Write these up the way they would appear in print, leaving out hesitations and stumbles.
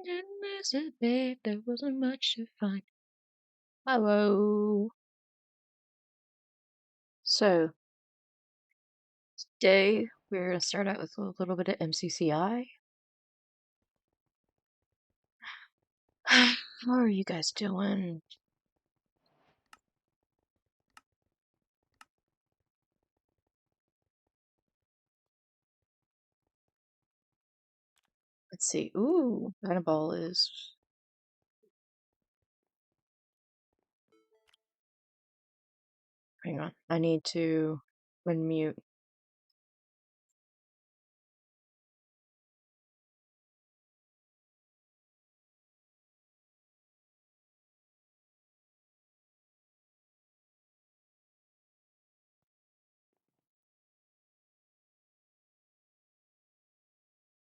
There wasn't much to find. Hello. So today we're gonna start out with a little bit of MCCI. How are you guys doing? Let's see. Ooh, Annabelle is. Hang on. I need to unmute.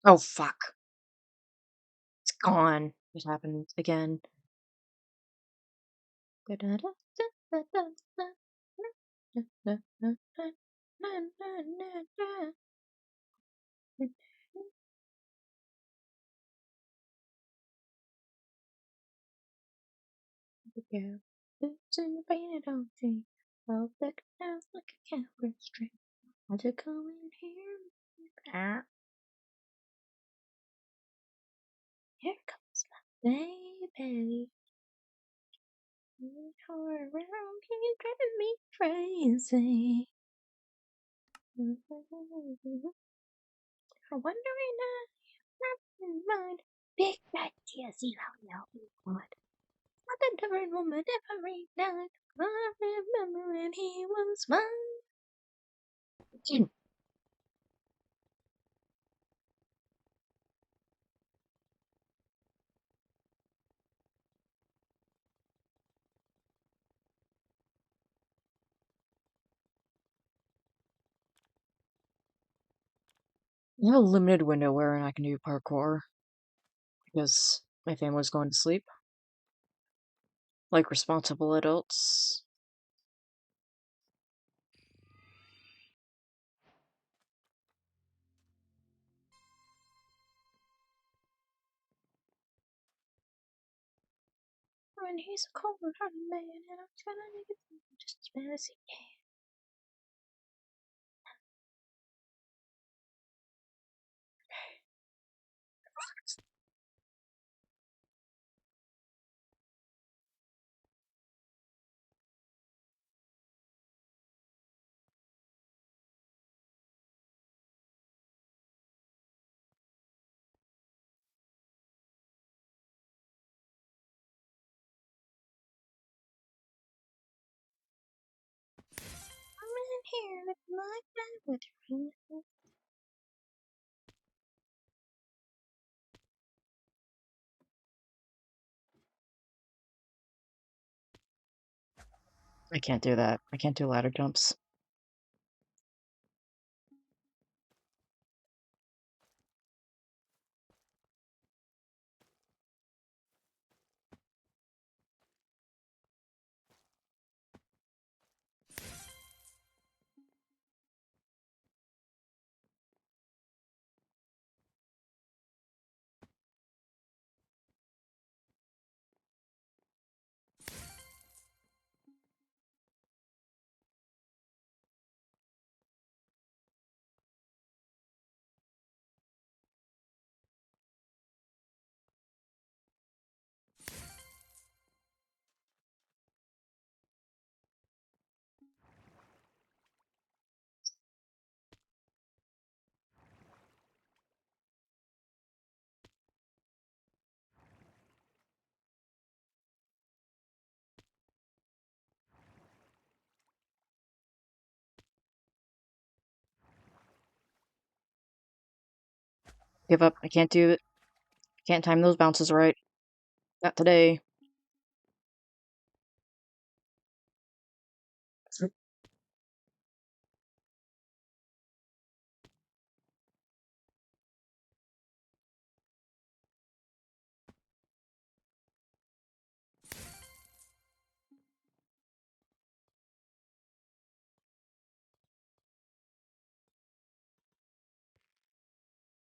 Oh fuck! It's gone. It happened again. Yeah. It's in the painted on tree. I'll back down like a camera string. I'll just come in here. Ah, here comes my baby. You turn around, you driving me crazy. I'm wondering now, in mind. Big bad tears, you know what? Not a different woman every night. I remember when he was mine. I have a limited window wherein I can do parkour because my family's going to sleep. Like responsible adults. And he's a cold-hearted man, and I'm trying to make it just as bad as he can. I'm in here looking like that with your friends. I can't do that. I can't do ladder jumps. Give up. I can't do it. I can't time those bounces right. Not today.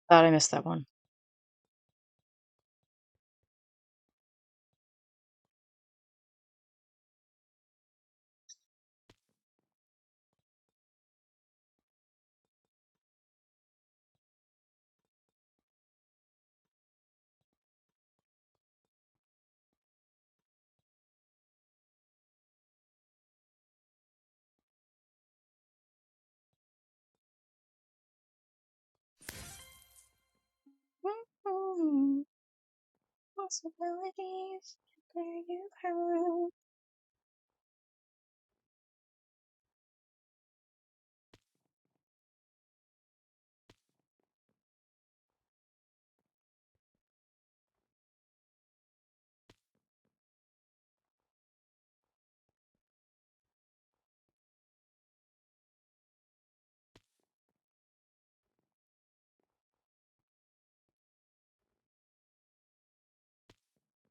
Thought I missed that one. possibilities. There you go.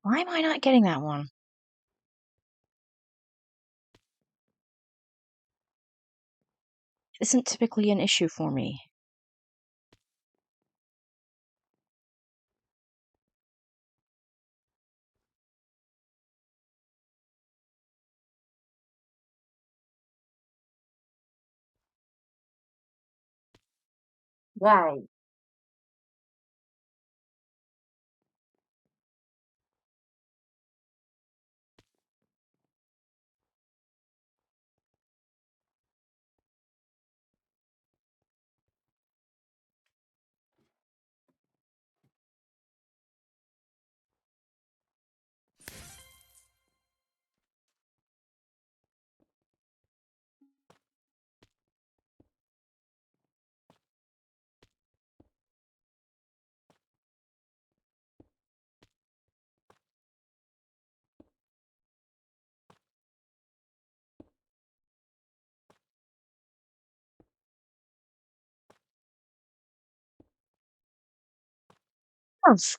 Why am I not getting that one? Isn't typically an issue for me. Wow. Yes.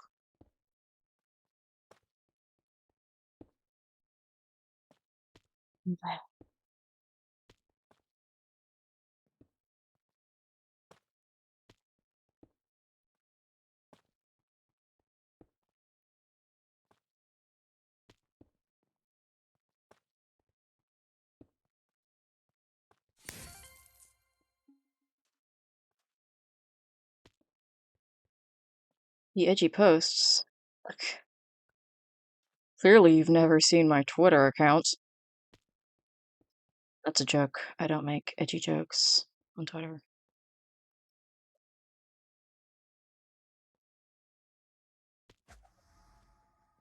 The edgy posts. Look. Clearly, you've never seen my Twitter account. That's a joke. I don't make edgy jokes on Twitter.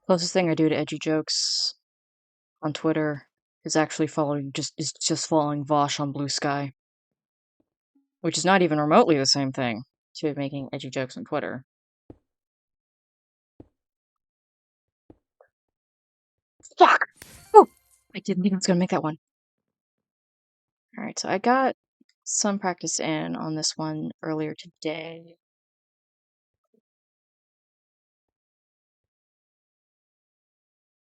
Closest thing I do to edgy jokes on Twitter is actually just following Vosh on Blue Sky, which is not even remotely the same thing to making edgy jokes on Twitter. Fuck! Oh! I didn't think I was gonna make that one. Alright, so I got some practice in on this one earlier today.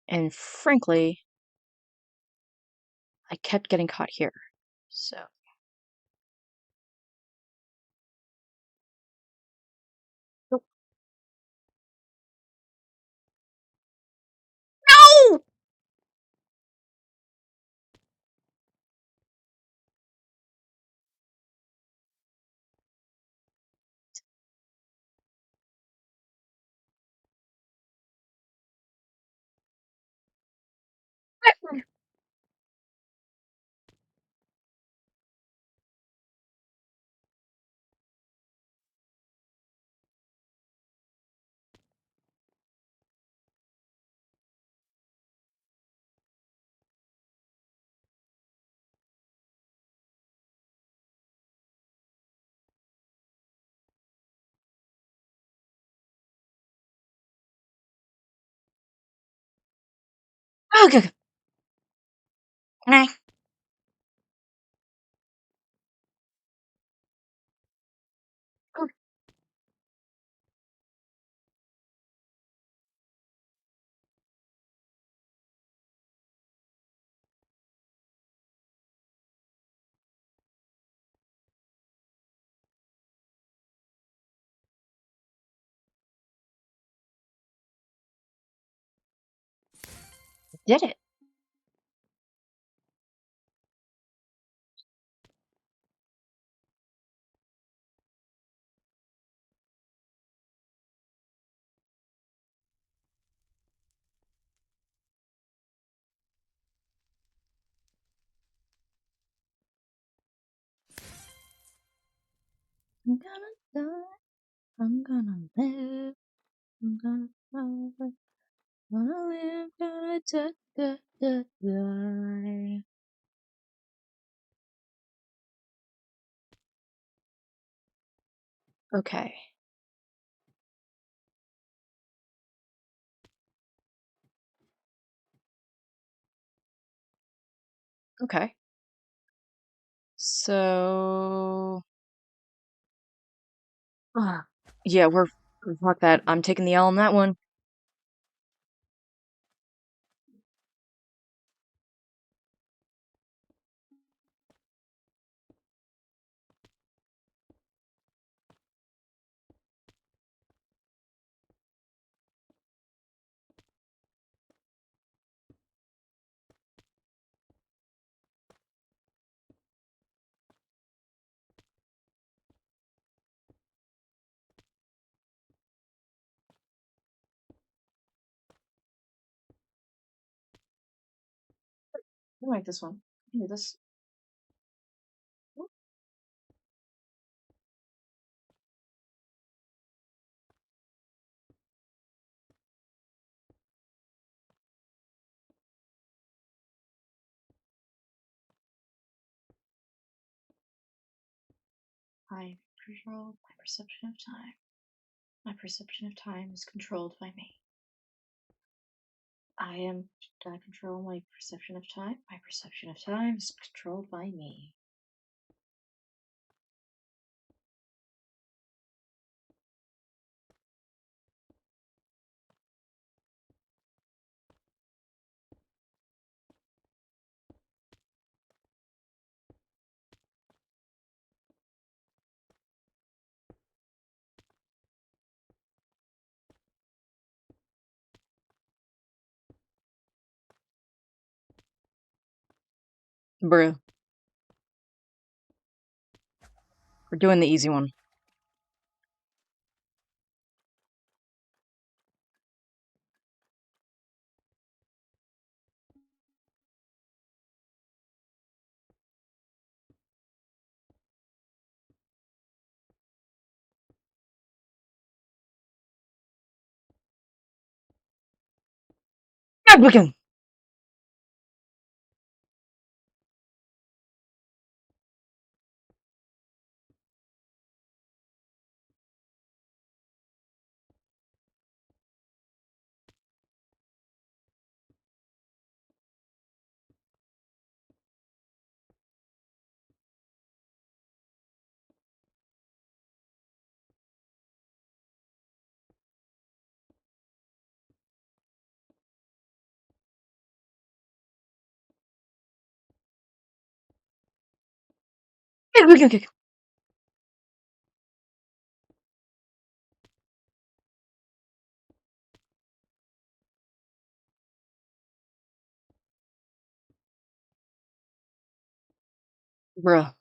And frankly, I kept getting caught here. So. No! Okay. Nah. Did it. I'm gonna die. I'm gonna live. I'm gonna die. Okay. Okay. So, yeah, fuck that. I'm taking the L on that one. I like this one. Here, this. I control my perception of time. My perception of time is controlled by me. I control my perception of time. My perception of time is controlled by me. Bruh. We're doing the easy one. God, look at him. Bruh.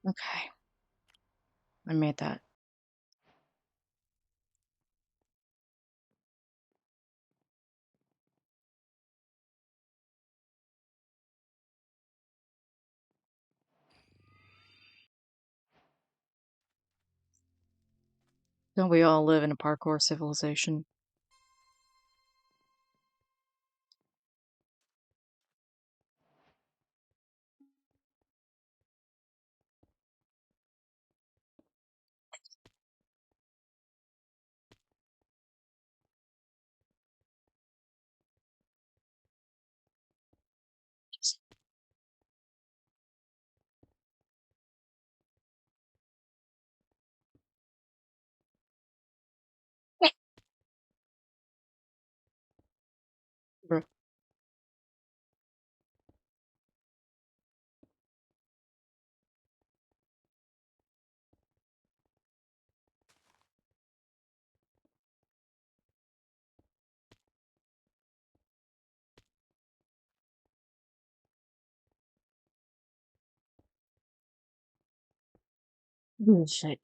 Okay. I made that. Don't we all live in a parkour civilization? Bruh. Shit.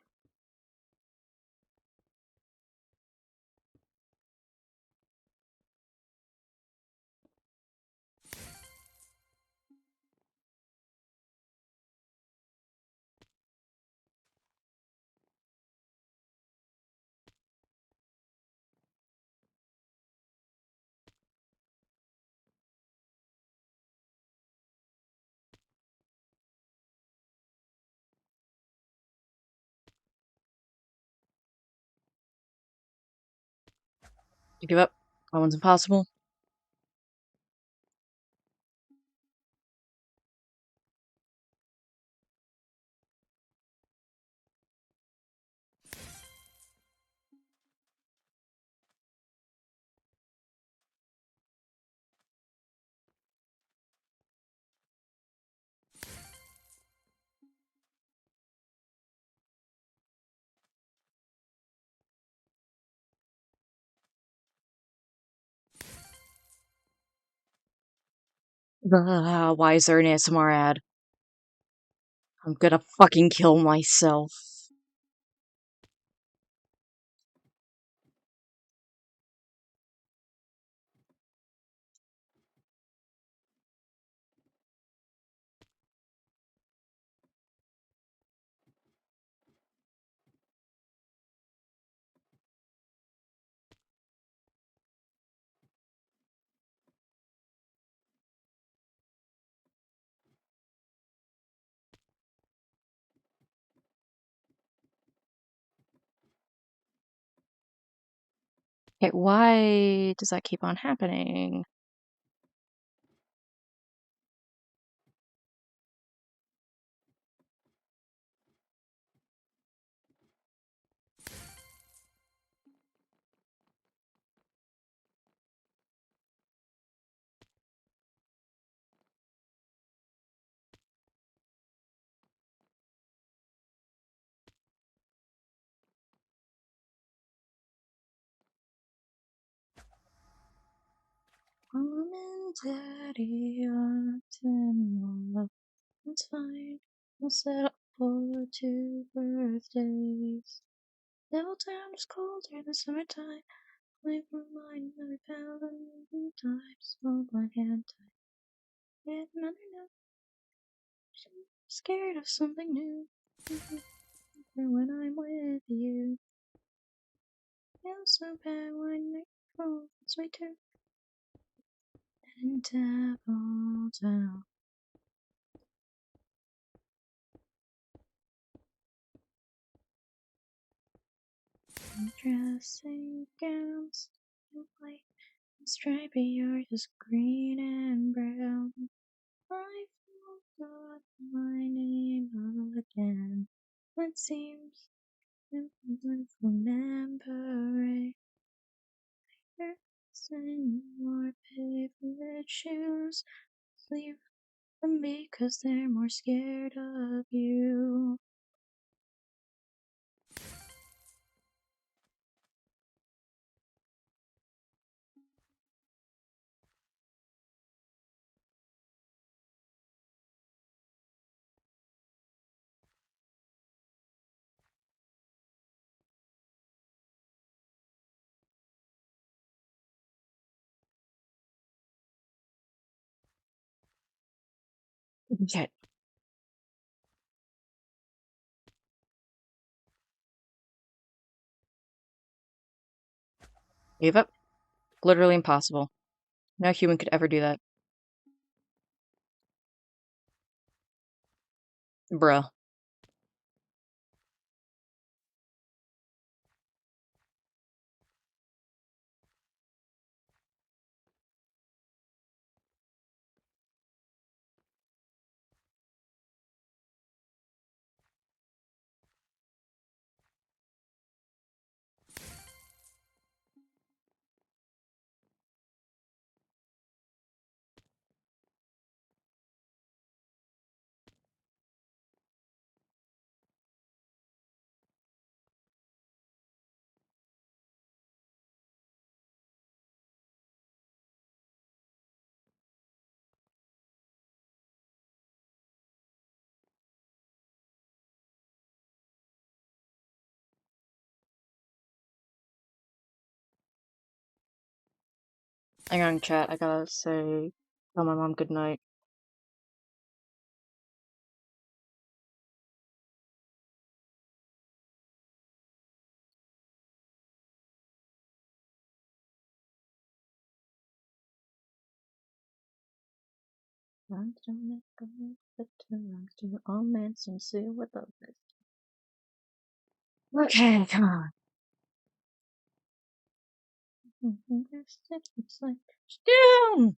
You give up? That one's impossible. Why is there an ASMR ad? I'm gonna fucking kill myself. Okay, why does that keep on happening? Mom and Daddy are 10. It's fine. We'll set up for 2 birthdays. Devil Town is cold during the summertime. Like mine, every thousand times. Hold my hand tight. Get another note. Scared of something new. When I'm with you. Feels so bad when it holds me too. And Devil Town. Dressing gowns in white and stripy, yours is green and brown. I forgot my name again. It seems impossible to remember it. Dress in your favorite shoes. Leave them because they're more scared of you. Shit. Give up? Literally impossible. No human could ever do that. Bruh. Hang on, chat. I gotta tell my mom good night. All men sincere with others. Okay, come on. It's like down.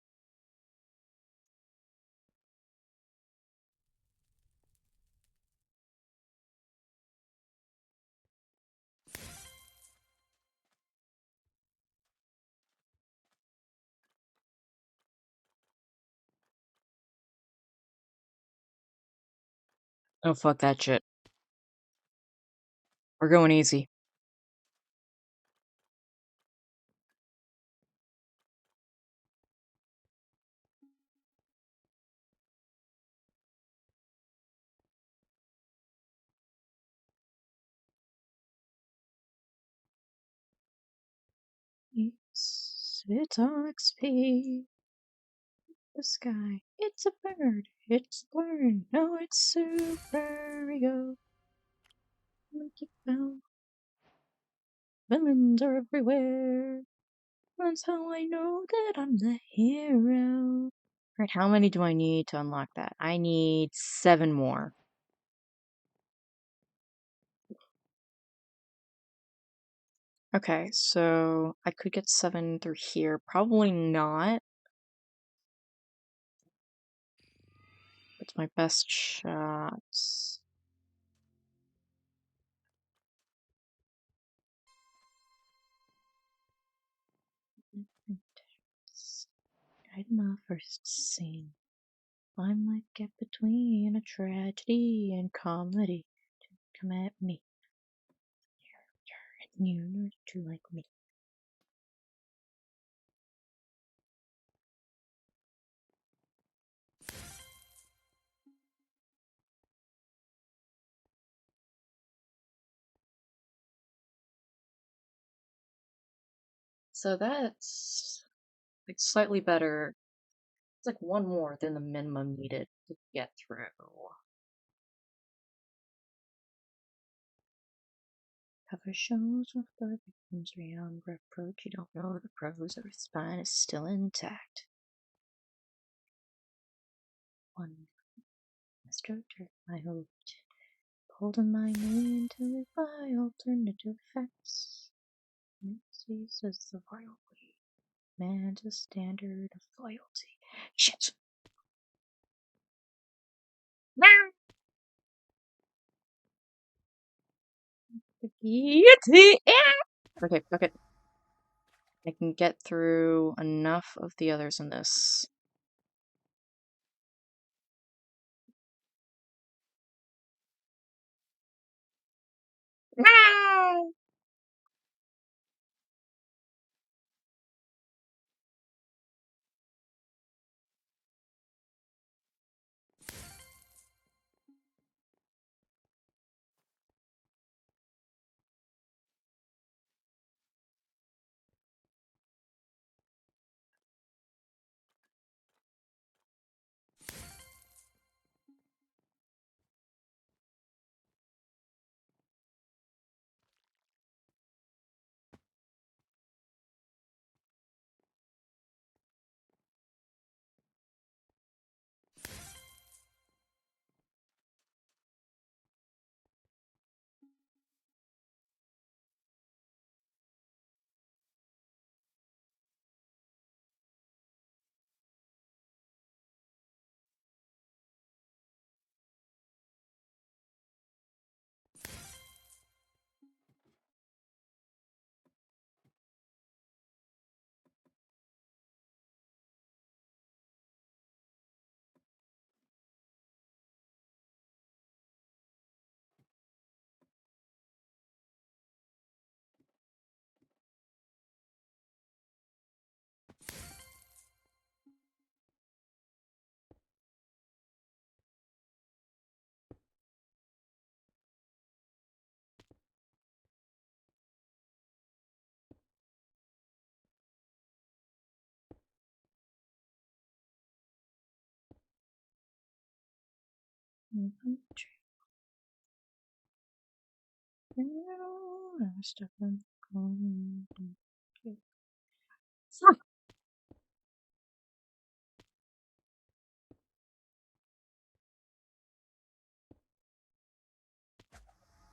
Oh fuck that shit. We're going easy. It's on XP. The sky. It's a bird. It's learn. No, it's super ego. Monkey bell. Villains are everywhere. That's how I know that I'm the hero. Alright, how many do I need to unlock that? I need 7 more. Okay, so I could get 7 through here. Probably not. It's my best shots. Guide my first scene. I'm like get between a tragedy and comedy. Come at me. You're too like me. So that's like slightly better. It's like 1 more than the minimum needed to get through. Cover shows with the victims beyond reproach. You don't know the pros, or spine is still intact. 1 stroked I hoped. Pulled in my name to live by alternative facts. Macy's is the royal way. Man's a standard of loyalty. Shit! Okay, okay. I can get through enough of the others in this. No!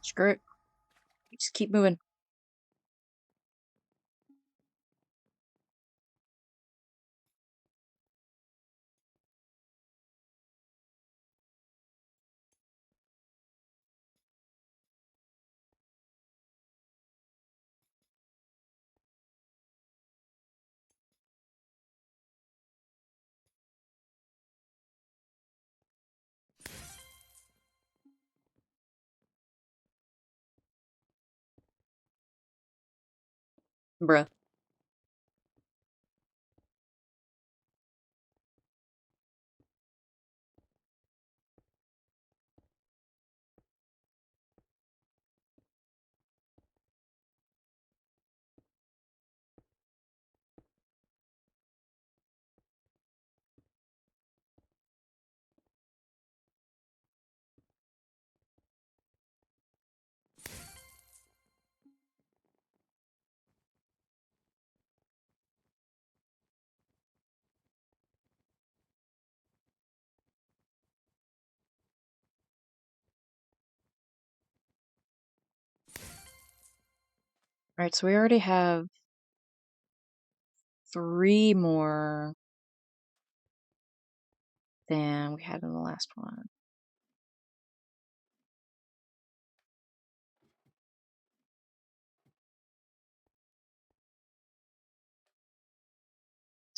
Screw it. Just keep moving. Bruh. Alright, so we already have 3 more than we had in the last one.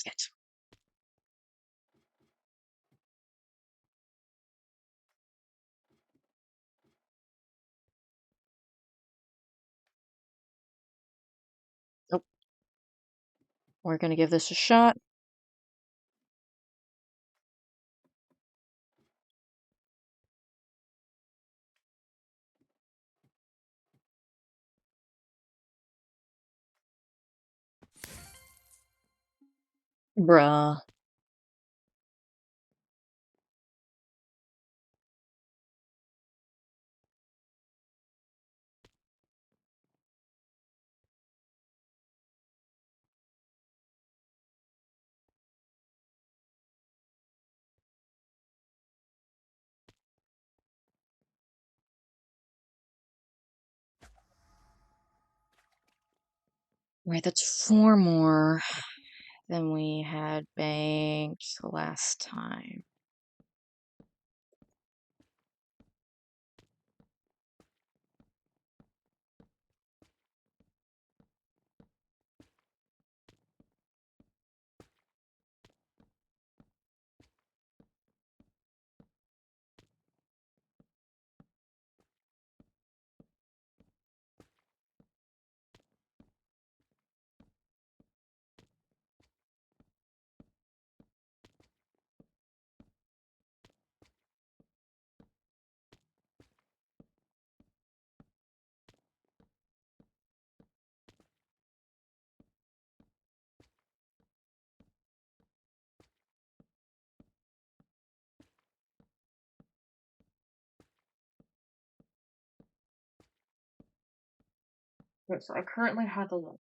Yes. Nope. We're gonna give this a shot. Bruh. Right, that's 4 more than we had banked the last time. Okay, so I currently have 11.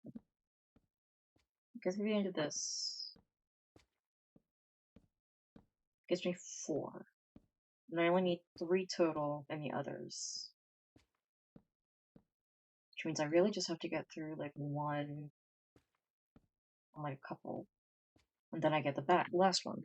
Because at the end of this, gives me 4. And I only need 3 total in the others. Which means I really just have to get through like 1, or like a couple. And then I get the last one.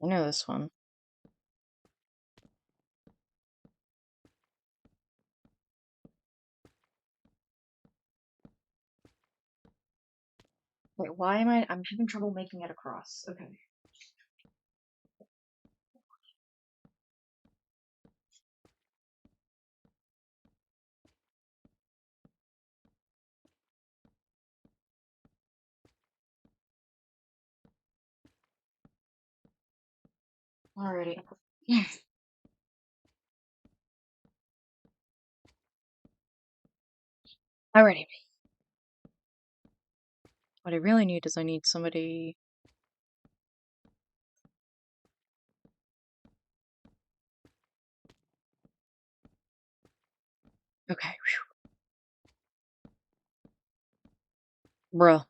I know this one. Wait, why am I'm having trouble making it across. Okay. Alrighty. Alrighty. What I really need is I need somebody. Okay. Bruh.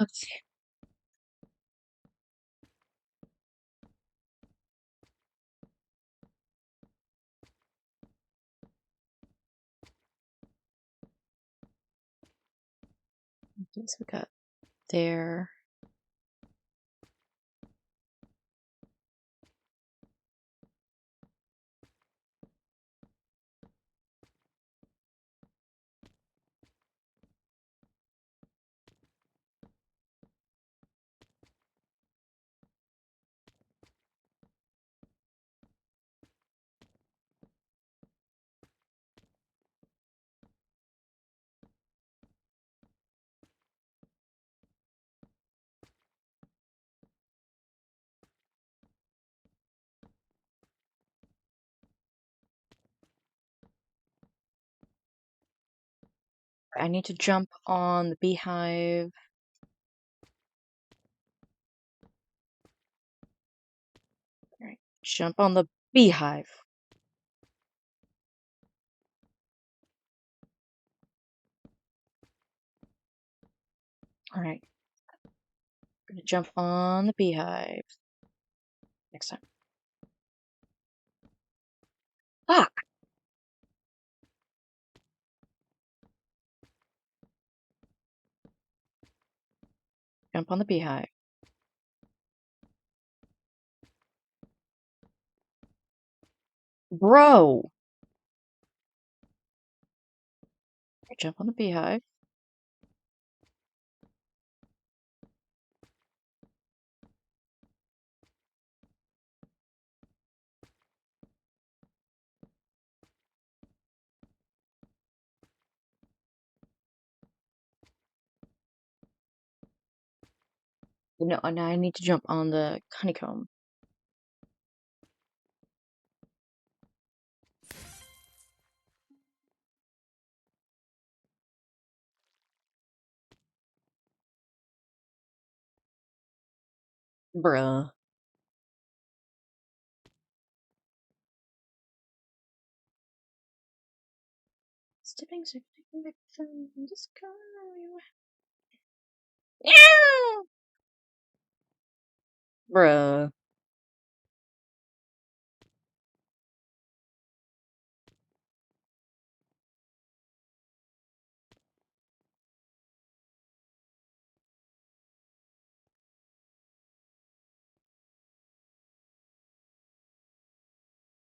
Okay. Okay, so we got there. I need to jump on the beehive. Alright, jump on the beehive. Alright. Gonna jump on the beehive. Next time. Fuck! Jump on the beehive. Bro! Jump on the beehive. No, now I need to jump on the honeycomb. Bruh. Stepping back from the sky. Yeah! Bruh.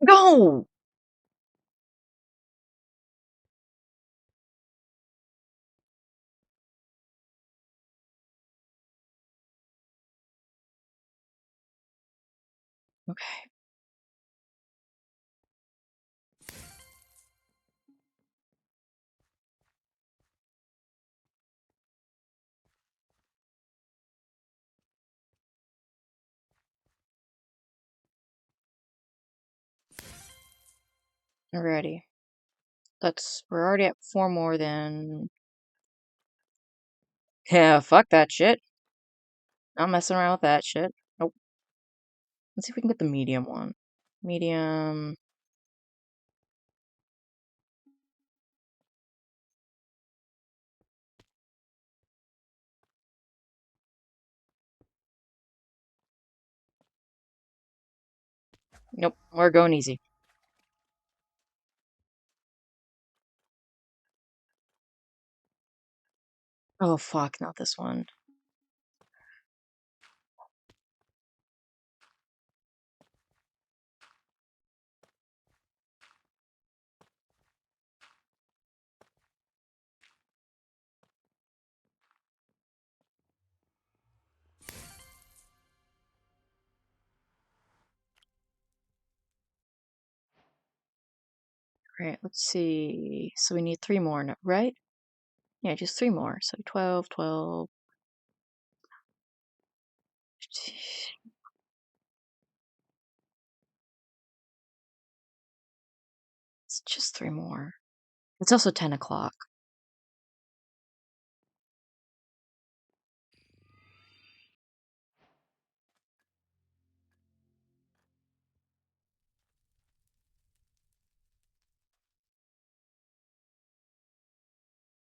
Go! Okay. Alrighty. We're already at 4 more than. Yeah, fuck that shit. Not messing around with that shit. Nope. Let's see if we can get the medium one. Medium. Nope, we're going easy. Oh fuck, not this one. Right, let's see. So we need 3 more, right? Yeah, just 3 more. So 12, 12. It's just 3 more. It's also 10 o'clock.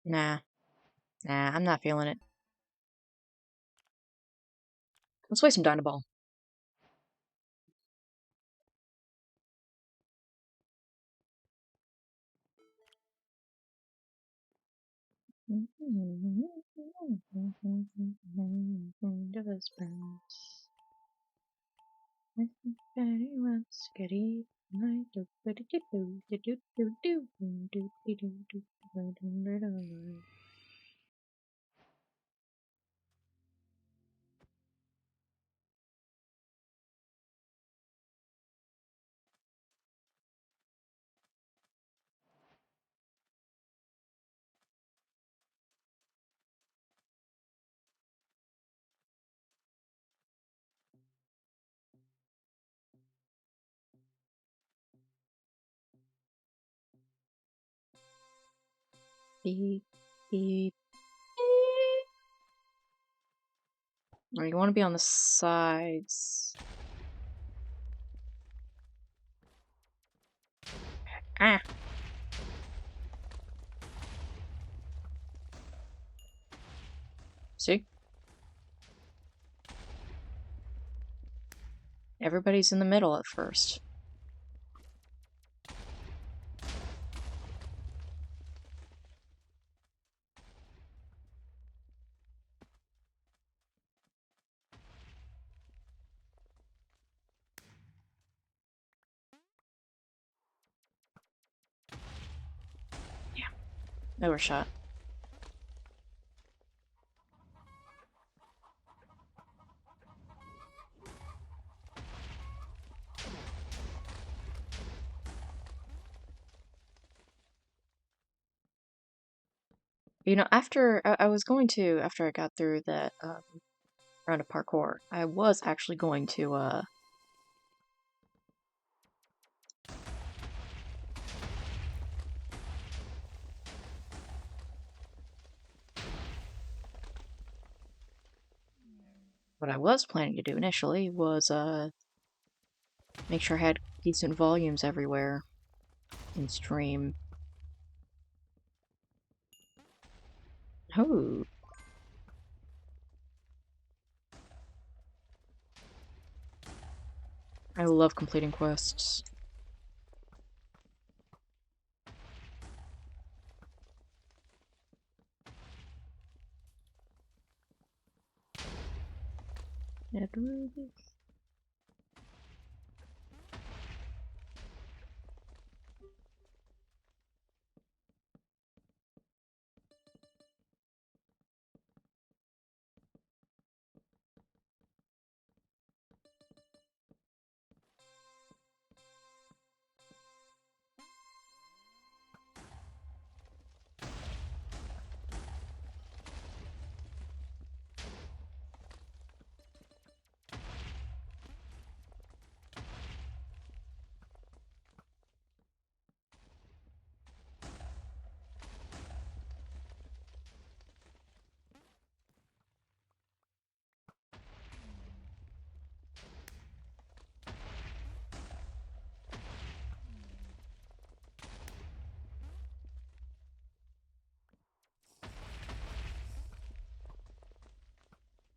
Nah, I'm not feeling it. Let's play some Dynaball. Beep, beep. Or you want to be on the sides. Ah. See? Everybody's in the middle at first. Yeah. Overshot. You know, after I was going to, after I got through that round of parkour, I was actually going to, what I was planning to do initially was, make sure I had decent volumes everywhere in stream. Oh. I love completing quests.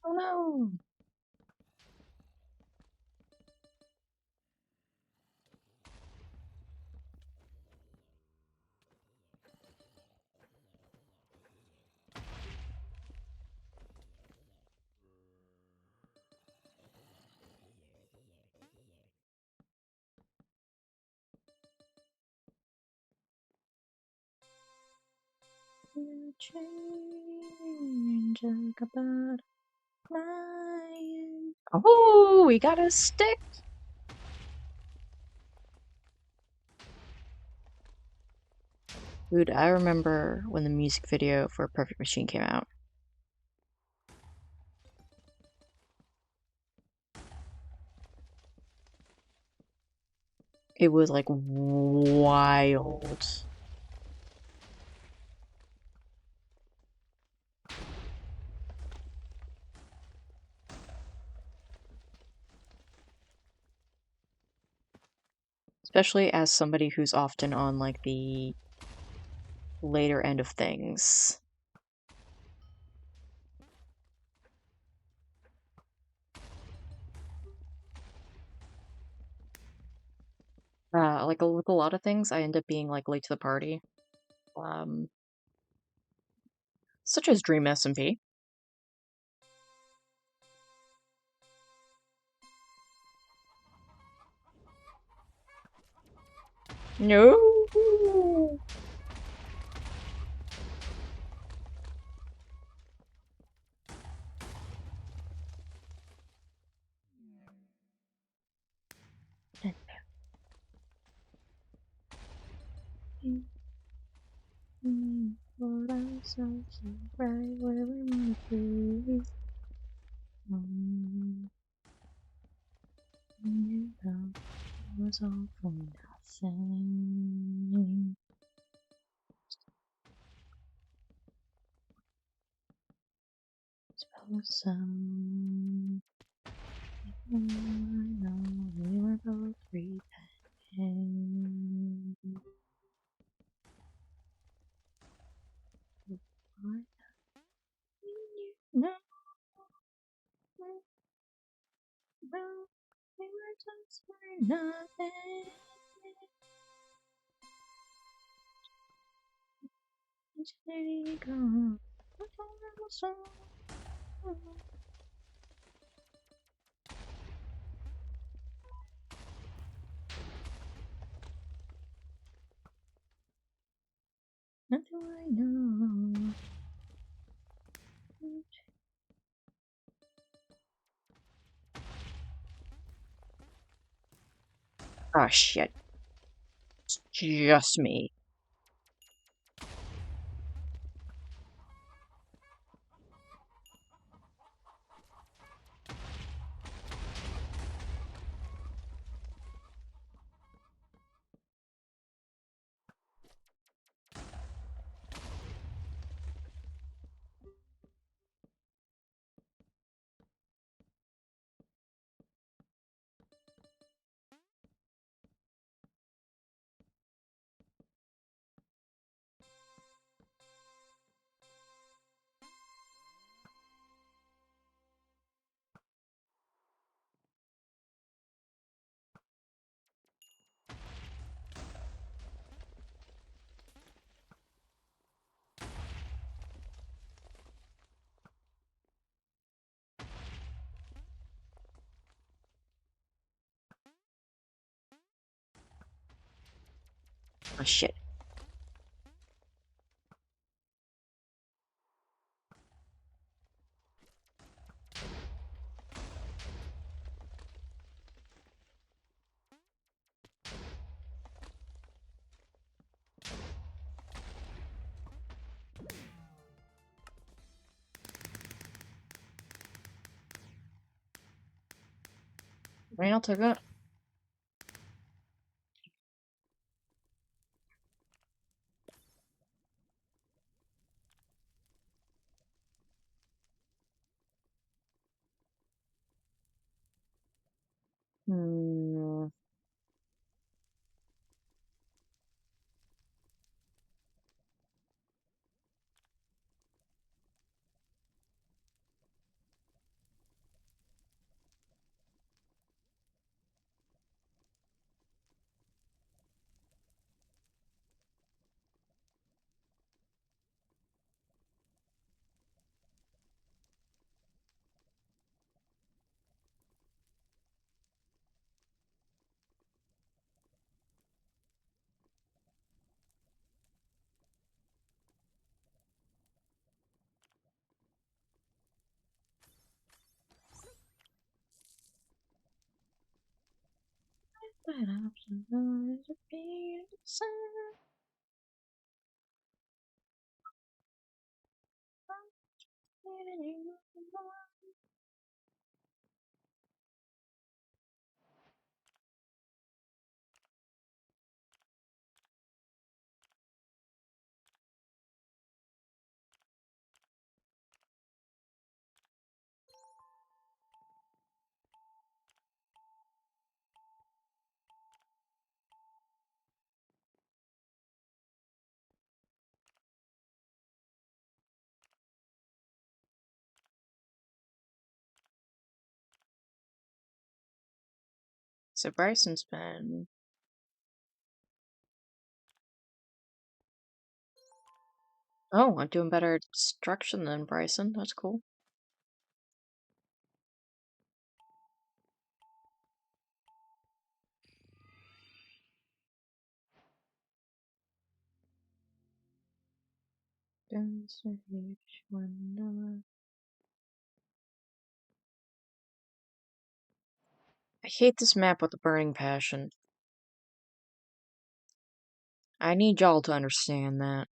Oh no! to change about flying. Oh, we got a stick! Dude, I remember when the music video for Perfect Machine came out. It was like wild. Especially as somebody who's often on like the later end of things. Like with a lot of things, I end up being like late to the party. Such as Dream SMP. No. What I'm so right where we wanna be. You know, it was all for nothing. Suppose so. I know we were both pretending. What you know? We were just for nothing. Infinity gone. Nothing I know. Oh shit. It's just me. Oh shit. Right, I'll take that. Hmm. So Bryson's been... Oh, I'm doing better at destruction than Bryson. That's cool. I hate this map with a burning passion. I need y'all to understand that.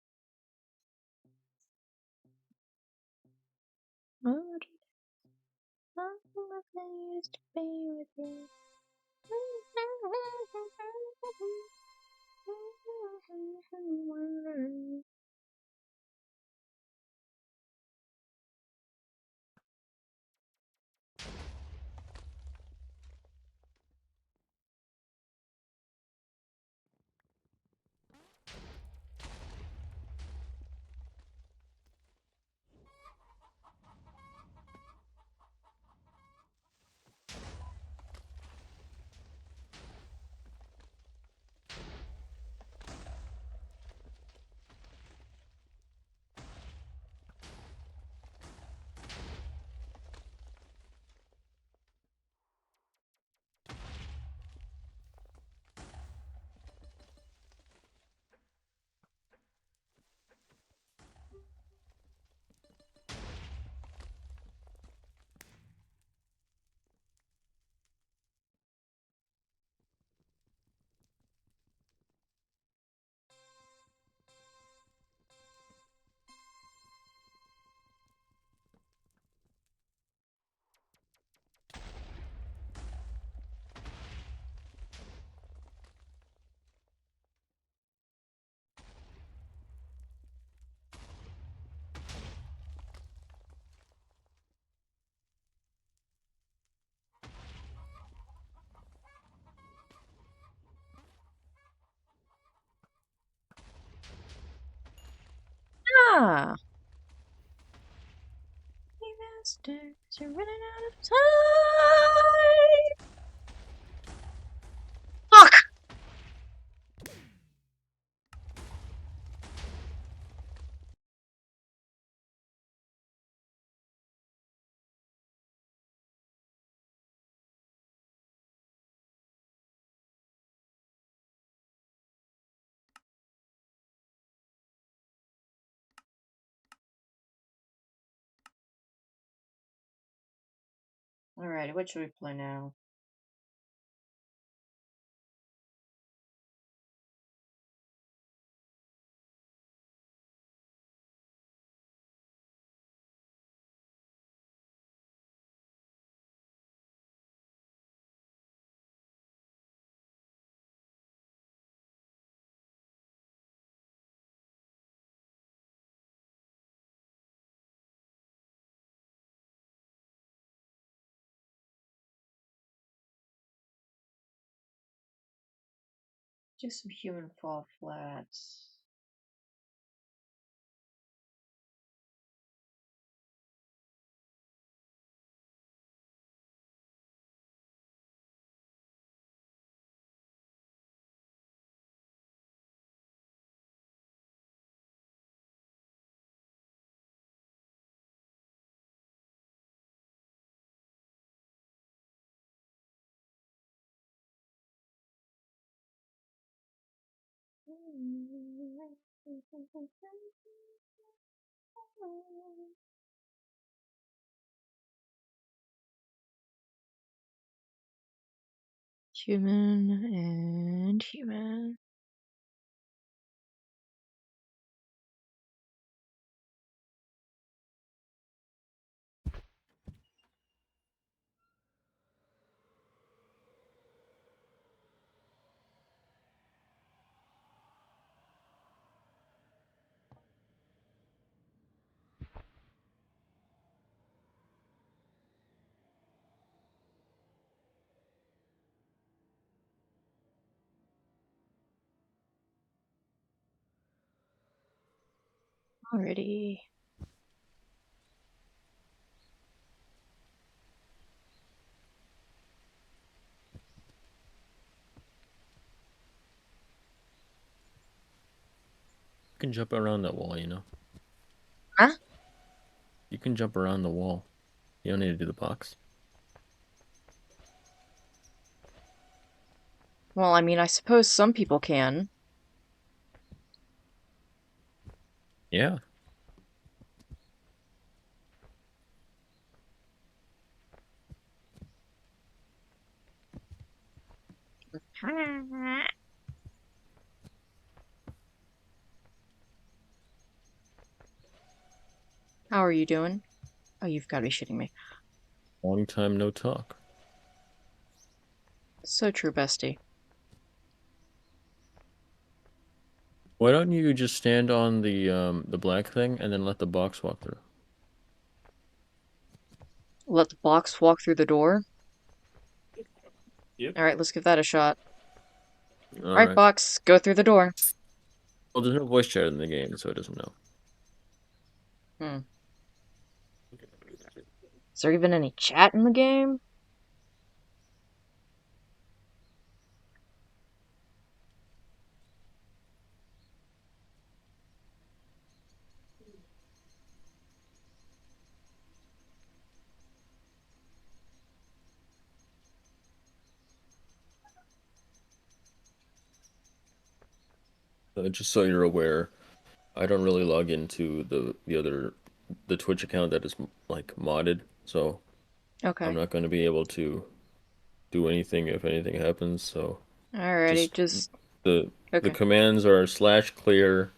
Ah! Hey, master, you're running out of time! Fuck! Alright, what should we play now? Do some human fall flats. Human and human. Alrighty. You can jump around that wall, you know? Huh? You can jump around the wall. You don't need to do the box. Well, I mean, I suppose some people can. Yeah. How are you doing? Oh, you've got to be shitting me. Long time no talk. So true, bestie. Why don't you just stand on the black thing and then let the box walk through? Let the box walk through the door. Yep. Alright, let's give that a shot. All Alright, right. box, go through the door. Well, there's no voice chat in the game, so it doesn't know. Hmm. Is there even any chat in the game? Just so you're aware, I don't really log into the Twitch account that is like modded, so I'm Okay. not going to be able to do anything if anything happens. So Alrighty, just just... the Okay. commands are /clear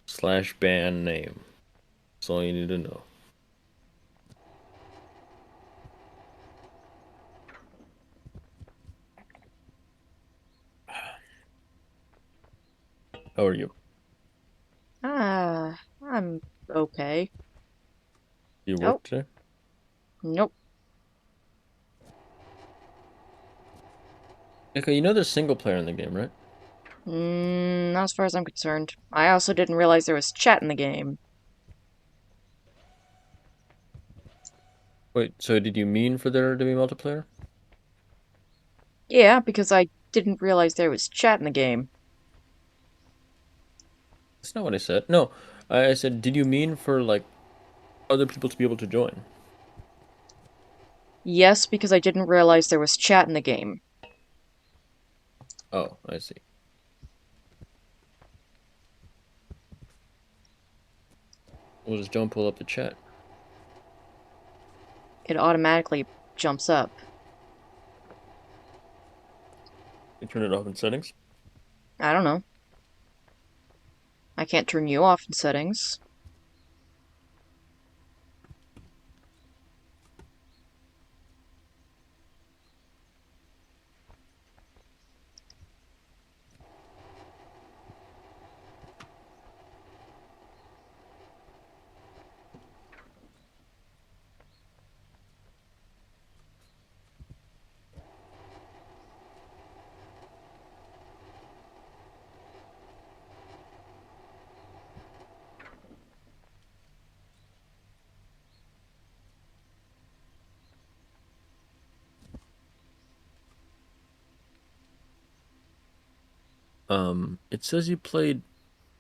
/ban name. That's all you need to know. How are you? I'm okay. You Oh, work today? nope. Okay, you know there's single player in the game, right? Not as far as I'm concerned. I also didn't realize there was chat in the game. Wait, so did you mean for there to be multiplayer? Yeah, because I didn't realize there was chat in the game. That's not what I said. No, I said, did you mean for like other people to be able to join? Yes, because I didn't realize there was chat in the game. Oh, I see. Well, just don't pull up the chat. It automatically jumps up. You turn it off in settings. I don't know. I can't turn you off in settings. It says you played.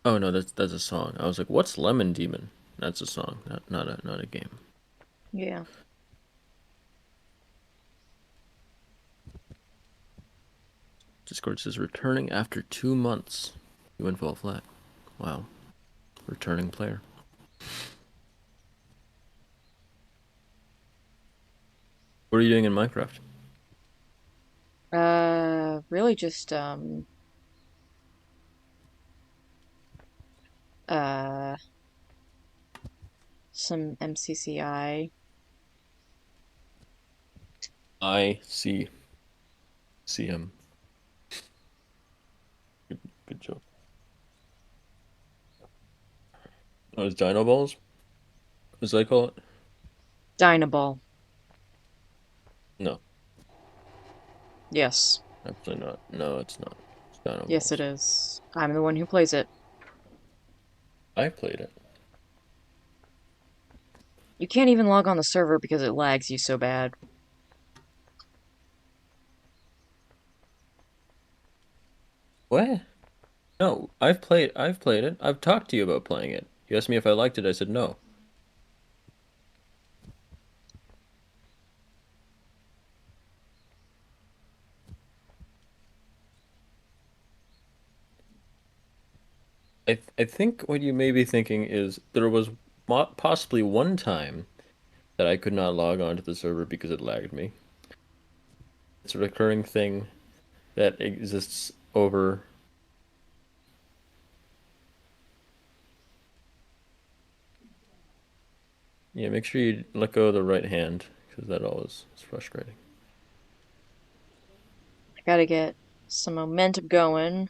Oh no, that's a song. I was like, what's Lemon Demon? That's a song, not a game. Yeah. Discord says returning after 2 months. You went fall flat. Wow, returning player. What are you doing in Minecraft? Really just uh some MCCI. CM. Good, good joke. Oh, it's Dino Balls? As I call it? Dynaball. No, Yes. absolutely not. No, it's not. It's Dino Yes, it Balls. is. I'm the one who plays it. I played it. You can't even log on the server because it lags you so bad. What? No, I've played it. I've talked to you about playing it. You asked me if I liked it. I said no. I think what you may be thinking is there was possibly one time that I could not log on to the server because it lagged me. It's a recurring thing that exists over. Yeah, make sure you let go of the right hand because that always is frustrating. I gotta get some momentum going.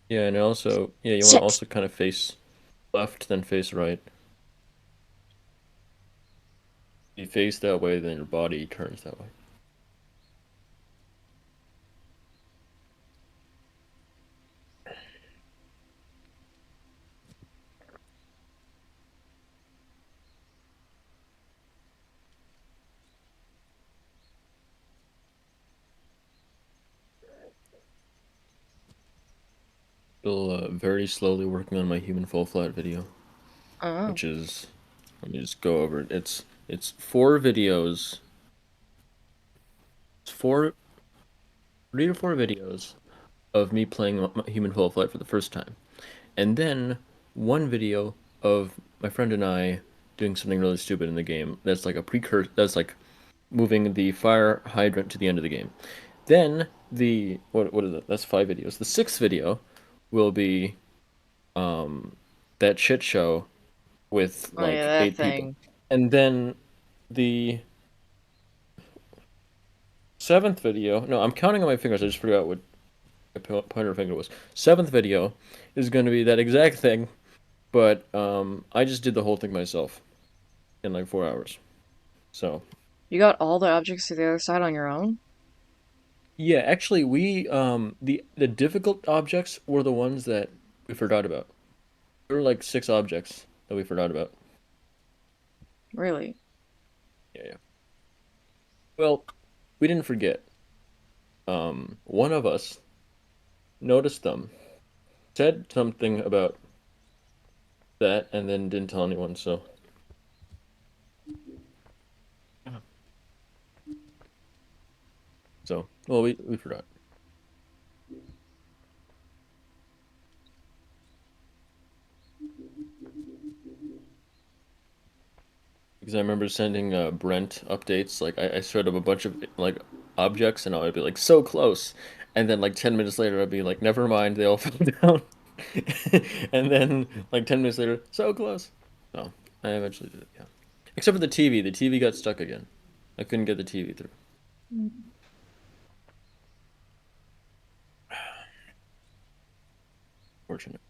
Yeah, and also, yeah, you want to Sit! also kind of face left, then face right. If you face that way, then your body turns that way. Still very slowly working on my human fall flat video, Oh. which is, let me just go over it. It's four videos. It's four, 3 to 4 videos of me playing human fall flat for the first time, and then one video of my friend and I doing something really stupid in the game. That's like a precursor. That's like moving the fire hydrant to the end of the game. Then the what is it? That's 5 videos. The sixth video will be um that shit show with Oh yeah, like that 8 people. thing. And then the seventh video, no, I'm counting on my fingers. I just forgot what my pointer finger was. Seventh video is going to be that exact thing, but I just did the whole thing myself in like 4 hours. So You got all the objects to the other side on your own? yeah, actually, we the difficult objects were the ones that we forgot about. There were like 6 objects that we forgot about. Really? Yeah, yeah. Well, we didn't forget. One of us noticed them, said something about that, and then didn't tell anyone. So well, we forgot because I remember sending Brent updates. Like I showed up a bunch of like objects, and I'd be like so close, and then like 10 minutes later, I'd be like, never mind, they all fell down. And then like 10 minutes later, so close. No, I eventually did it. Yeah, except for the TV. The TV got stuck again. I couldn't get the TV through. Fortunate.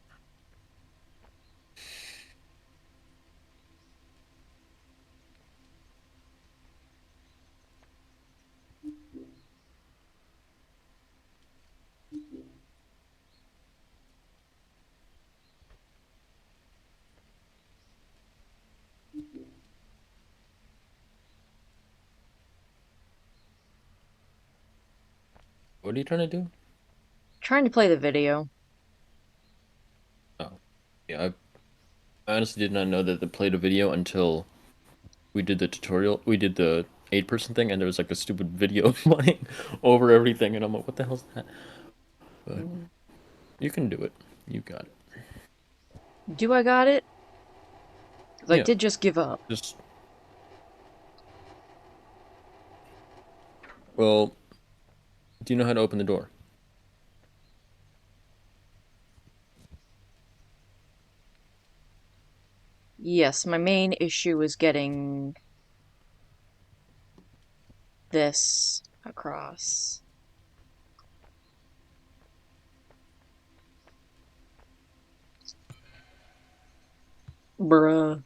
What are you trying to do? Trying to play the video. Oh, yeah. I honestly did not know that they played a video until we did the tutorial. We did the 8 person thing, and there was like a stupid video playing over everything, and I'm like, what the hell's that? But you can do it. You got it. Do I got it? Because I Yeah, did just give up. just well. Do you know how to open the door? Yes, my main issue is getting this across. Bruh.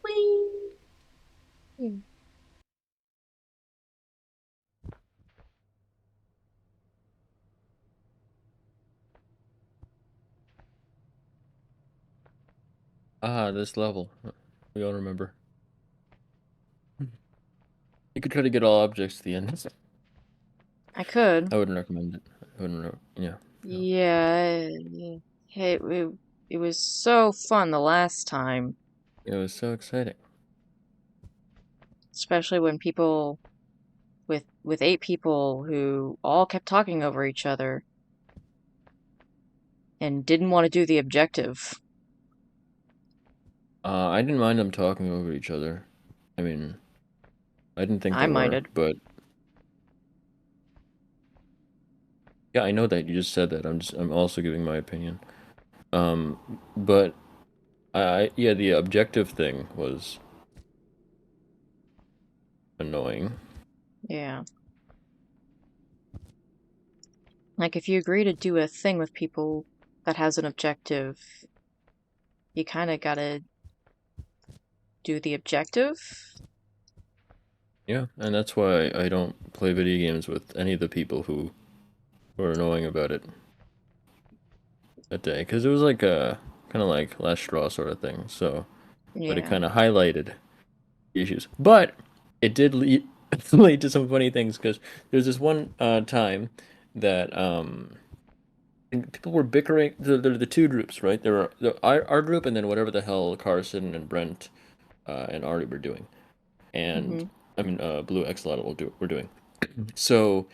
Whee! Ah, this level. We all remember. You could try to get all objects to the end. I could. I wouldn't recommend it. I wouldn't. Yeah. No. Yeah. Hey, it was so fun the last time, It was so exciting. especially when people with 8 people who all kept talking over each other and didn't want to do the objective. I didn't mind them talking over each other. I mean, I didn't think I they were, minded. but yeah, I know that you just said that. I'm also giving my opinion. But yeah, the objective thing was annoying. Yeah. Like if you agree to do a thing with people that has an objective, you kind of gotta do the objective. Yeah, and that's why I don't play video games with any of the people who were annoying about it that day, because it was like a kind of like last straw sort of thing. So, but it Yeah. kind of highlighted the issues. But it did lead lead to some funny things because there's this one time that people were bickering. There are the two groups, right? There were our group and then whatever the hell Carson and Brent and Artie were doing, and Mm-hmm. I mean Blue Xlotl were doing. So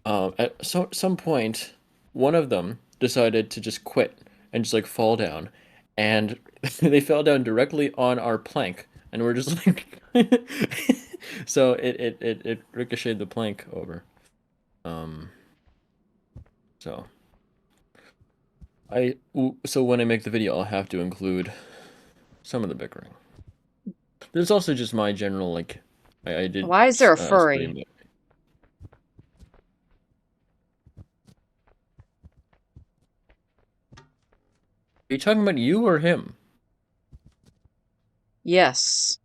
at some point, one of them decided to just quit and just like fall down, and they fell down directly on our plank, and we're just like, so it ricocheted the plank over. Um, so so when I make the video, I'll have to include some of the bickering. There's also just my general like, I did Why is there a study. furry? Are you talking about you or him? Yes.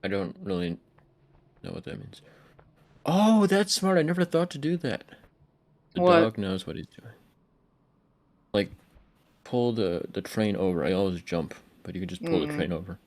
I don't really know what that means. Oh, that's smart. I never thought to do that. The What? dog knows what he's doing. Like, pull the train over. I always jump, but you could just pull the Mm. train over.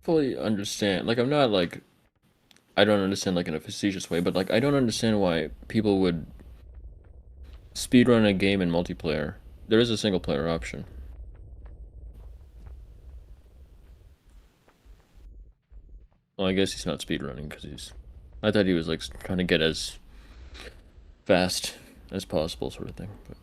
Fully understand. Like, I'm not like, I don't understand like in a facetious way, but like, I don't understand why people would speedrun a game in multiplayer. There is a single player option. Well, I guess he's not speedrunning because he's. I thought he was like trying to get as fast as possible, sort of thing. But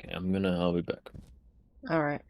okay, I'll be back. All right.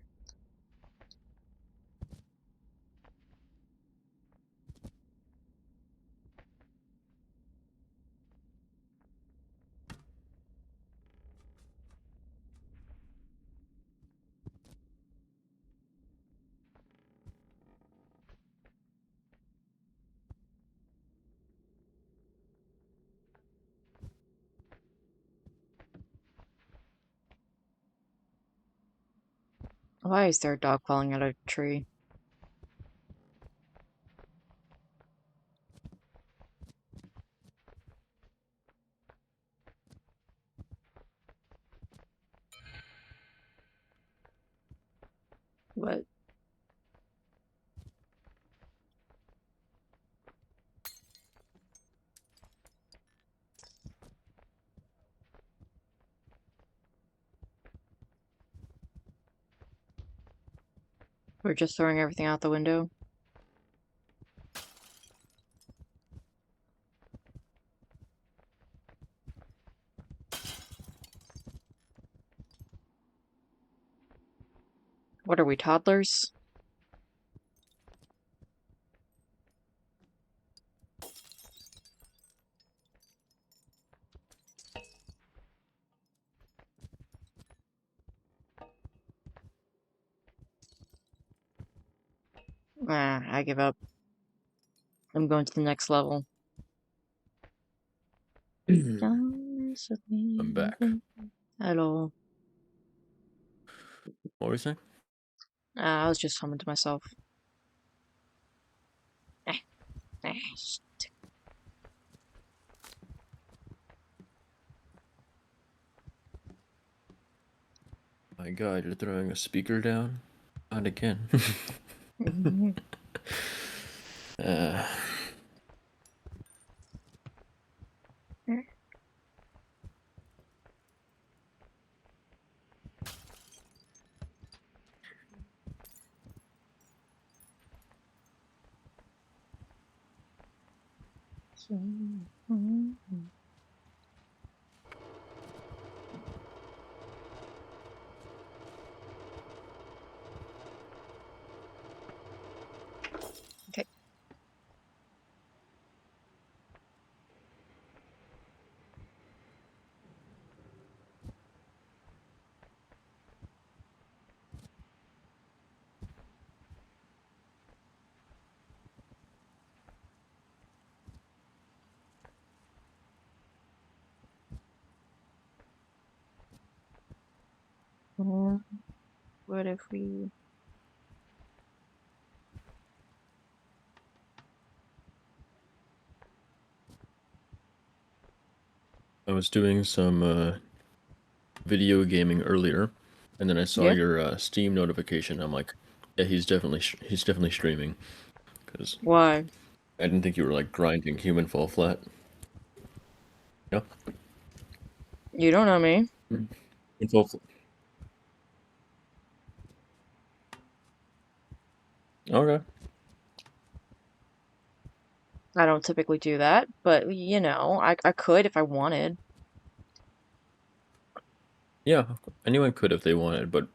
Why is there a dog falling out of a tree? What? We're just throwing everything out the window? What are we, toddlers? Ah, I give up. I'm going to the next level. I'm Don't mess with me. back. Hello. What were you saying? I was just humming to myself. Eh, eh, My God, you're throwing a speaker down? Not again. uh, Okay. What if we... I was doing some video gaming earlier, and then I saw Yeah? your Steam notification. I'm like, yeah, he's definitely streaming because Why? I didn't think you were like grinding human fall flat. Yeah, You don't know me. human fall flat. Okay. I don't typically do that, but I could if I wanted. Yeah, anyone could if they wanted, but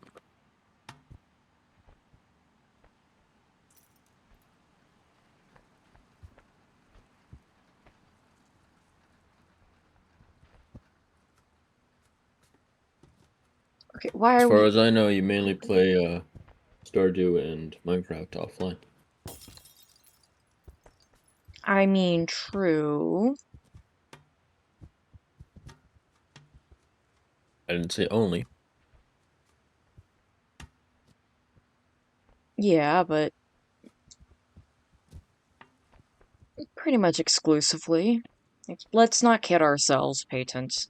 Okay, why as are far we... as I know, you mainly play Stardew and Minecraft offline. I mean, true. I didn't say only. Yeah, but pretty much exclusively. Let's not kid ourselves, Patents.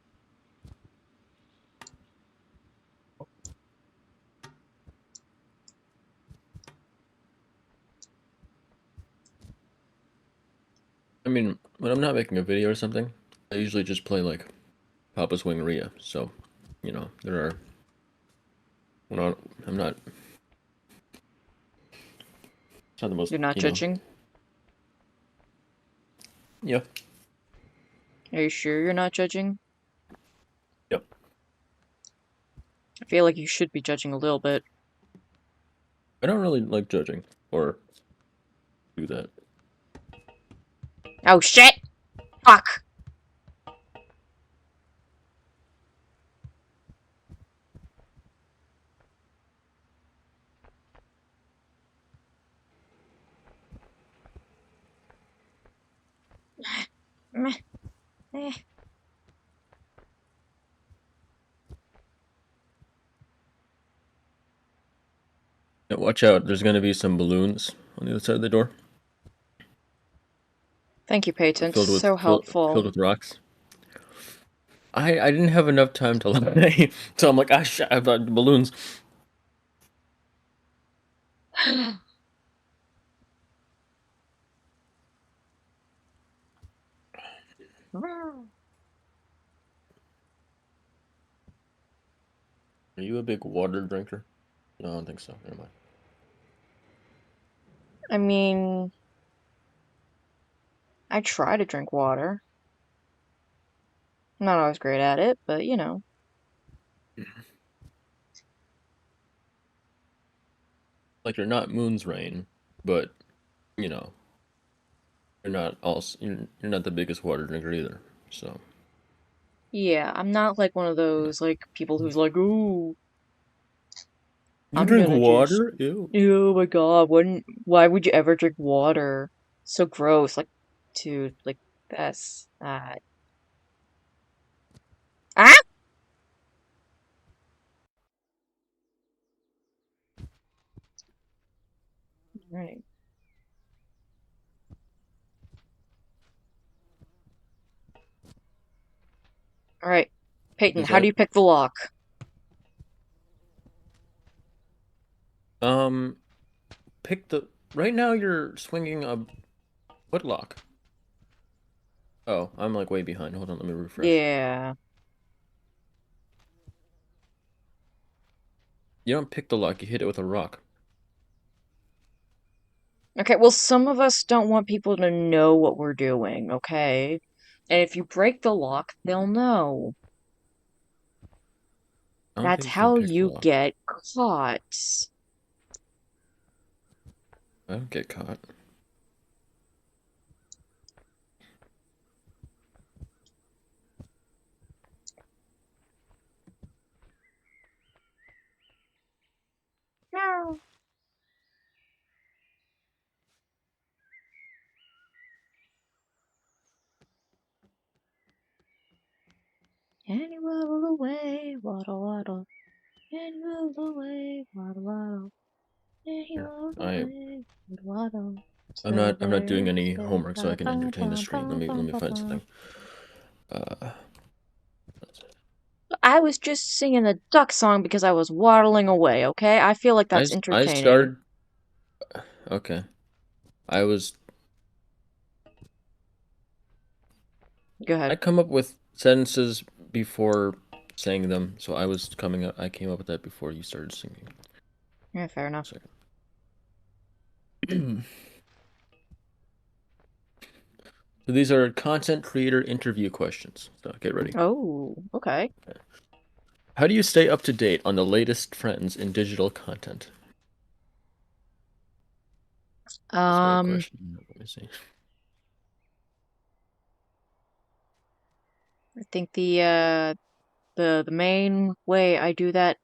I mean, when I'm not making a video or something, I usually just play like Papa's Wing Ria. So, there are. When I'm not. It's not the most. You're not judging? Yeah. Are you sure you're not judging? Yep. I feel like you should be judging a little bit. I don't really like judging or do that. Oh shit! Fuck! Meh, eh. Yeah, watch out, there's gonna be some balloons on the other side of the door, Thank you, Peyton. filled with So filled helpful. with rocks. I didn't have enough time to lie, so I'm like, ah, shit, I've got balloons. Are you a big water drinker? No, I don't think so. Never mind. I mean, I try to drink water. I'm not always great at it, but you know. Like you're not Moon's Rain, but you know you're not the biggest water drinker either. So Yeah, I'm not like one of those like people who's like, "Ooh, you I'm drink gonna just, water? Ew. oh my God, why would you ever drink water? So gross." Like, dude, like that's ah. Right. All right, Peyton, Is how do that you pick the lock? um pick the right now you're swinging a what lock? Oh, I'm like way behind. Hold on, let me refresh. Yeah. You don't pick the lock, you hit it with a rock. Okay, well, some of us don't want people to know what we're doing, okay? And if you break the lock, they'll know. I don't That's think you can how pick the you lock. get caught. I don't get caught. No. And you waddle away, waddle, waddle. And you waddle away, waddle, waddle. And you Here. waddle I away, waddle, waddle. I'm not doing Strawberry, any strawberry, homework so I ba, can ba, entertain the ba, stream. ba, Let ba, me ba, find ba. something. Uh I was just singing a duck song because I was waddling away, okay? I feel like that's I entertaining. started okay. I was Go I ahead. come up with sentences before saying them, so I came up with that before you started singing. Yeah, fair enough. Second. So these are content creator interview questions. So get ready. Oh, okay. Okay. How do you stay up to date on the latest trends in digital content? That's the right Um, question. Let me see. I think the main way I do that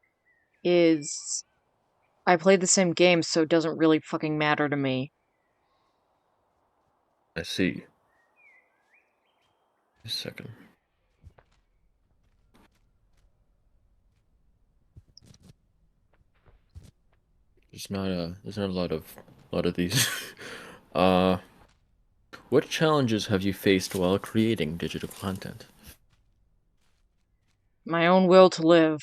is I play the same game, so it doesn't really fucking matter to me. I see. A second. There's not a lot of these. uh what challenges have you faced while creating digital content? My own will to live.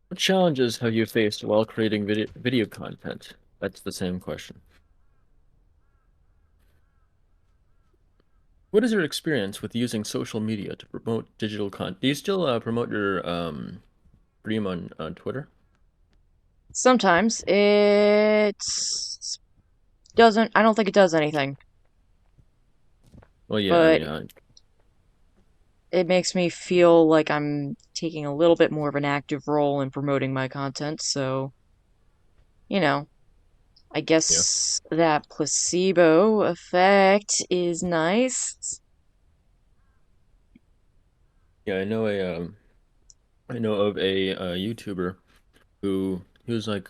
What challenges have you faced while creating video content? That's the same question. What is your experience with using social media to promote digital content? Do you still promote your stream on Twitter? Sometimes it doesn't, I don't think it does anything, Well, yeah, I but mean, it makes me feel like I'm taking a little bit more of an active role in promoting my content, so, you know, I yeah, guess that placebo effect is nice. yeah. I know of a YouTuber who he was like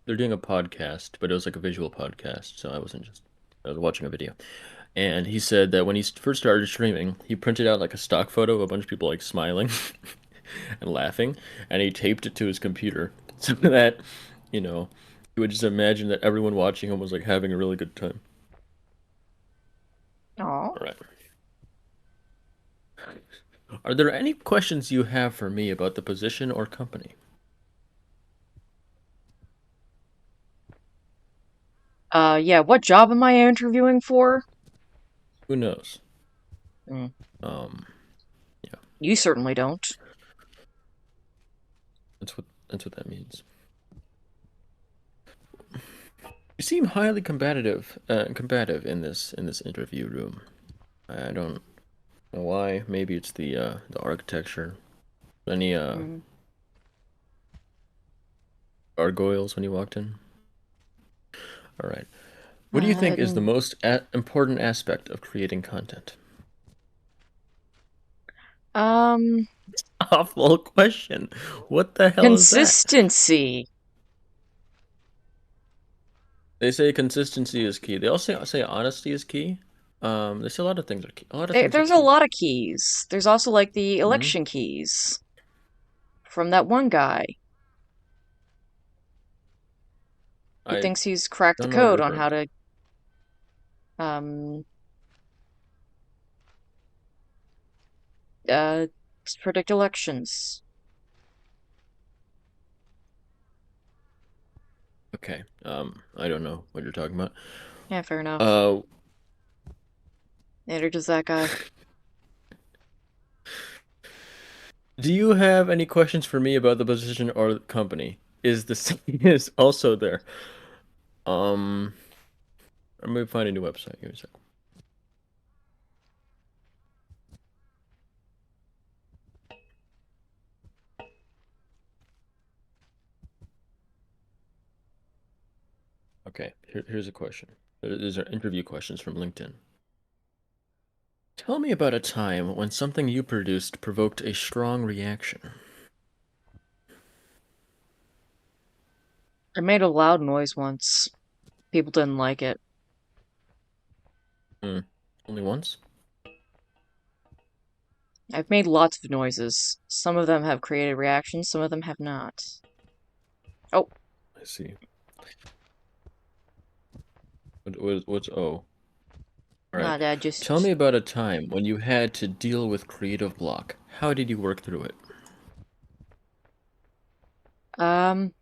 they're doing a podcast, but it was like a visual podcast, so I was watching a video. And he said that when he first started streaming, he printed out like a stock photo of a bunch of people like smiling and laughing, and he taped it to his computer so that, you would just imagine that everyone watching him was like having a really good time. Oh. All right. Are there any questions you have for me about the position or company? Yeah, what job am I interviewing for? Who knows? Mm, Um, yeah, you certainly don't. that's what that means. You seem highly combative in this interview room. I don't know why. Maybe it's the architecture. Any Mm, gargoyles when you walked in? All right. What do you think is the no. most important aspect of creating content? Um, Awful question. What the hell is that? consistency. They say consistency is key. They also say honesty is key. They say a lot of things are key. A lot of things are There's a key. lot of keys. There's also like the Hmm. election keys from that one guy who I thinks he's cracked the don't know what you're code on referring how to. to um uh predict elections. Okay. I don't know what you're talking about. Yeah, fair enough. Uh, Neither does that guy. do you have any questions for me about the position or the company? Is the is also there? Um, I'm gonna find a new website. Give me a second. Okay, here's a question. These are interview questions from LinkedIn. Tell me about a time when something you produced provoked a strong reaction. I made a loud noise once. People didn't like it. Hmm. Only once? I've made lots of noises. Some of them have created reactions, some of them have not. Oh, I see. What's O? All right. I Tell me just about a time when you had to deal with creative block. How did you work through it? um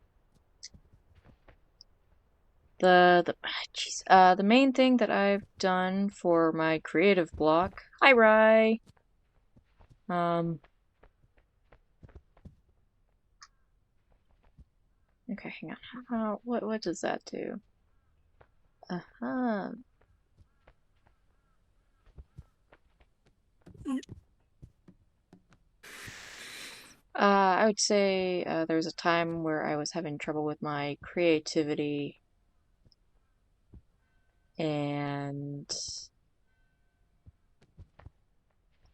the jeez, the main thing that I've done for my creative block. Hi, Rye. Um, okay, hang on. What does that do? Uh-huh. I would say there was a time where I was having trouble with my creativity and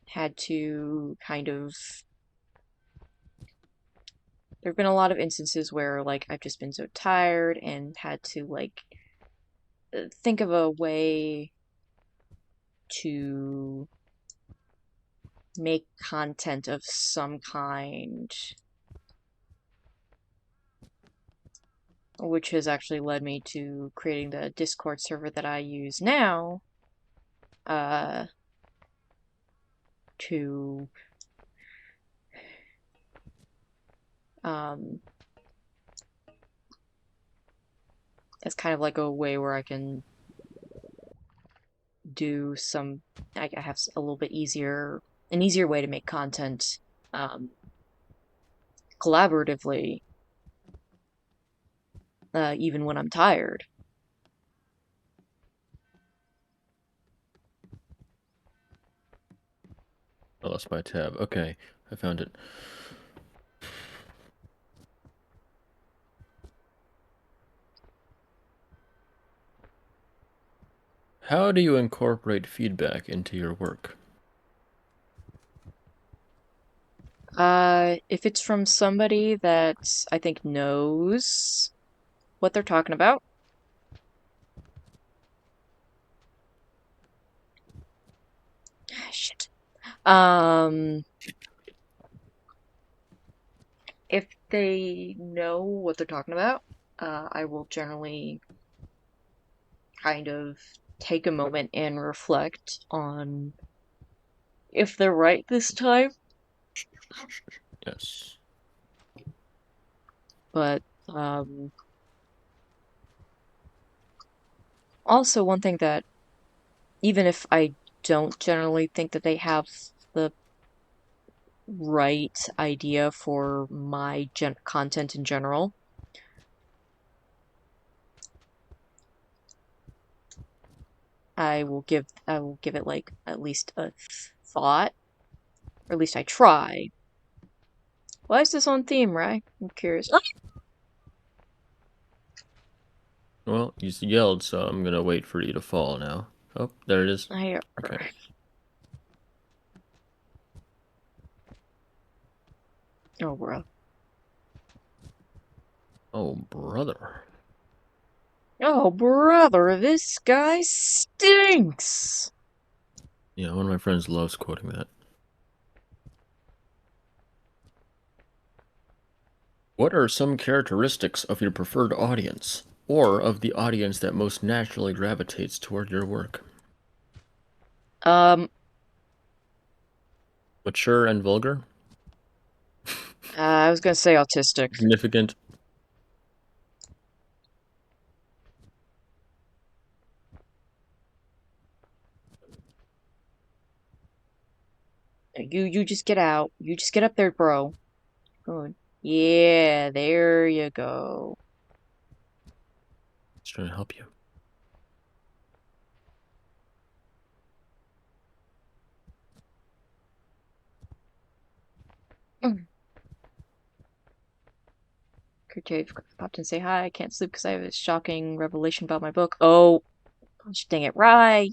had to kind of. There have been a lot of instances where, like, I've just been so tired and had to, like, think of a way to make content of some kind, which has actually led me to creating the Discord server that I use now, uh, to um, as kind of like a way where I can do some. I have a little bit an easier way to make content um, collaboratively, even when I'm tired. I lost my tab. Okay, I found it. How do you incorporate feedback into your work? If it's from somebody that I think knows what they're talking about, shit. Um, If they know what they're talking about, I will generally kind of take a moment and reflect on if they're right this time. Yes. But also, one thing that, even if I don't generally think that they have the right idea for my content in general, I will give it like at least a thought, or at least I try. Why is this on theme, right? I'm curious. Well, you yelled, so I'm gonna wait for you to fall now. Oh, there it is. I Okay. Oh, bro. Oh, brother. Oh, brother, this guy stinks. Yeah, one of my friends loves quoting that. What are some characteristics of your preferred audience, or of the audience that most naturally gravitates toward your work? Um, Mature and vulgar? I was gonna say autistic. Significant? You just get out. You just get up there, bro. Good. Yeah, there you go. Just trying to help you. Mm. Dave popped in to say hi. I can't sleep because I have a shocking revelation about my book. Oh, gosh dang it, Rye.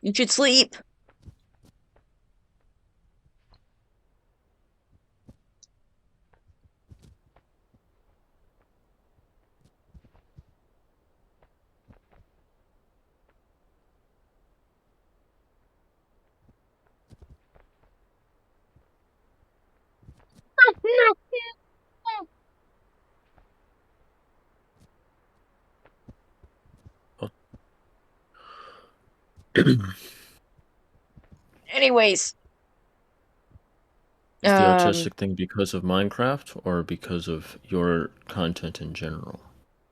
You should sleep. Oh. Anyways, Is the um, autistic thing because of Minecraft or because of your content in general?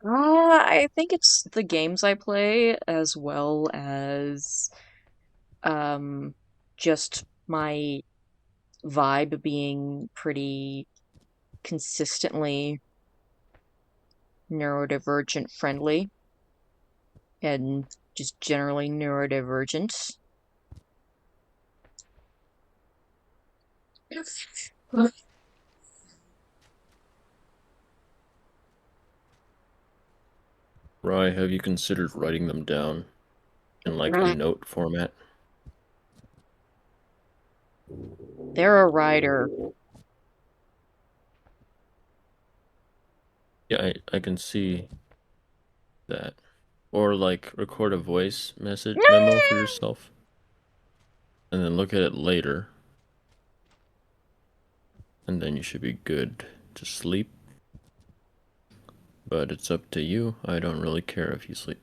I think it's the games I play as well as um just my vibe being pretty consistently neurodivergent friendly and just generally neurodivergent. Rye, have you considered writing them down in like a note format? They're a writer. Yeah, I can see that. Or like record a voice message memo for yourself and then look at it later, and then you should be good to sleep. But it's up to you. I don't really care if you sleep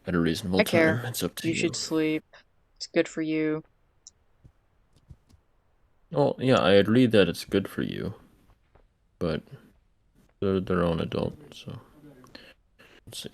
at a reasonable I care. time. It's up to You you. should sleep. It's good for you. Well, yeah, I agree that it's good for you, but they're their own adult, so let's see.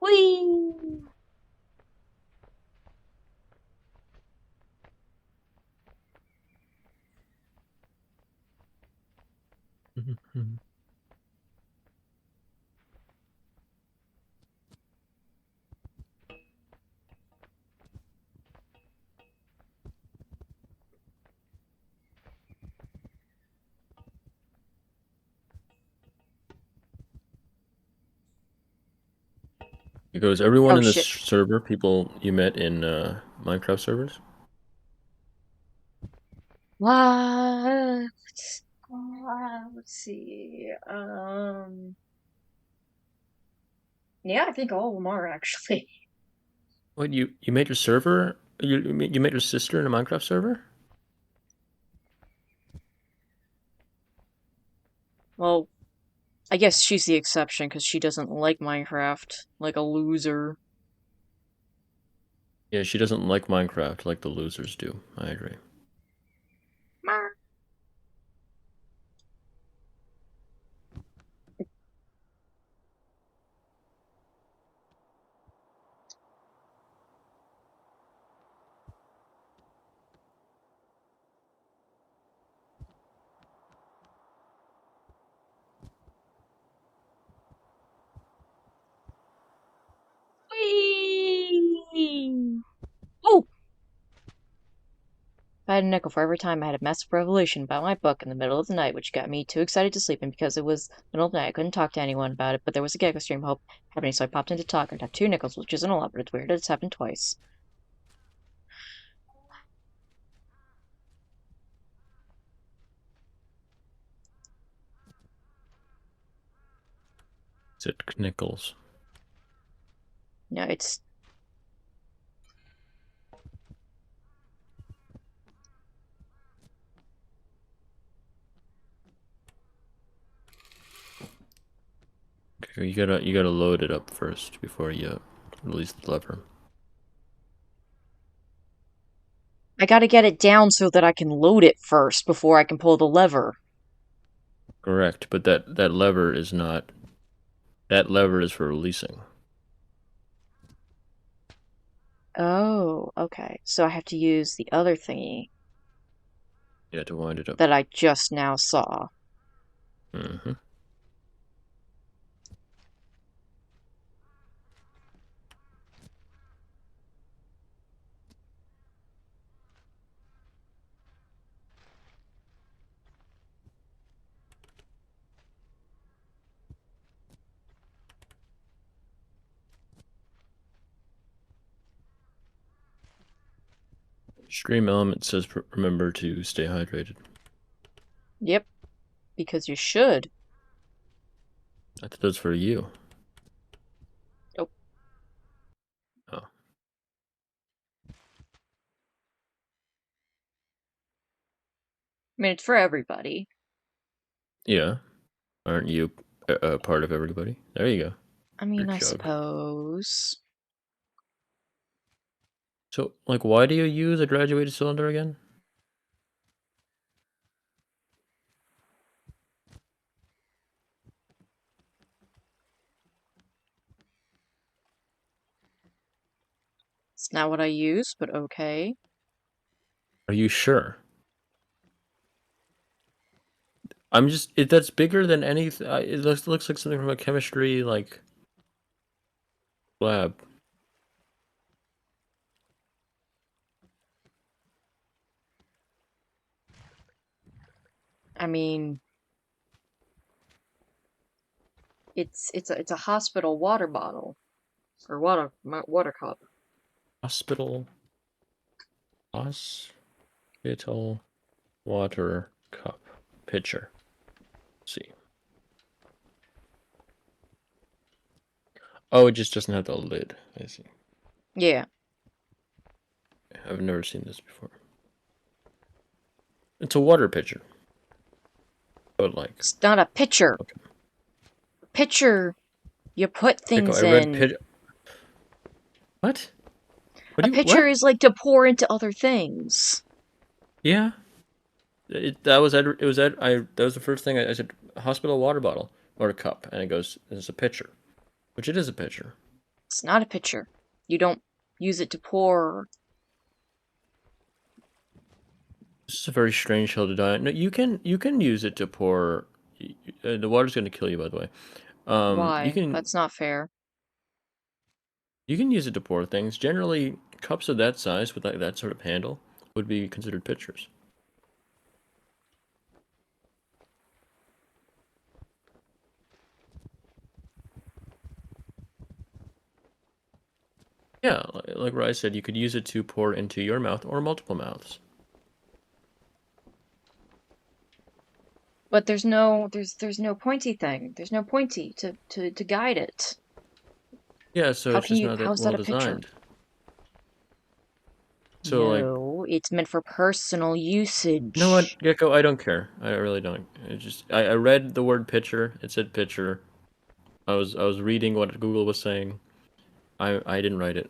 Whee! It goes, everyone Oh in this shit. server, people you met in Minecraft servers? What? Let's see. Yeah, I think all of them are actually. What, you made your server? You met your sister in a Minecraft server? Well, I guess she's the exception because she doesn't like Minecraft, like a loser. Yeah, she doesn't like Minecraft like the losers do. I agree. Whee! Oh! If I had a nickel for every time I had a massive revelation about my book in the middle of the night, which got me too excited to sleep, and because it was middle of the night, I couldn't talk to anyone about it, but there was a gecko stream hope happening, so I popped in to talk and got 2 nickels, which isn't a lot, but it's weird that it's happened twice. Is it Knickles? No, it's... Okay, you gotta load it up first before you release the lever. I gotta get it down so that I can load it first before I can pull the lever. Correct, but that lever is not. That lever is for releasing. Oh, okay. So I have to use the other thingy You have to wind it up. that I just now saw. Mm-hmm. Stream element says remember to stay hydrated. Yep, because you should. I thought that's for you. Oh, Oh, I mean, it's for everybody. yeah. Aren't you a part of everybody? There you go. I Your mean, I jug. suppose. So, like, why do you use a graduated cylinder again? It's not what I use, but okay. Are you sure? I'm just that's bigger than anything. It looks like something from a chemistry like lab. I mean, it's a hospital water bottle or water cup. Hospital hospital water cup pitcher. Let's see. Oh, it just doesn't have the lid. I see. Yeah, I've never seen this before. It's a water pitcher, but like, it's not a pitcher. okay. Pitcher, you put Gecko, things I read in. pitch. What? What A do you pitcher what? is like to pour into other things. Yeah. That was it was that was the first thing I said. Hospital water bottle or a cup, and it goes. It's a pitcher, which it is a pitcher. It's not a pitcher. You don't use it to pour. This is a very strange hill to die on. No, you can use it to pour. The water's going to kill you, by the way. You Why? can That's not fair. you can use it to pour things. Generally, cups of that size with like that sort of handle would be considered pitchers. Yeah, like what I said, you could use it to pour into your mouth or multiple mouths. But there's no pointy thing. There's no pointy to guide it. Yeah, so How it's can just you? not that How's well that a picture? designed. So like, No, it's meant for personal you know what, usage. Gecko? I don't care. I really don't. I read the word picture. It said picture. I was reading what Google was saying. I didn't write it.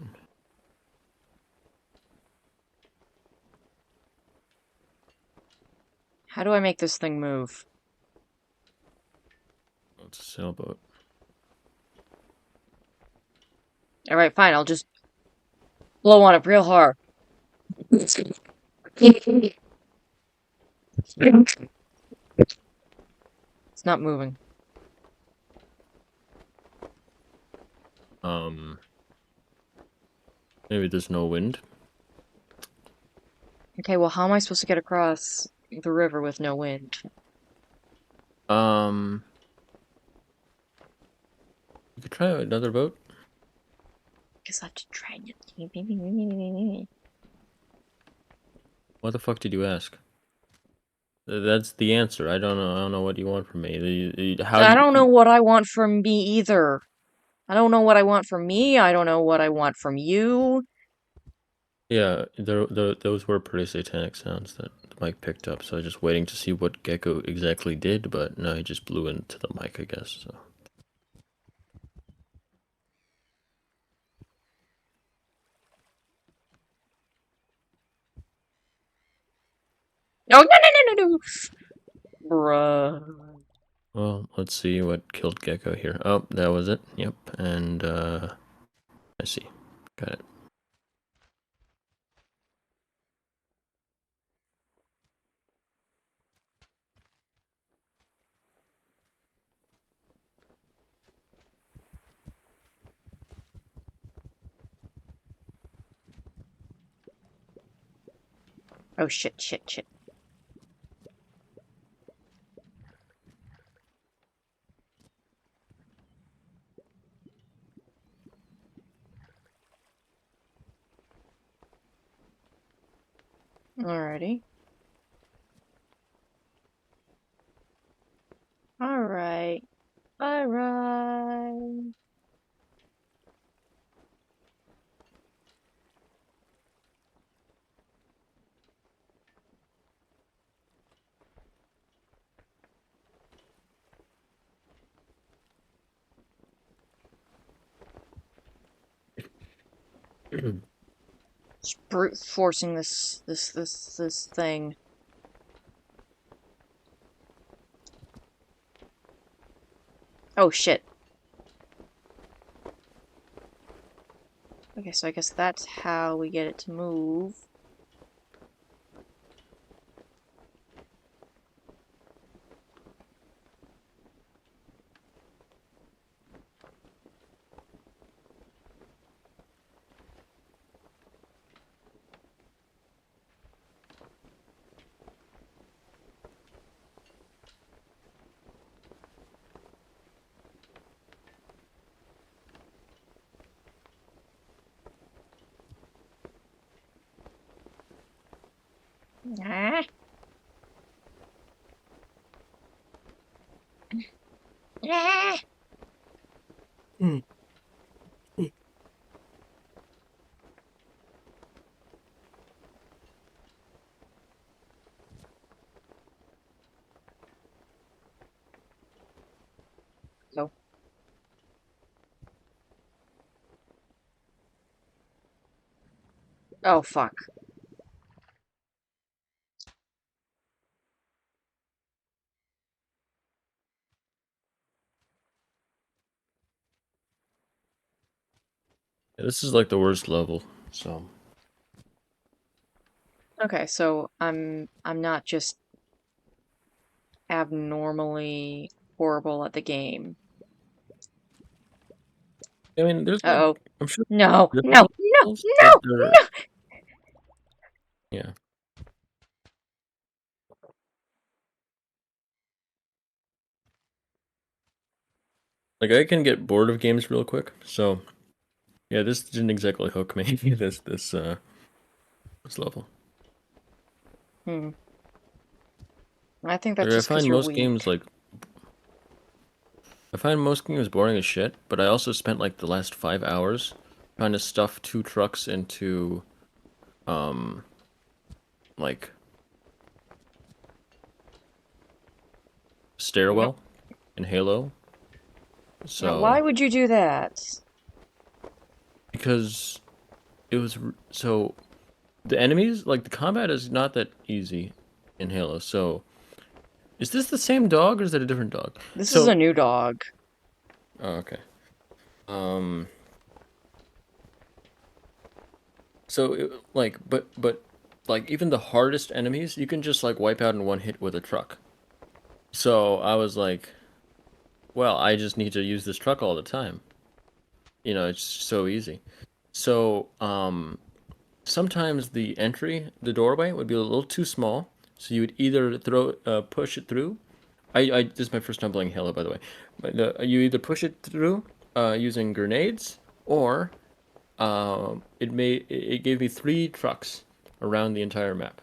How do I make this thing move? Oh, it's a sailboat. All right, fine. I'll just blow on it real hard. It's not moving. Um, Maybe there's no wind. Okay, well, how am I supposed to get across the river with no wind? Um, you could try another boat. Guess I have to try it. What the fuck did you ask? That's the answer. I don't know what you want from me. How do I don't know you? what I want from me either. I don't know what I want from me. I don't know what I want from you. Yeah, those were pretty satanic sounds that the mic picked up. So I was just waiting to see what Gecko exactly did, but no, he just blew into the mic, I guess. So. No, no, no, no, no, no. Bruh. Well, let's see what killed Gecko here. Oh, that was it. Yep, and I see. Got it. Oh, shit, shit, shit. Alrighty. Alright. Alright. Just brute forcing this thing. Oh, shit. Okay, so I guess that's how we get it to move. Ah. Ah. No. Oh, fuck. Yeah, this is like the worst level. So. Okay, so I'm not just abnormally horrible at the game. I mean, there's like Uh-oh. I'm sure No, no, difficult no, levels, but no, they're no! yeah. Like I can get bored of games real quick, so Yeah, this didn't exactly hook me. This level. Hmm. I think Like that's I just because find you're most weak. games like I find most games boring as shit, but I also spent like the last 5 hours trying to stuff two trucks into um like Yep. stairwell in Halo. Now, why So would you do that? because it was so the enemies like the combat is not that easy in Halo. So is this the same dog or is it a different dog? This is a So new dog. oh, okay. Um so like but like even the hardest enemies you can just like wipe out in one hit with a truck. So I was like, well, I just need to use this truck all the time. You know, it's so easy. So, sometimes the doorway would be a little too small. So you would either push it through. This is my first time playing Halo, by the way. But you either push it through, using grenades, or it gave me three trucks around the entire map.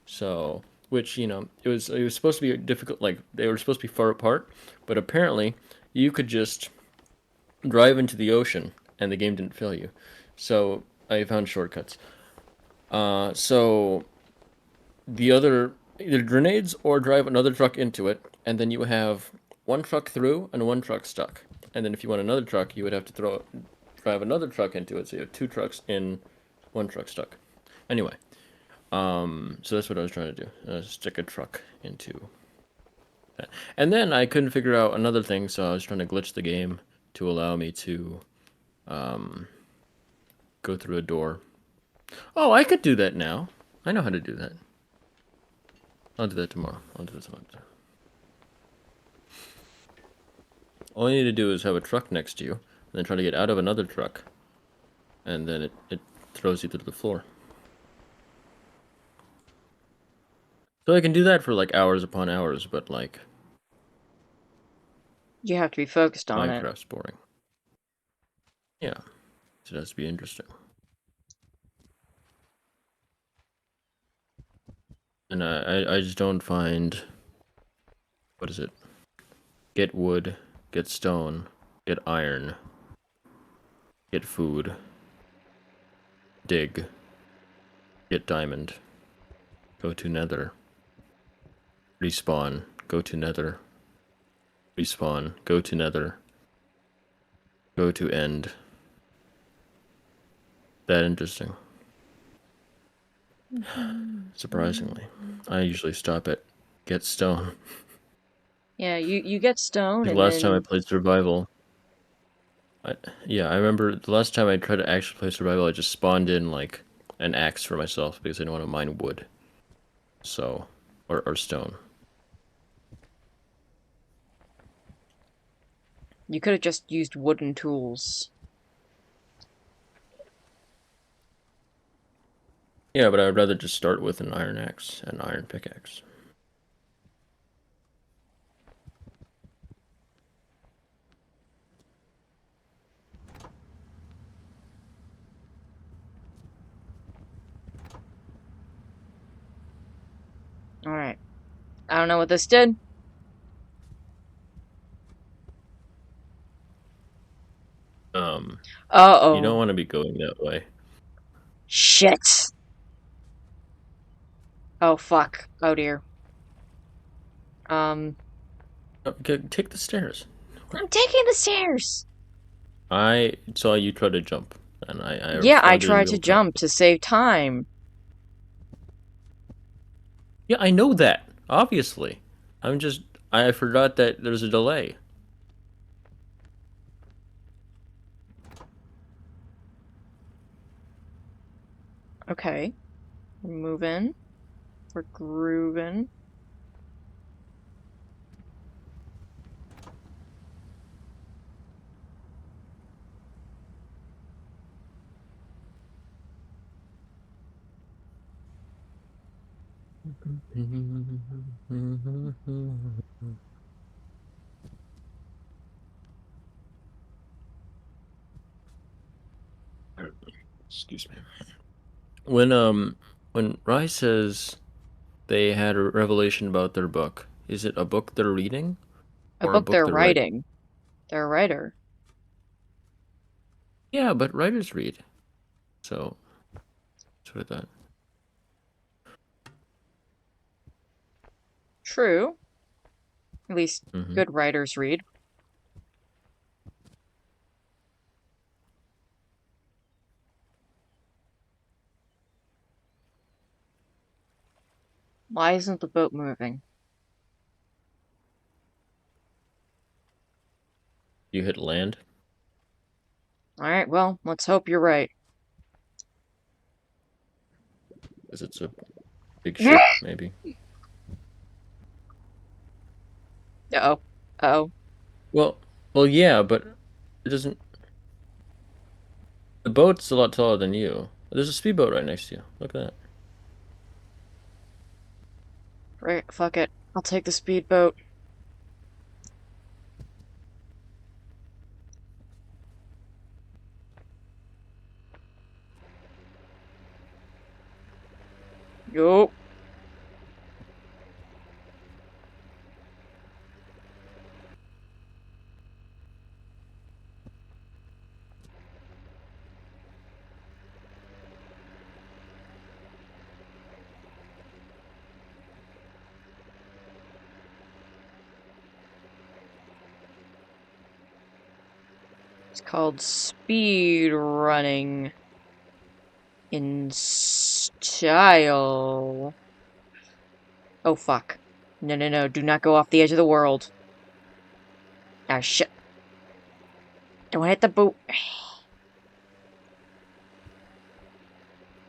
So, which it was supposed to be difficult. Like they were supposed to be far apart, but apparently you could just drive into the ocean and the game didn't fail you. So I found shortcuts. So the other either grenades or drive another truck into it, and then you have one truck through and one truck stuck. And then if you want another truck, you would have to drive another truck into it. So you have two trucks in, one truck stuck. Anyway, so that's what I was trying to do. Stick a truck into that. And then I couldn't figure out another thing, so I was trying to glitch the game to allow me to go through a door. Oh, I could do that now. I know how to do that. I'll do that tomorrow. I'll do this one. All you need to do is have a truck next to you, and then try to get out of another truck, and then it throws you through the floor. So I can do that for like hours upon hours, but like You have to be focused on it. Minecraft's boring. Yeah, so it has to be interesting. And I just don't find, what is it? Get wood, get stone, get iron, get food, dig, get diamond, go to nether, respawn, go to nether, respawn, go to nether, go to end. That interesting. Surprisingly. I usually stop at get stone. Yeah, you get stone The and last time I then played survival, I, yeah, I remember the last time I tried to actually play survival, I just spawned in like an axe for myself because I didn't want to mine wood. So, or stone. you could have just used wooden tools. Yeah, but I would rather just start with an iron axe and iron pickaxe. Alright. I don't know what this did. Um, you don't Uh-oh. want to be going that way. Shit. Oh, fuck. Oh, dear. Um, Take the stairs. I'm taking the stairs! I saw you try to jump, and I Yeah, I responded in tried to real time. jump to save time. Yeah, I know that. Obviously, I'm just I forgot that there's a delay. Okay. We're moving. We're grooving. Excuse me. When Rai says they had a revelation about their book, is it a book they're reading A or a book book they're they're writing? writing. They're a writer. Yeah, but writers read. So that's what I thought. True. At least Mm-hmm. good writers read. Why isn't the boat moving? You hit land Alright, well, let's hope you're right. because it's a big ship, maybe. Uh-oh. Uh-oh. Well, well, yeah, but it doesn't. The boat's a lot taller than you. There's a speedboat right next to you. Look at that. Right, fuck it. I'll take the speedboat. Yo. It's called speed running in style. Oh, fuck. No, no, no. Do not go off the edge of the world. Ah, shit. Don't hit the boat.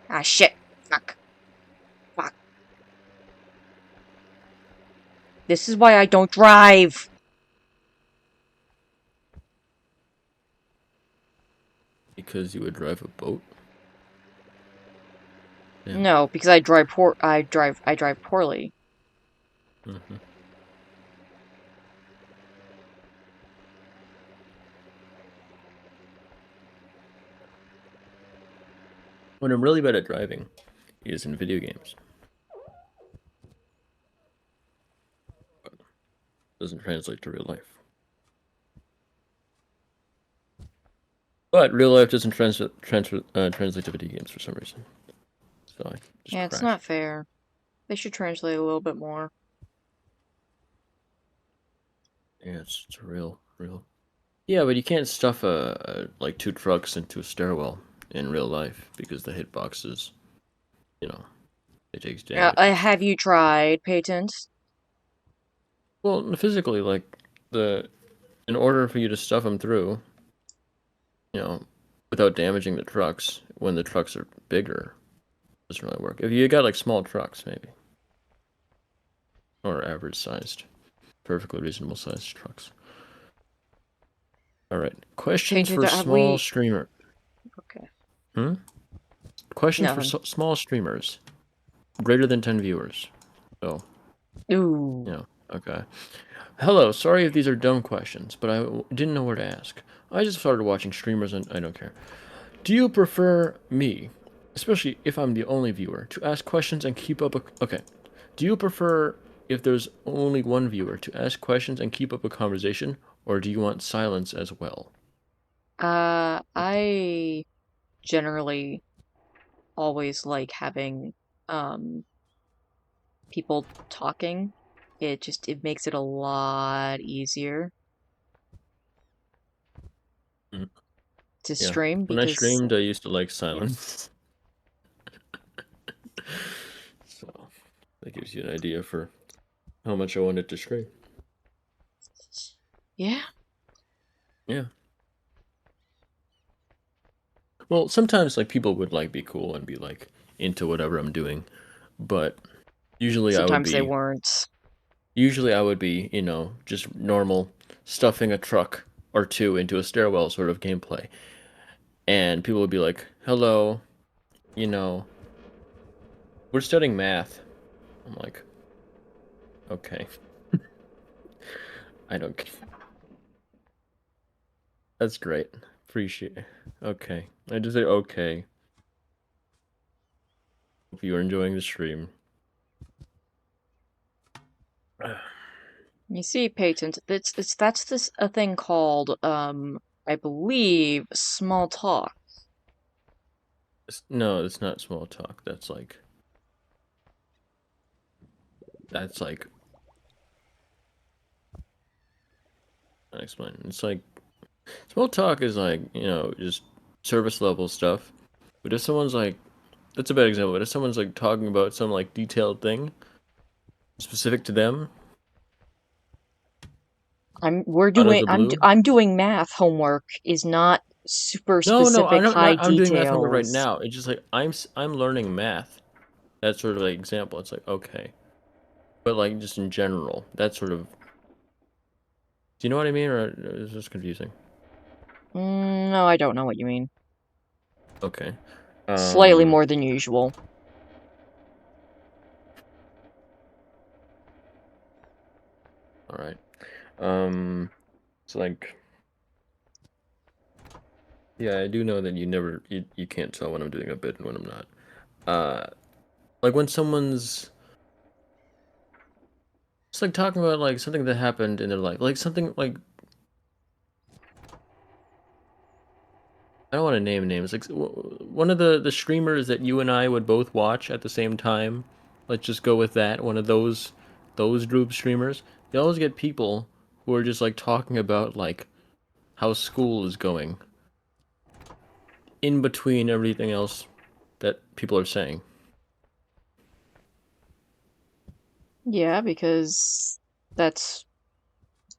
Ah, shit. Fuck. Fuck. This is why I don't drive. Because you would drive a boat? Yeah. No, because I drive poorly. Mm-hmm. When I'm really bad at driving is in video games. Doesn't translate to real life. But real life doesn't translate to video games for some reason. So I just Yeah, it's crash. not fair. They should translate a little bit more. Yeah, it's real. Yeah, but you can't stuff like two trucks into a stairwell in real life because the hitboxes, you know, it takes damage and Have stuff. you tried patent? Well, physically, like the in order for you to stuff them through, you know, without damaging the trucks when the trucks are bigger, it doesn't really work. If you got like small trucks, maybe, or average sized, perfectly reasonable sized trucks. All right, questions Patent, for have small we? streamer. Okay. Hmm. Questions for Nothing. small streamers, greater than 10 viewers. So, Ooh. you know, okay. Hello, sorry if these are dumb questions, but I didn't know where to ask. I just started watching streamers and I don't care. Do you prefer me, especially if I'm the only viewer, to ask questions and keep up a... Okay. Do you prefer, if there's only one viewer, to ask questions and keep up a conversation, or do you want silence as well? I generally always like having um people talking. It makes it a lot easier Mm, to yeah. stream When I because streamed, I used to like silence. So, that gives you an idea for how much I wanted to stream. yeah, Yeah. Well, sometimes like people would like be cool and be like into whatever I'm doing, but usually I would sometimes they be weren't. you know, just normal stuffing a truck or two into a stairwell sort of gameplay. And people would be like, "Hello, you know, we're studying math." I'm like, "Okay. I don't That's great. Appreciate it. Okay. I just say okay. Hope you are enjoying the stream. You see, Patent, that's this a thing called, I believe, small talk. No, it's not small talk. That's like I explain. It's like small talk is like, just service level stuff. But if someone's like, that's a bad example, but if someone's like talking about some like detailed thing specific to them out of the blue. I'm doing math homework is not super No, specific high I'm doing math homework right details. now. It's just like I'm learning math. That's sort of like example. It's like okay, but like just in general, that sort of. Do you know what I mean, or is this confusing? No, I don't know what you mean. Okay. Slightly Um. more than usual. All right. It's like, yeah, I do know that you can't tell when I'm doing a bit and when I'm not. Uh, like when someone's it's like talking about like something that happened in their life, like something like I don't want to name names. Like one of the streamers that you and I would both watch at the same time. Let's just go with that. One of those group streamers. You always get people who are just like talking about like how school is going in between everything else that people are saying. Yeah, because that's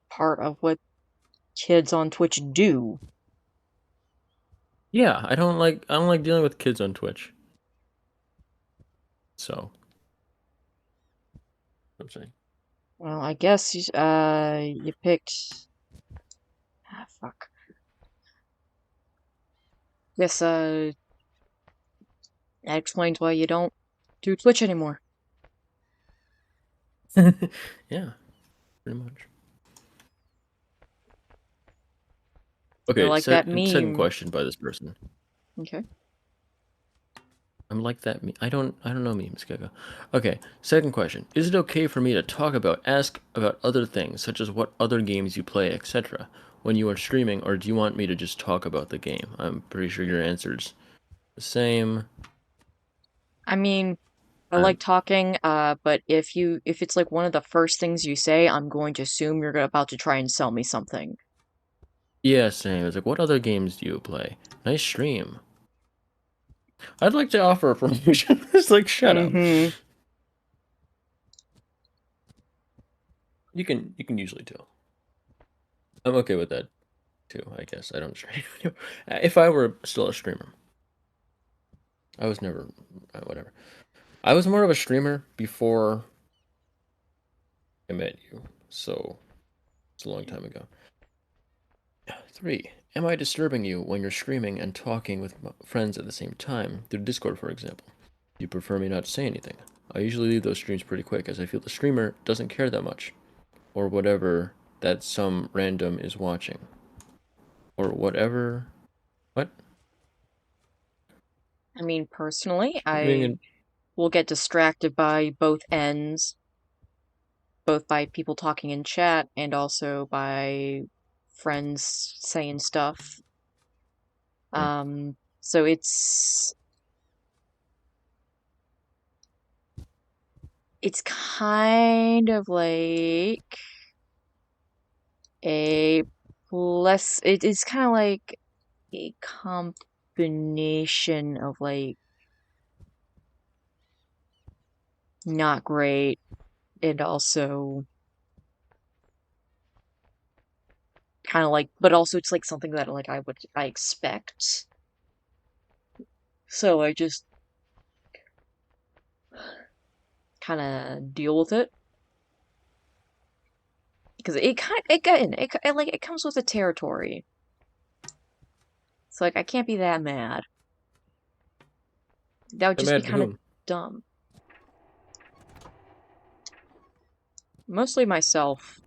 part of what kids on Twitch do. Yeah, I don't like dealing with kids on Twitch. So, I'm saying. Well, I guess you picked. Ah, fuck. Yes, that explains why you don't do Twitch anymore. Yeah, pretty much. You're Okay, like that second meme. question by this person. Okay. I'm like that. I don't know memes, Gecko. Okay, second question. Is it okay for me to ask about other things, such as what other games you play, etc., when you are streaming, or do you want me to just talk about the game? I'm pretty sure your answer's the same. I mean, I I'm, like talking, but if it's like one of the first things you say, I'm going to assume you're about to try and sell me something. yeah, same. It's like, what other games do you play? Nice stream. I'd like to offer a promotion. It's like, shut up. Mm-hmm. You can usually tell. I'm okay with that too, I guess. I don't stream. If I were still a streamer, I was never, whatever. I was more of a streamer before I met you, so it's a long time ago. 3. Am I disturbing you when you're streaming and talking with friends at the same time, through Discord, for example? Do you prefer me not to say anything? I usually leave those streams pretty quick, as I feel the streamer doesn't care that much, or whatever that some random is watching, or whatever. What? I mean, personally, I Streaming will get distracted by both ends, both by people talking in chat and also by friends saying stuff. and So it's kind of like a it is kind of like a combination of like not great and also kind of like, but also it's like something that like I expect. So I just kind of deal with it because it kind again it comes with the territory. So like I can't be that mad. That would I'm just be mad at kind of whom? dumb. Mostly myself.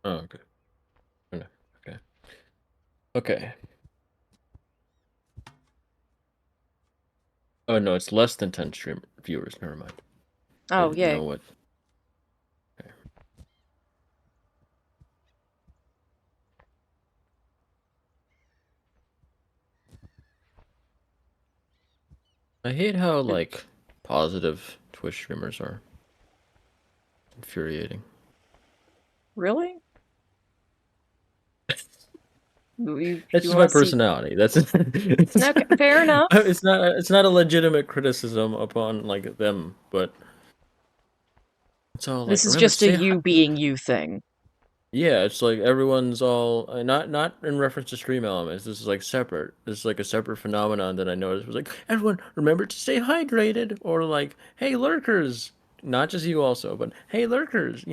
Oh, okay. Oh, no. Okay. Okay. Oh no, it's less than 10 stream viewers. Never mind. I Oh, didn't know yay. what. Okay. I hate how like positive Twitch streamers are. Infuriating. Really? That's You just my want to see? personality. That's it's, Okay, fair enough. it's not a legitimate criticism upon like them, but it's all like This is remember to just a say hi. you being you thing. Yeah, it's like everyone's all not in reference to stream elements. This is like separate. This is like a separate phenomenon that I noticed. It was like everyone remember to stay hydrated, or like hey lurkers, not just you also, but hey lurkers,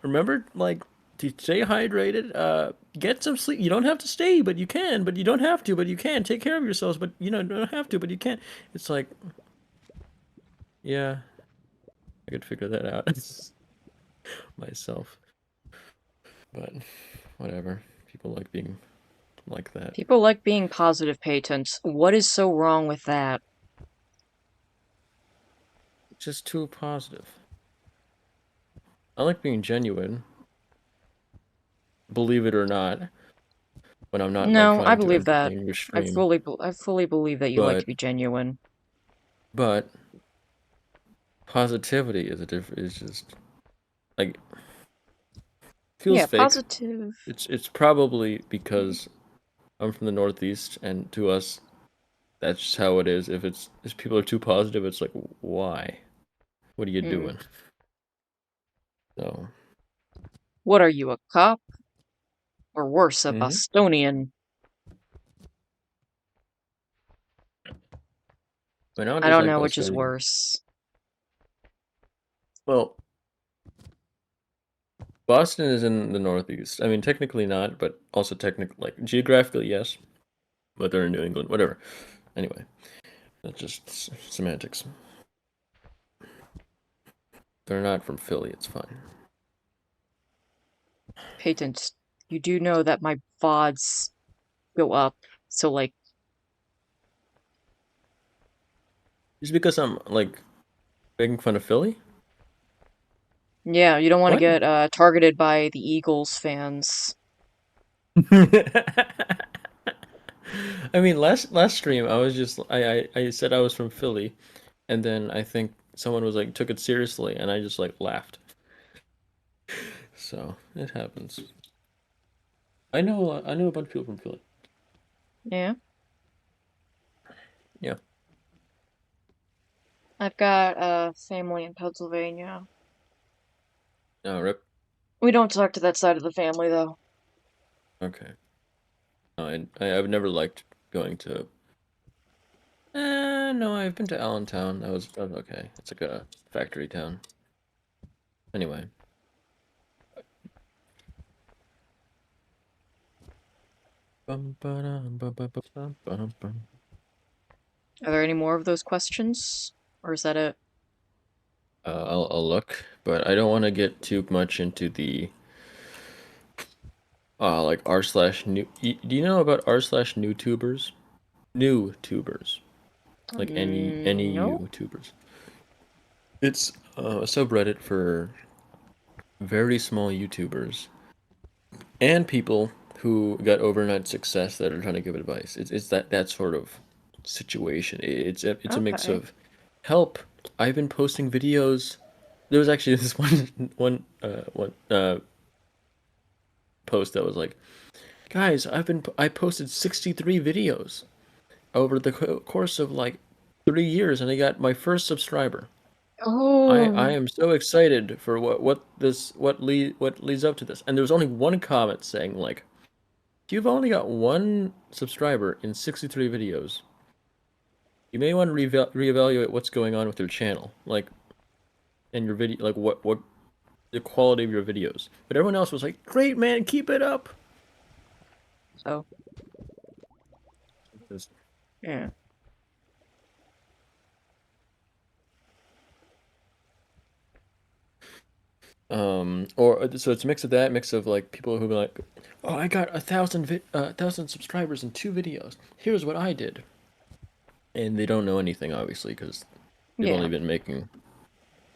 remember like to stay hydrated. Get some sleep. You don't have to stay, but you can. But you don't have to, but you can. Take care of yourselves, but you don't have to, but you can. It's like yeah, I could figure that out myself, but whatever. People like being like that. People like being positive patents. What is so wrong with that? Just too positive. I like being genuine, believe it or not, when I'm not like No, I trying to believe that. entertain your stream. I fully believe that you like to But be genuine. but positivity is just like feels Yeah, fake. positive. It's probably because I'm from the Northeast, and to us that's just how it is. If people are too positive, it's like why? What are you Hmm. doing? So. What are you, a cop? Or worse, a Hmm. Bostonian? But now I I don't dislike know which is Bostonian. worse. Well, Boston is in the Northeast. I mean, technically not, but also technically, like geographically, yes. But they're in New England, whatever. Anyway, that's just semantics. They're not from Philly. It's fine. Patent. You do know that my VODs go up, so like, Just because I'm like making fun of Philly? yeah, you don't want to What? get targeted by the Eagles fans. I mean, last stream, I was just I said I was from Philly, and then I think someone was like took it seriously, and I just like laughed. So it happens. I know a bunch of people from Philly. Yeah, Yeah. I've got family in Pennsylvania. Oh, rip. We don't talk to that side of the family though. Okay. No, I've never liked going to. No, I've been to Allentown. That was okay. It's like a factory town. Anyway. Are there any more of those questions? Or is that it? I'll look, but I don't want to get too much into the like r slash new. Do you know about r slash new tubers? New tubers, like any No? YouTubers. It's a subreddit for very small YouTubers and people who got overnight success that are trying to give advice. It's that sort of situation. It's a mix Okay. of help. I've been posting videos. There was actually this one post that was like, guys, I posted 63 videos over the course of like 3 years, and I got my first subscriber. I Oh. am so excited for what leads up to this. And there was only one comment saying like, if you've only got one subscriber in 63 videos, you may want to reevaluate what's going on with your channel, like and your video, like what the quality of your videos. But everyone else was like, "Great man, keep it up." So, yeah. Or so it's a mix of that, mix of like people who be like, "Oh, I got 1,000 subscribers in 2 videos. Here's what I did." and they don't know anything obviously because they've Yeah. only been making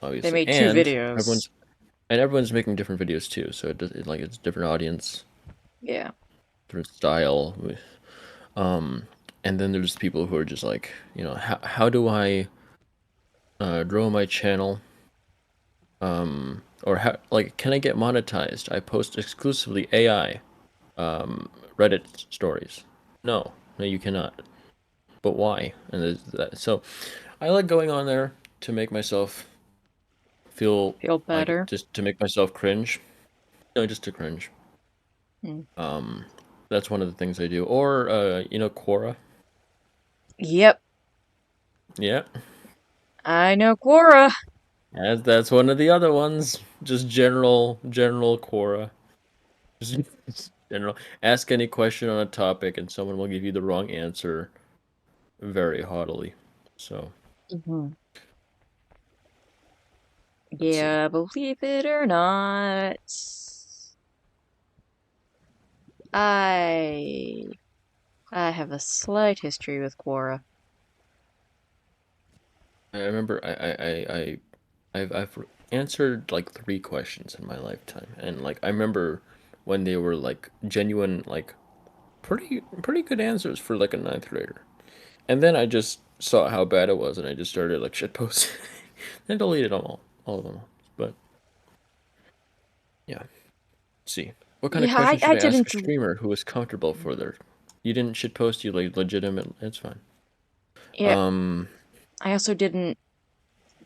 They obviously, made two and videos. everyone's making different videos too. So like it's different audience, Yeah. different style. Um, and then there's people who are just like, how do I grow my channel? Or how like can I get monetized? I post exclusively AI Reddit stories. No, no, you cannot. But why? And there's that. So I like going on there to make myself feel Feel like better. just to make myself cringe. No, just to cringe. Hmm. Um, that's one of the things I do. Or Quora. Yep. Yeah, I know Quora. that's one of the other ones. Just general Quora. Just general. Ask any question on a topic, and someone will give you the wrong answer very haughtily. So Hmm. let's see. Yeah, believe it or not, I I have a slight history with Quora. I remember I've answered like three questions in my lifetime, and like I remember when they were like genuine, like pretty good answers for like a ninth grader. And then I just saw how bad it was, and I just started like shit posting. And deleted them all of them. But yeah, let's see. What kind of Yeah, question should I I ask didn't. a streamer who is comfortable for their? You didn't shit post. You like legitimate. It's fine. Yeah, Um. I also didn't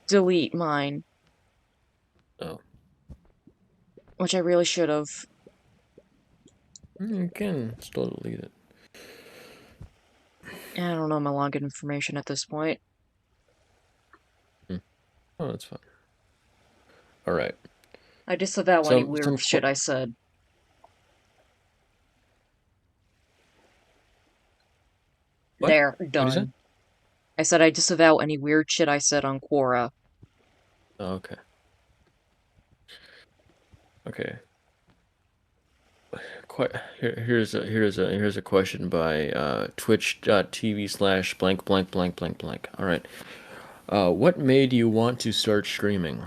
delete mine, Oh, which I really should have. you can still delete it. I don't know my login information at this point. Hmm. Oh, that's fine. All right. I disavow any weird Some shit I said. what? There, What is that? done. I said I disavow any weird shit I said on Quora. Oh, okay. Okay. Quite here's a question by twitch.tv/ blank blank blank blank blank. All right. What made you want to start streaming?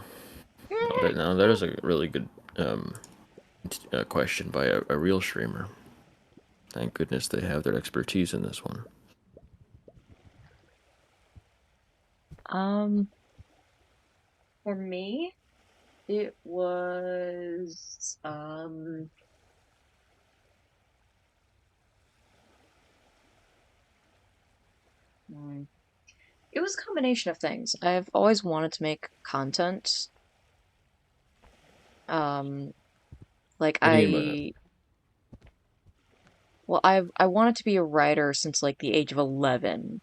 Now that is a really good question by a real streamer. Thank goodness they have their expertise in this one. Um, for me, it was hmm, it was a combination of things. I've always wanted to make content. Um, like What do you mean by that? I wanted to be a writer since like the age of 11.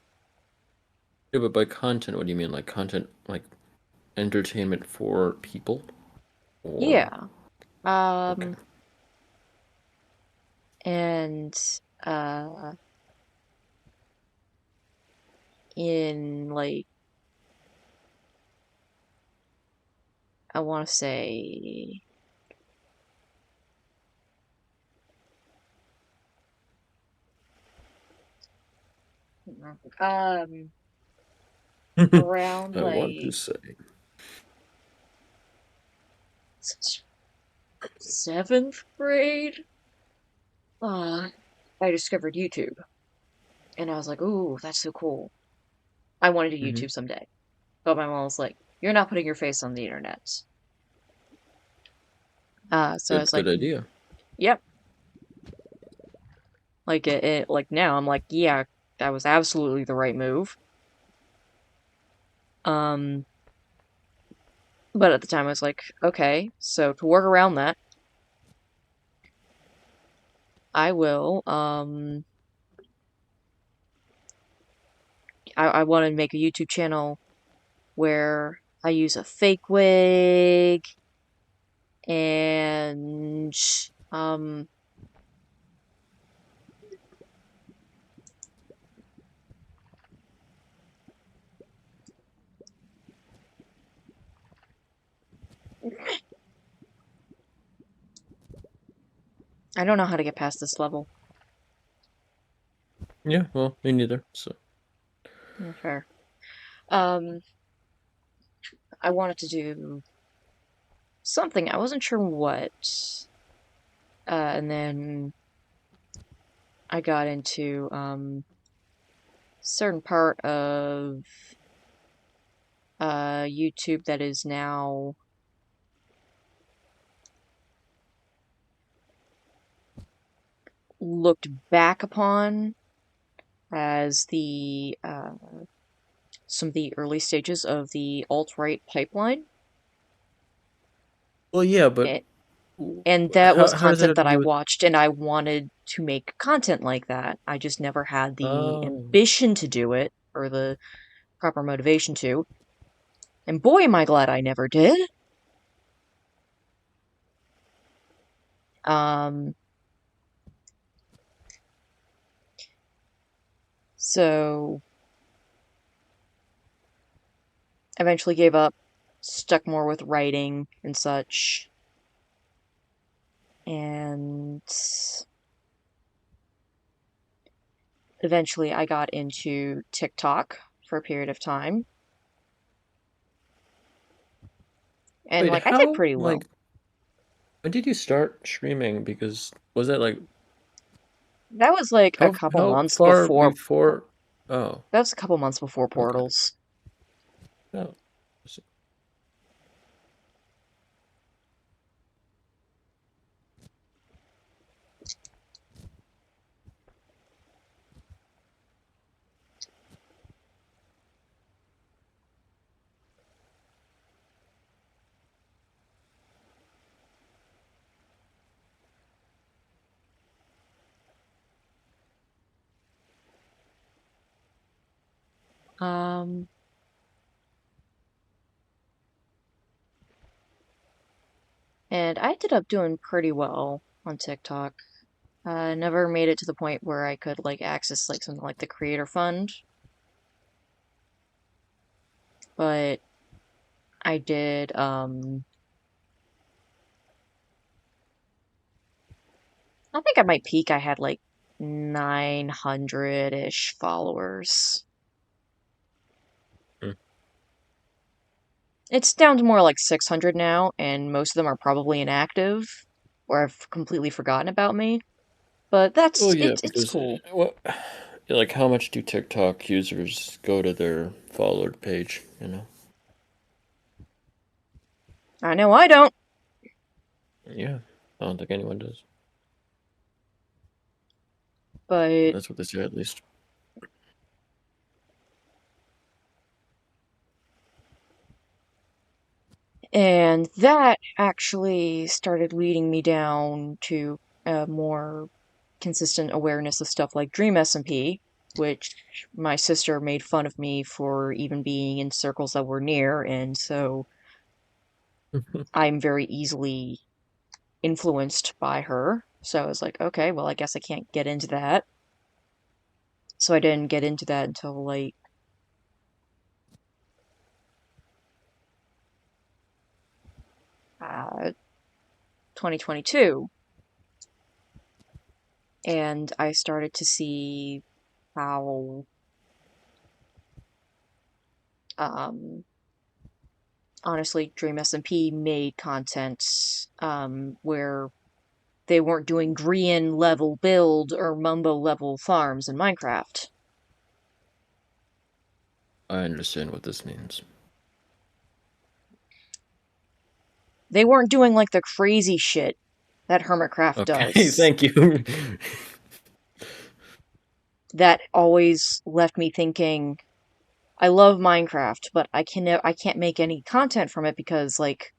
Yeah, but by content, what do you mean? Like content, like entertainment for people, or Yeah. okay? Um, and uh, in like I want to say um around I want to like say. 7th grade, I discovered YouTube, and I was like, "Ooh, that's so cool! I want to do Hmm. YouTube someday." But my mom was like, "You're not putting your face on the internet." So I was like, Good idea. "Yep." Like like now, I'm like, "Yeah, that was absolutely the right move." Um, but at the time, I was like, "Okay, so to work around that, I will I want to make a YouTube channel where I use a fake wig and I don't know how to get past this level. Yeah, well, me neither. So. Fair. Um, I wanted to do something. I wasn't sure what. And then I got into certain part of YouTube that is now looked back upon as the some of the early stages of the alt-right pipeline. Well, yeah, but It, and that was how does that content have to that I do with? watched, and I wanted to make content like that. I just never had the Oh, ambition to do it or the proper motivation to. And boy, am I glad I never did. Um, so eventually gave up, stuck more with writing and such, and eventually I got into TikTok for a period of time, and wait, like I did how pretty well. like when did you start streaming? Because was that like That was like a couple how months far before. before? Oh, That was a couple months before okay. Portals. Oh, Um, and I ended up doing pretty well on TikTok. Never made it to the point where I could like access like something like the Creator Fund, but I did. I think at my peak I had like 900-ish followers. mm. It's down to more like 600 now, and most of them are probably inactive or have completely forgotten about me. But Well, that's yeah, it's because cool. what, like, how much do TikTok users go to their followed page? You know? I know I don't, Yeah, I don't think anyone does. but That's what they say, at least. and that actually started leading me down to a more consistent awareness of stuff like Dream SMP, which my sister made fun of me for even being in circles that were near, and so I'm very easily influenced by her. So I was like, okay, well, I guess I can't get into that. So I didn't get into that until like 2022. And I started to see how, um, honestly, Dream SMP made content where they weren't doing Grian level build or Mumbo level farms in Minecraft. I understand what this means. They weren't doing like the crazy shit that Hermitcraft Okay, does. thank you. That always left me thinking, I love Minecraft, but I can't make any content from it because like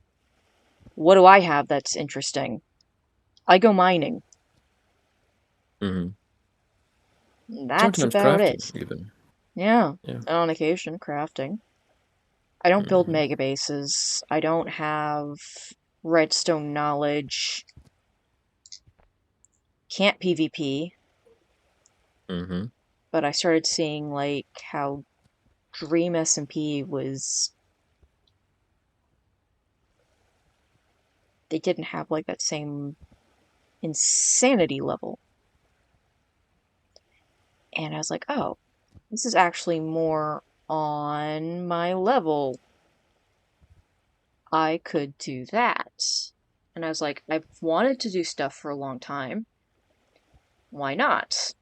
what do I have that's interesting? I go mining. Hmm. That's Sometimes about crafting, it. even. Yeah, Yeah. on occasion crafting. I don't build Hmm. mega bases. I don't have redstone knowledge. Can't PvP, Hmm. but I started seeing like how Dream SMP was they didn't have like that same insanity level. And I was like, oh. this is actually more on my level. I could do that. And I was like, I've wanted to do stuff for a long time. Why not?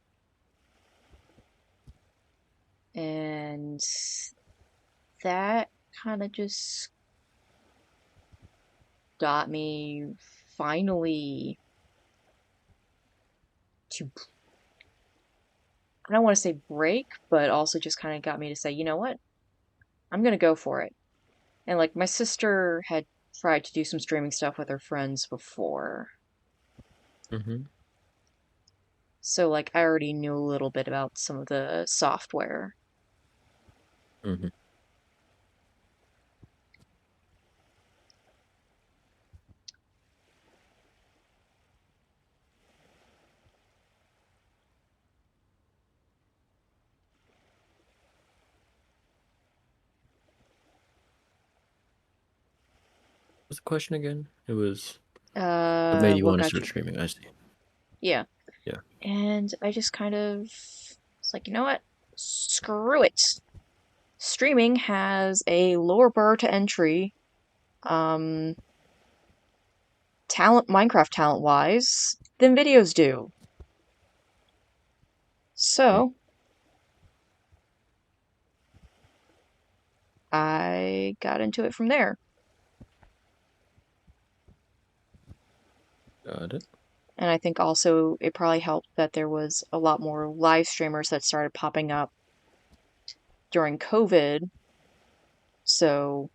And that kind of just got me finally to, I don't want to say break, but also just kind of got me to say, you know what? I'm going to go for it. And like my sister had tried to do some streaming stuff with her friends before. Mm-hmm. So like I already knew a little bit about some of the software. Mm-hmm. What's the question again? It was what made you What want to got start you? streaming? I see. Yeah. Yeah. And I just kind of was like, you know what? Screw it. Streaming has a lower bar to entry, um, Minecraft talent wise, than videos do. Mm, So I got into it from there. got it. And I think also it probably helped that there was a lot more live streamers that started popping up during COVID. So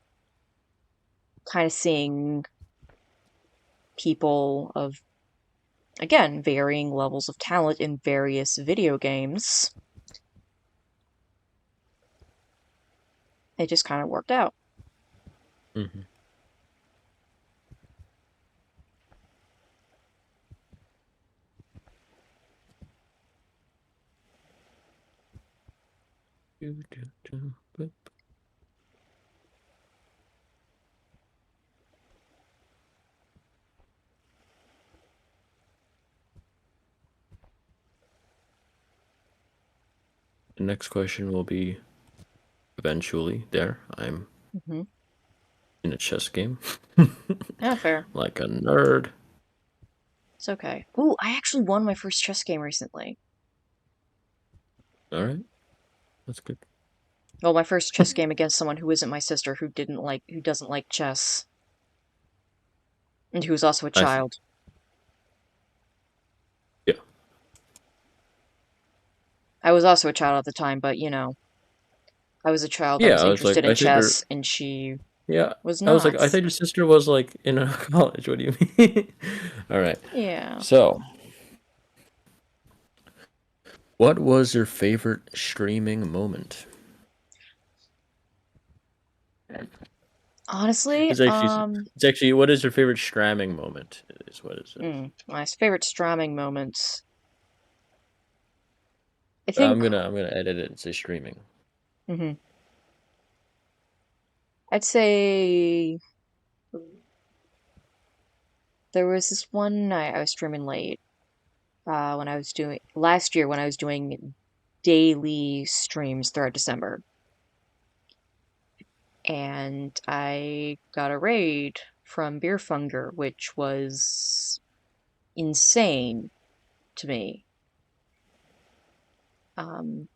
kind of seeing people of, again, varying levels of talent in various video games, it just kind of worked out. Mm-hmm. The next question will be eventually there. I'm Hmm. in a chess game. Yeah, fair. Like a nerd. It's okay. Ooh, I actually won my first chess game recently. All right. That's good. Well, my first chess game against someone who isn't my sister, who doesn't like chess, and who's also a I see. child. Yeah. I was also a child at the time, but I was a child that Yeah, was I was like, interested in I think you're chess, and she yeah. was I was like, not. I thought your sister was like in a college. What do you mean? All right. Yeah. So, what was your favorite streaming moment? Honestly, It's actually what is your favorite stramming moment? Is what it says. my favorite strumming moments. I think. I'm gonna edit it and say streaming. Mhm. I'd say there was this one night I was streaming late. When I was doing last year when I was doing daily streams throughout December, and I got a raid from Beer Funger, which was insane to me.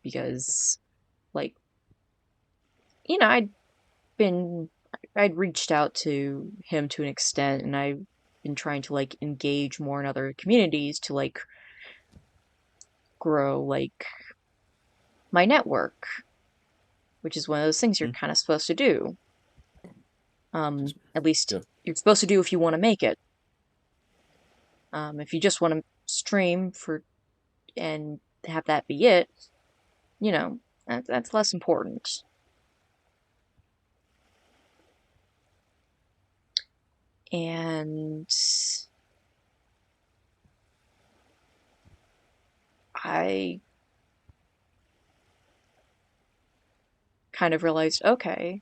Because like I'd been I'd reached out to him to an extent, and I've been trying to like engage more in other communities to like grow like my network, which is one of those things you're Hmm? kind of supposed to do. At least Yeah. you're supposed to do if you want to make it. If you just want to stream for and have that be it, you know, that's less important. And I kind of realized, okay,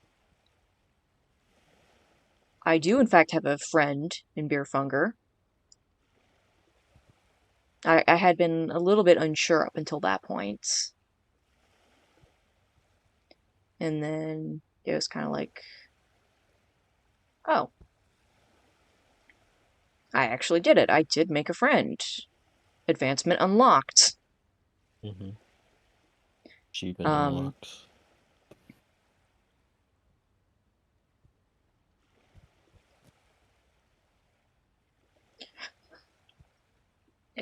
I do in fact have a friend in Beer Funger. I had been a little bit unsure up until that point. And then it was kind of like, oh, I actually did it. I did make a friend. Advancement unlocked. Mm-hmm. Achievement Um, unlocked.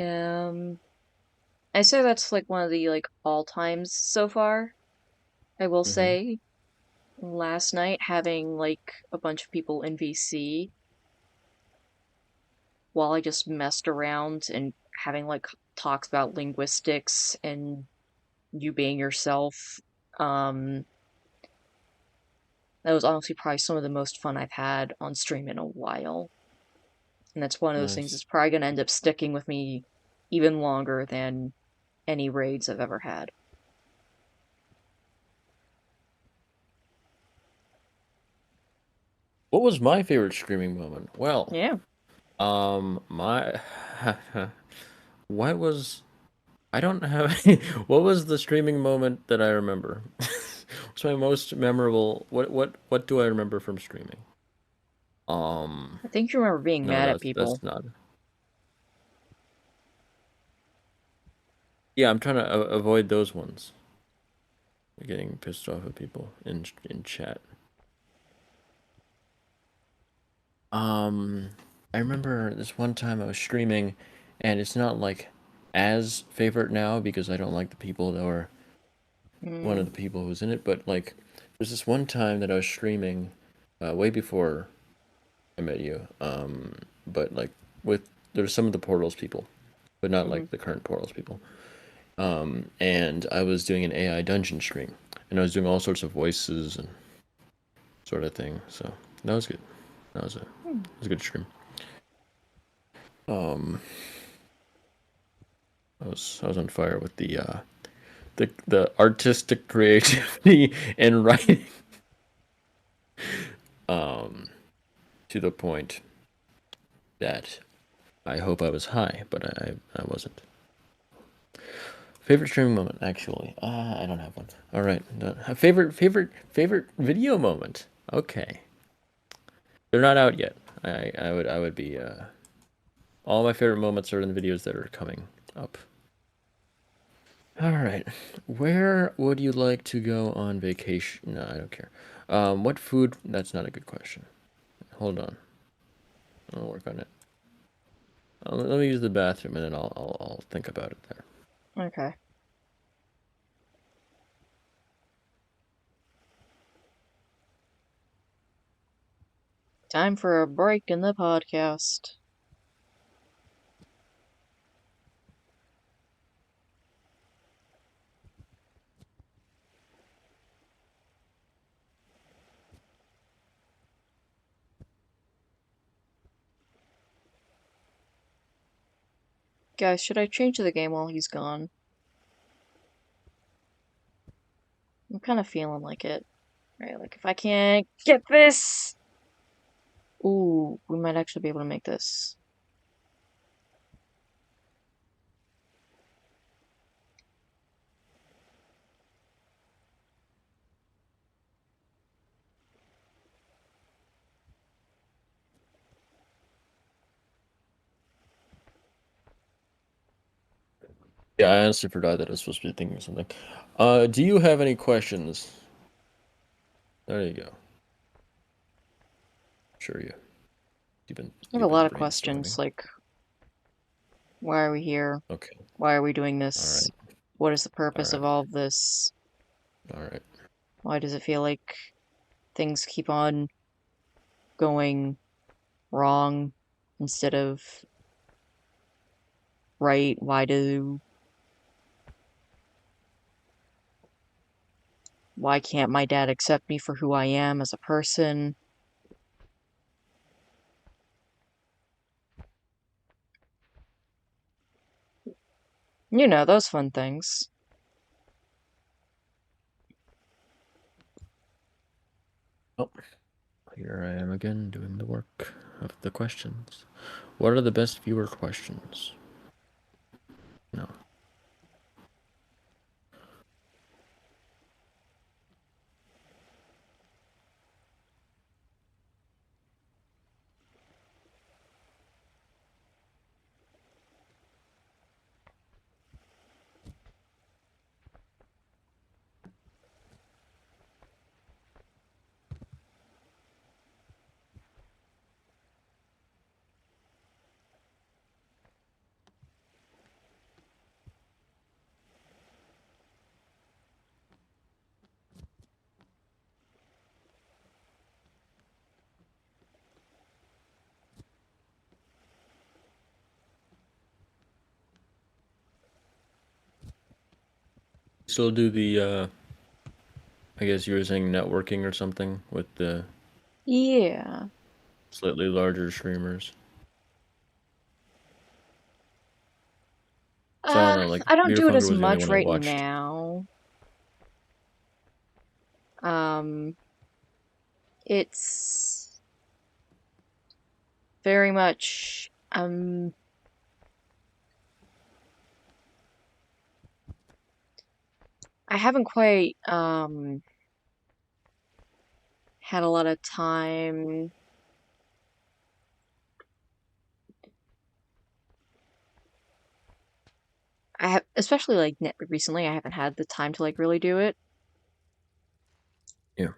um, I say that's like one of the like all times so far. I will Mm-hmm. say last night having like a bunch of people in VC while I just messed around and having like talks about linguistics and you being yourself. Um, that was honestly probably some of the most fun I've had on stream in a while. And that's one of those things Nice. that's probably going to end up sticking with me even longer than any raids I've ever had. What was my favorite streaming moment? Well, Yeah. my what was I don't have what was the streaming moment that I remember? What's my most memorable? What do I remember from streaming? Um, I think you remember being no, mad at that's people. not. Yeah, I'm trying to avoid those ones. Getting pissed off at people in chat. Um, I remember this one time I was streaming, and it's not like as favorite now because I don't like the people that were one of Mm, the people who was in it, but like there's this one time that I was streaming, way before I met you. But like with there's some of the Portals people, but not mm, like the current Portals people. And I was doing an AI dungeon stream, and I was doing all sorts of voices and sort of thing. So that was good. That mm. was a good stream. Um, I was on fire with the artistic creativity and writing. Um, to the point that I hope I was high, but I wasn't. Favorite streaming moment, actually. I don't have one. All right. Favorite video moment. Okay. They're not out yet. I would be all my favorite moments are in the videos that are coming up. All right. Where would you like to go on vacation? No, I don't care. What food? That's not a good question. Hold on. I'll work on it. Let me use the bathroom and then I'll think about it there. Okay. Time for a break in the podcast. Guys, should I change the game while he's gone? I'm kind of feeling like it. Right, like if I can't get this... Ooh, we might actually be able to make this. Yeah, I honestly forgot that I was supposed to be thinking of something. Do you have any questions? There you go. Sure you. You've been I have a you've been lot of brainstorming. questions, like, why are we here? Okay. Why are we doing All this? right. What is the All purpose of right. all of this? All right. Why does it feel like things keep on going wrong instead of right? Why can't my dad accept me for who I am as a person? You know, those fun things. Oh, here I am again doing the work of the questions. What are the best viewer questions? No. still do the I guess you were saying networking or something with the Yeah. slightly larger streamers. So I don't know, like I don't do it Mutafunga as was the only much one I right watched. now. Um, it's very much I haven't quite had a lot of time. I have, especially like recently, I haven't had the time to like really do it. Yeah.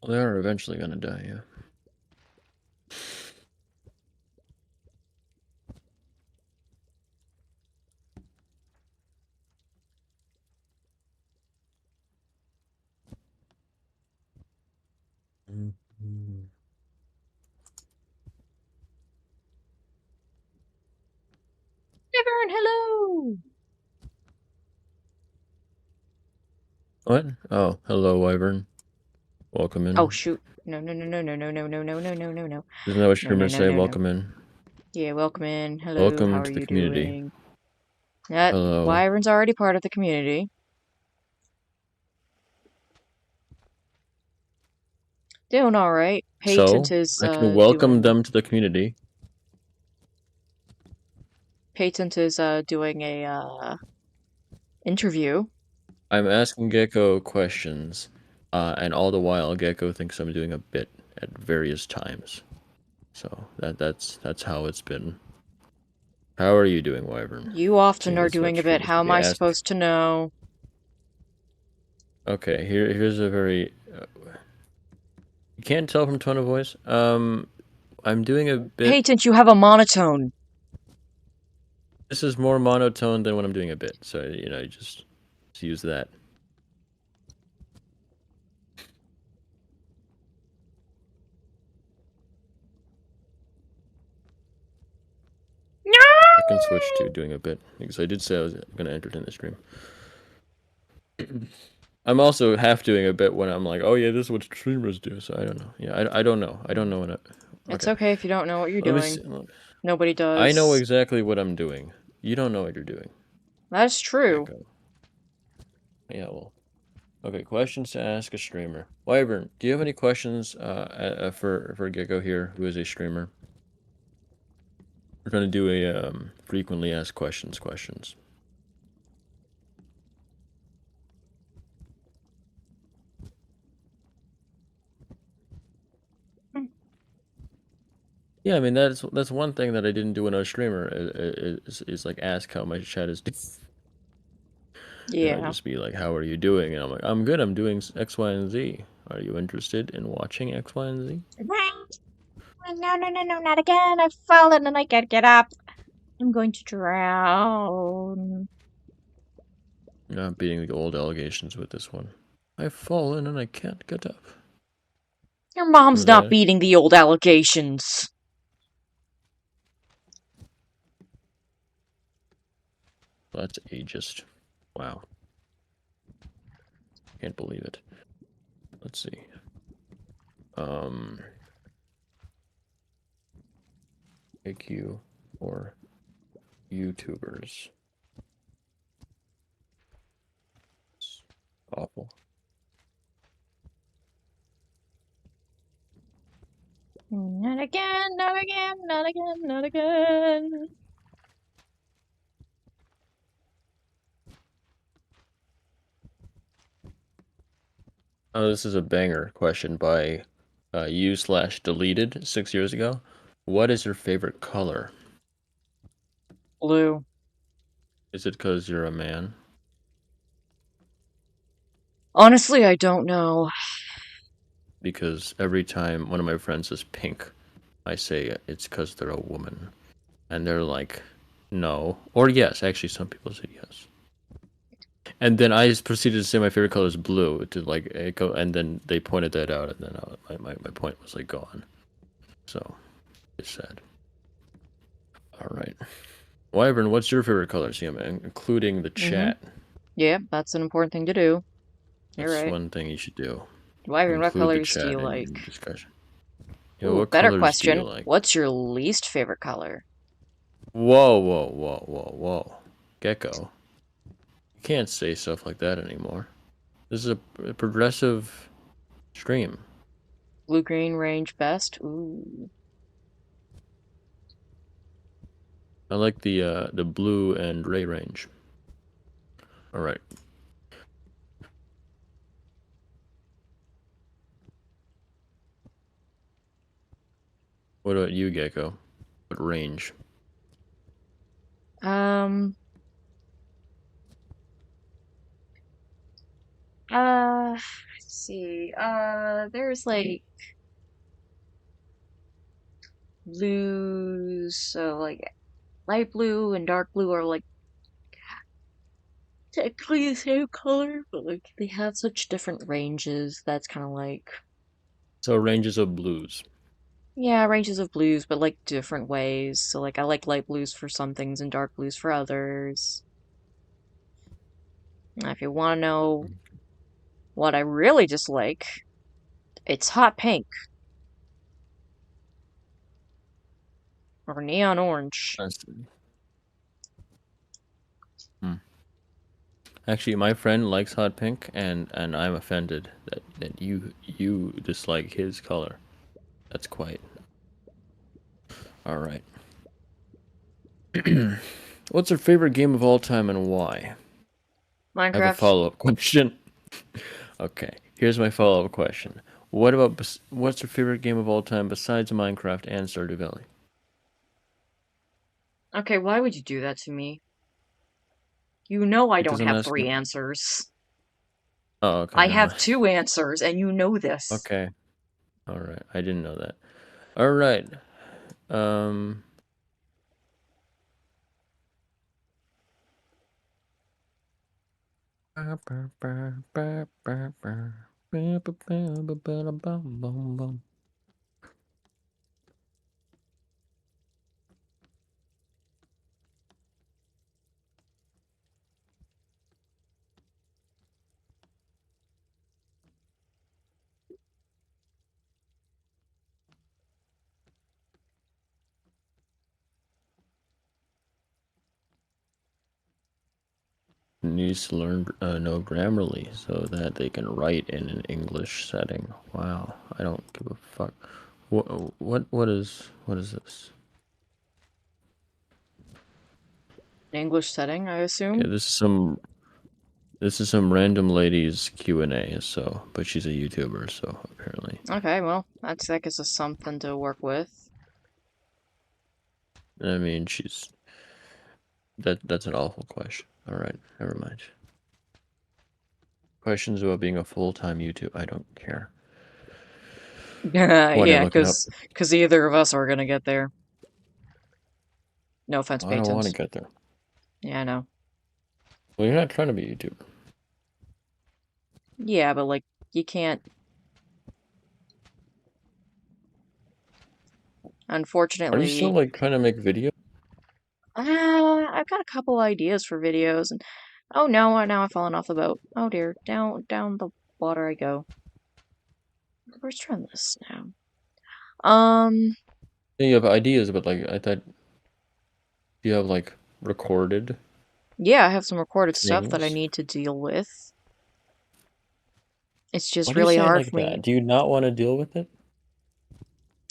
Well, they are eventually gonna die, yeah. Mhm. Everyone, hello. What? Oh, hello, Wyvern. Welcome Oh in. shoot! No, no, no, no, no, no, no, no, no, no, no, no, no, Isn't that what no, no, streamers no, say? no, no. Welcome in. Yeah, welcome in. Hello, how Welcome are to the you community. doing? That Hello. Wyvern's already part of the community. Doing all right. Patent So, is I can welcome doing them to the community. doing a interview. I'm asking Gecko questions, and all the while Gecko thinks I'm doing a bit at various times. So that's how it's been. How are you doing, Wyvern? You often Seeing are as what doing a bit. streamers How am get I asked. supposed to know? Okay, here's a very you can't tell from tone of voice. I'm doing a bit. Patent, you have a monotone. This is more monotone than when I'm doing a bit, so you just use that. I can switch to doing a bit because I did say I was going to entertain the stream. I'm also half doing a bit when I'm like, oh yeah, this is what streamers do. So I don't know. Yeah, I don't know. I don't know when I. It's Okay, okay if you don't know what you're let me see. doing. Nobody I know does. exactly what I'm doing. You don't know what you're doing. That's true. Gecko. Yeah, well. Okay, questions to ask a streamer. Wyvern, do you have any questions for Gecko here, who is a streamer? We're gonna do a frequently asked questions. Yeah, I mean that's one thing that I didn't do when I was streamer is like ask how my chat is doing. I Yeah. just be like, how are you doing? And I'm like, I'm good. I'm doing X, Y, and Z. Are you interested in watching X, Y, and Z? No, no, no, no, not again. I've fallen and I can't get up. I'm going to drown. Not beating the old allegations with this one. I've fallen and I can't get up. Your mom's Was not that? beating the old allegations. That's ageist. Wow. Can't believe it. Let's see. Um, AQ or YouTubers. It's awful. Not again, not again, not again, not again. Oh, this is a banger question by you/deleted 6 years ago. What is your favorite color? Blue. Is it because you're a man? Honestly, I don't know. Because every time one of my friends says pink, I say it's because they're a woman. And they're like, no. Or yes. Actually, some people say yes. And then I just proceeded to say my favorite color is blue to like echo, and then they pointed that out, and then my point was like gone. So it's sad. All right. Wyvern, what's your favorite color? See, I'm including the Mm-hmm. chat. Yeah, that's an important thing to do. You're That's right. one thing you should do. Wyvern, what Include the colors do you chat in like? the discussion. You know, Ooh, what better colors do you question. like? What's your least favorite color? Whoa, whoa, whoa, whoa, whoa. Gecko. You can't say stuff like that anymore. This is a progressive stream. Blue-green range best? Ooh. I like the blue and gray range. All right. What about you, Gecko? What range? Um, let's see. There's like blues, so like light blue and dark blue are like technically the same color, but like they have such different ranges. That's kind of like, So ranges of blues. yeah, ranges of blues, but like different ways. So like I like light blues for some things and dark blues for others. If you want to know what I really dislike, it's hot pink or neon orange. That's- Hmm. Actually, my friend likes hot pink, and I'm offended that you dislike his color. That's quite all right. What's your favorite game of all time and why? I have a Minecraft. follow-up question. Okay, here's my follow-up question. What about what's your favorite game of all time besides Minecraft and Stardew Valley? Okay, why would you do that to me? You know I Because don't I'm have three asking. answers. Oh, okay, I never have mind. two answers, and you know this. Okay, all right. I didn't know that. All right. Um. Needs to learn know Grammarly so that they can write in an English setting. Wow, I don't give a fuck. What is this? English setting, I Okay, assume. this is some random lady's Q&A. So, but she's a YouTuber, so apparently. Okay, well, that gives us something to work with. I mean, that's an awful question. All right, never mind. Questions about being a full-time YouTube. I don't care. What are you Yeah, looking up? because either of us are gonna get there. No offense, I don't want to Peytons. get there. Yeah, I know. Well, you're not trying to be a YouTuber. Yeah, but like, you can't. Are you still Unfortunately, like trying to make videos? I've got a couple ideas for videos, and oh no, now I've fallen off the boat. Oh dear, down the water I go. Where's turn this now? Um, Yeah, you have ideas, but like I thought you have like recorded yeah, I have some recorded stuff that I things. need to deal with. It's Why just do you really say it hard like for me. that? Do you not want to deal with it?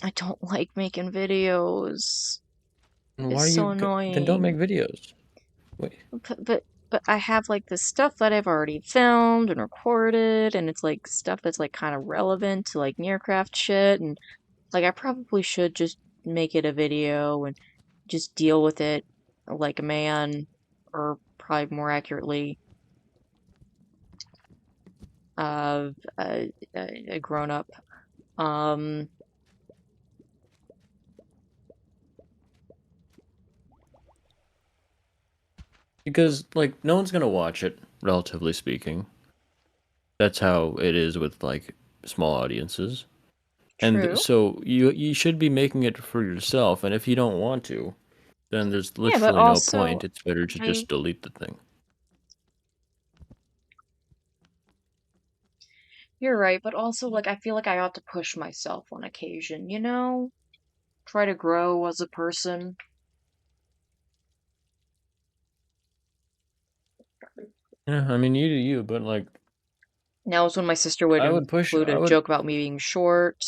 I don't like making videos. And why It's are so then don't make annoying. videos? Wait, But I have like this stuff that I've already filmed and recorded, and it's like stuff that's like kind of relevant to like Nearcraft shit, and like I probably should just make it a video and just deal with it like a man, or probably more accurately, a grown up. Um, because like no one's gonna watch it, relatively speaking. That's how it is with like small audiences. And True. so you should be making it for yourself, and if you don't want to, then there's Yeah, but literally no also point. It's better to I just delete the thing. you're right, but also like I feel like I ought to push myself on occasion, you know? Try to grow as a person. Yeah, I mean you do you, but like Now is when my sister would I would push include I a would joke about me being short.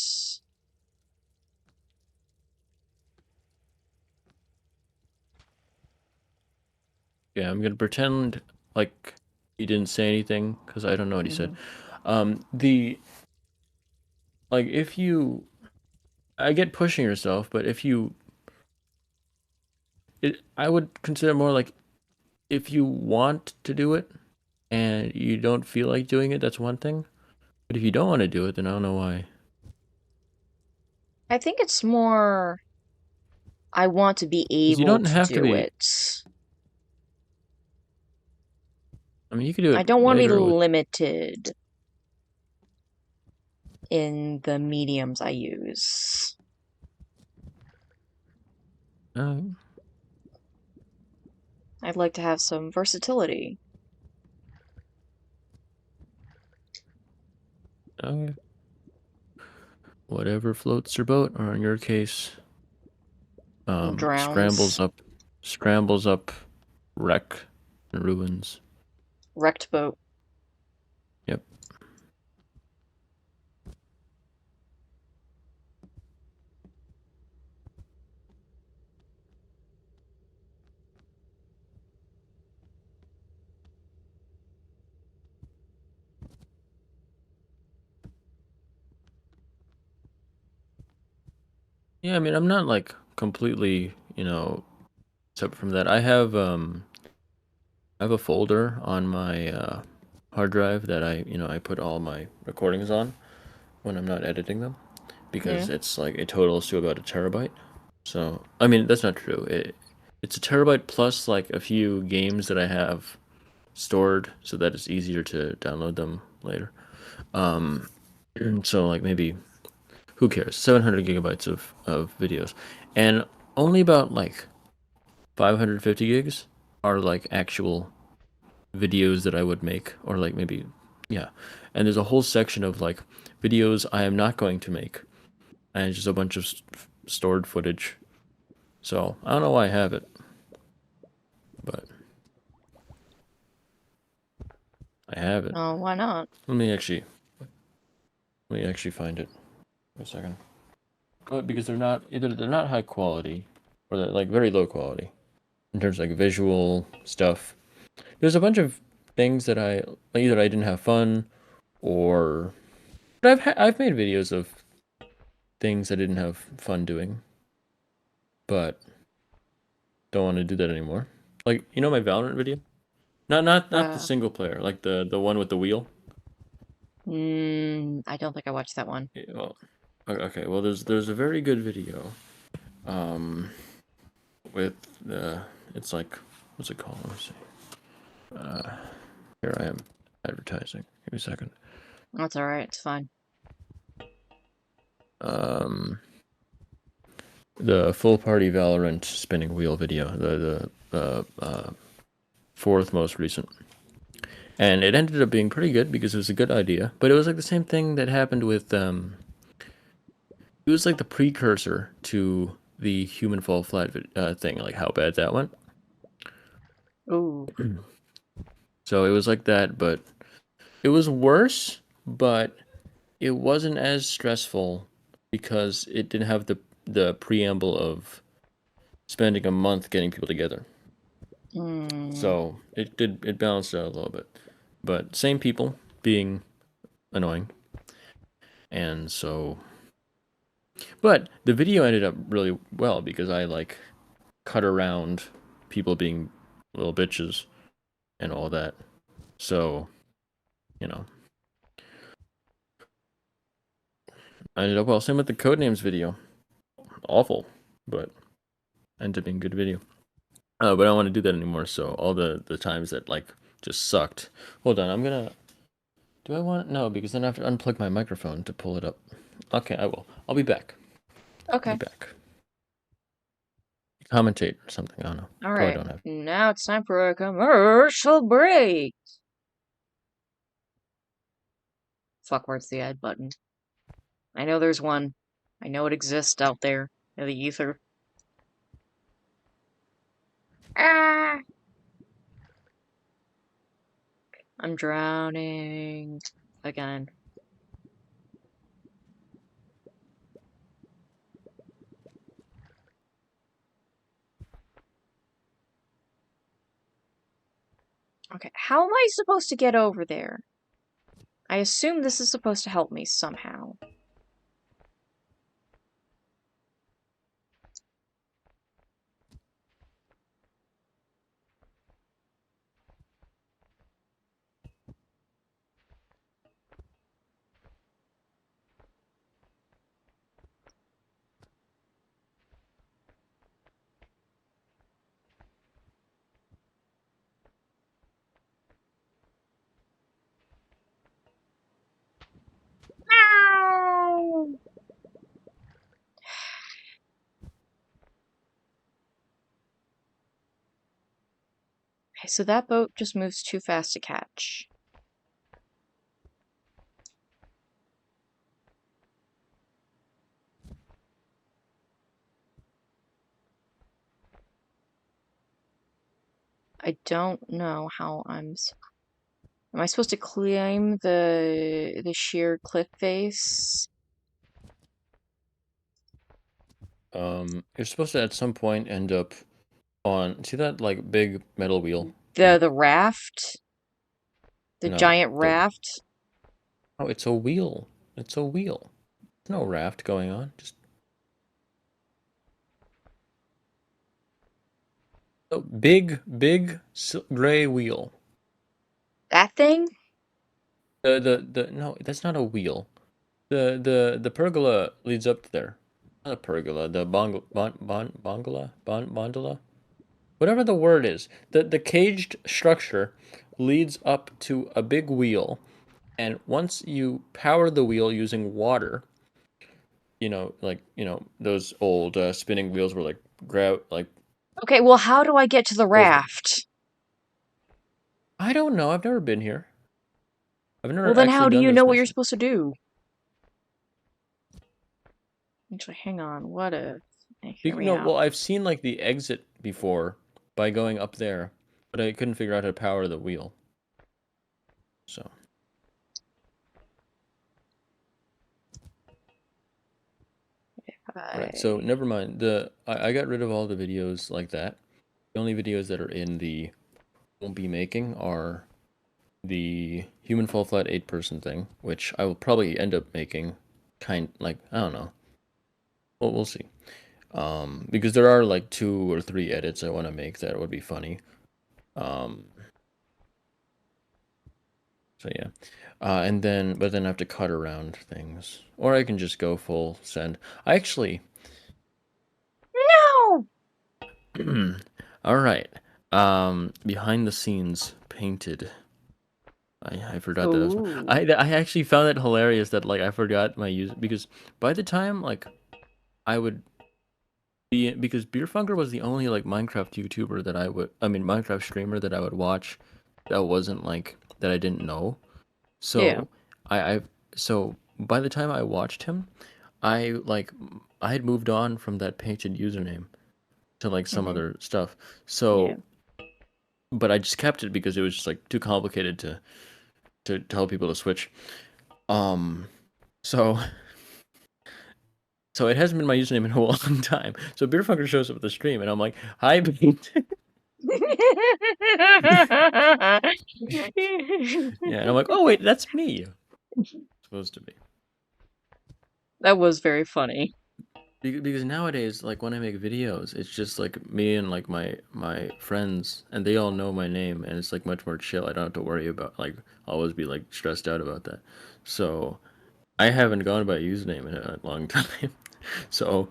yeah, I'm gonna pretend like he didn't say anything because I don't know what he said. Hmm. The like if you I get pushing yourself, but if you I would consider more like if you want to do it and you don't feel like doing it, that's one thing. But if you don't want to do it, then I don't know why. I think it's more I want to be Because you able don't to have to do be. it. I mean, you could do I it don't want to be later with. limited in the mediums I use. Uh, I'd like to have some versatility. uh, whatever floats your boat, or in your case, Drowns. scrambles up, wreck, and ruins. Wrecked boat. Yep. Yeah, I mean, I'm not like completely, separate from that. I have a folder on my hard drive that I put all my recordings on when I'm not editing them Yeah. because it's like it totals to about a terabyte. So, I mean, that's not true. It's a terabyte plus like a few games that I have stored so that it's easier to download them later. So like maybe who cares? 700 gigabytes of videos. And only about like 550 gigs are like actual videos that I would make, or like maybe, yeah. And there's a whole section of like videos I am not going to make, and it's just a bunch of stored footage. So I don't know why I have it, but I have it. Oh, why not? Let me actually find it for a second. But because they're not either they're not high quality, or they're like very low quality in terms of like visual stuff. There's a bunch of things that I like, either I didn't have fun or but I've made videos of things I didn't have fun doing, but don't want to do that anymore. Like my Valorant video? Not the Uh, single player, like the one with the wheel. I don't think I watched that one. Yeah, well, okay. Well, there's a very good video. Um, with the it's like what's it called? Let me see. Here I am advertising. Give me a second. That's all right. It's fine. Um, the full party Valorant spinning wheel video, the fourth most recent. And it ended up being pretty good because it was a good idea. But it was like the same thing that happened with it was like the precursor to the human fall flat thing, like how bad that went. Ooh. So it was like that, but it was worse, but it wasn't as stressful because it didn't have the preamble of spending a month getting people together. Hmm. So it balanced out a little bit. But same people being annoying. And so but the video ended up really well because I like cut around people being little bitches and all that. So, you know, I ended up well. Same with the Codenames video. Awful, but ended up being a good video. But I don't want to do that anymore. So all the times that like just sucked. Hold on, I'm gonna. Do I want? No, because then I have to unplug my microphone to pull it up. Okay, I will. I'll be back. I'll be Okay. back. Commentate or something. I don't know. All Probably right. don't have. Now it's time for a commercial break. Fuck, where's the add button? I know there's one. I know it exists out there in the ether. Ah! I'm drowning again. Okay, how am I supposed to get over there? I assume this is supposed to help me somehow. Ow! Okay, so that boat just moves too fast to catch. I don't know how Am I supposed to climb the sheer cliff face? You're supposed to at some point end up on. See that like big metal wheel? The raft? The No, giant the. raft? Oh, it's a wheel. It's a wheel. There's no raft going on. Just a big gray wheel. That thing? The no, that's not a wheel. The pergola leads up there. Not a pergola. The bongola, whatever the word is. The caged structure leads up to a big wheel, and once you power the wheel using water, like those old spinning wheels were like grab like Okay, well, how do I get to the those. raft? I don't know. I've never been here. I've Well, never then actually how do done you this know what you're mission. supposed to do? Actually, hang on. What if... Hey, hear me No, out. well, I've seen like the exit before by going up there, but I couldn't figure out how to power the wheel. So, all right. So I... never mind. I got rid of all the videos like that. The only videos that are in the won't be making are the human fall flat 8-person thing, which I will probably end up making. Kind like I don't know. Well, we'll see. Because there are like 2 or 3 edits I want to make that would be funny. Um, so yeah. And then, but then I have to cut around things. Or I can just go full send. I actually, No! all right. Behind the scenes painted. I forgot that was Ooh. I actually found it hilarious that like I forgot my use because by the time like I would be because Beerfunger was the only like Minecraft YouTuber that I mean Minecraft streamer that I would watch that wasn't like that I didn't know. Yeah. So I so by the time I watched him, I had moved on from that painted username to like some Mm-hmm. other stuff. Yeah. So but I just kept it because it was just like too complicated to tell people to switch. Um so so it hasn't been my username in a long time. So Beerfucker shows up at the stream and I'm like, "Hi, painted." Yeah, and I'm like, "Oh wait, that's me." Supposed to be. That was very funny. Because nowadays, like when I make videos, it's just like me and like my friends, and they all know my name, and it's like much more chill. I don't have to worry about like always be like stressed out about that. So I haven't gone by username in a long time. So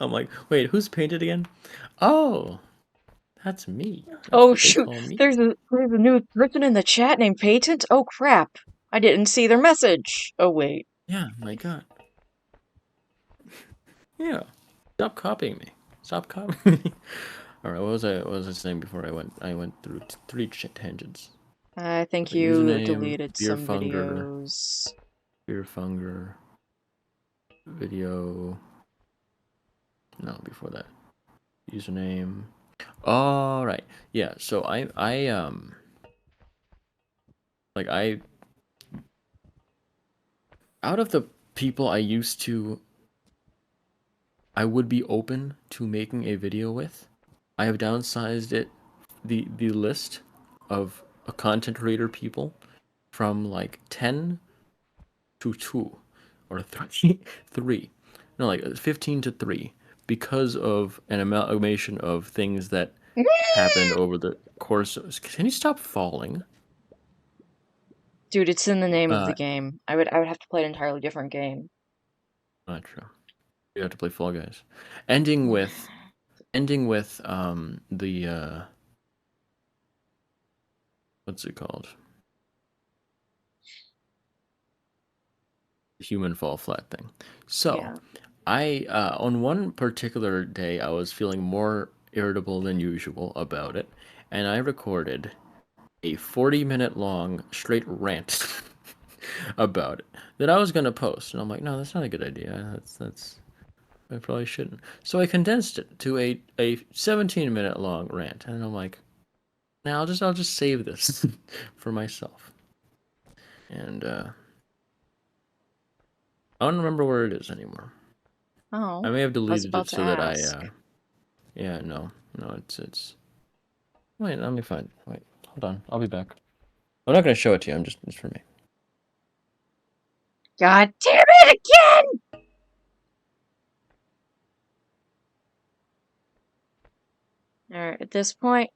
I'm like, wait, who's painted again? Oh, that's me. That's Oh what they shoot, call me. there's a new person in the chat named Patent. Oh crap. I didn't see their message. Oh wait. Yeah, my God. Yeah. Stop copying me. Stop copying me. All right, what was I saying before I went through three tangents. I think So you username, deleted beer some funger, videos. beer funger, video. No, before that. Username. All right. Yeah, so I like I out of the people I would be open to making a video with, I have downsized it the list of a content creator people from like 10 to 2 or 3 3. No, like 15 to 3 because of an amalgamation of things that happened over the course of, can you stop falling? Dude, it's in the name of the Uh, game. I would have to play an entirely different game. Not true. You have to play Fall Guys. Ending with the what's it called? Human fall flat thing. So, Yeah. I on one particular day I was feeling more irritable than usual about it, and I recorded a 40-minute long straight rant about it that I was gonna post, and I'm like, no, that's not a good idea. That's I probably shouldn't. So I condensed it to a 17-minute long rant, and I'm like, now I'll just save this for myself. And I don't remember where it is anymore. I Oh, may have I was deleted about it to so that ask. yeah, no, it's wait, let me find. Wait, hold on, I'll be back. I'm not gonna show it to you. I'm just it's for me. God damn it again! Alright, at this point.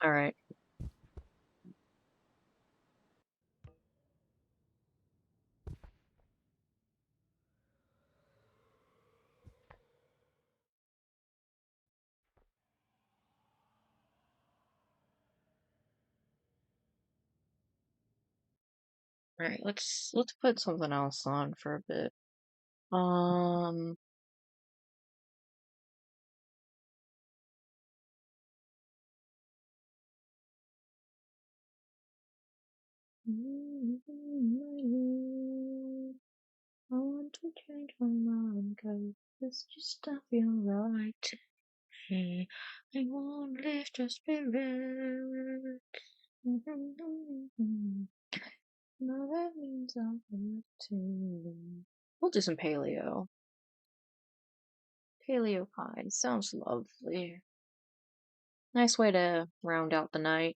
Alright. Alright, let's put something else on for a bit. Um I want to change my mind, 'cause it's just not feel right. Hey, I want to lift your spirit. No, that means I'll have to. We'll do some paleo. Paleo pie. Sounds lovely. Nice way to round out the night.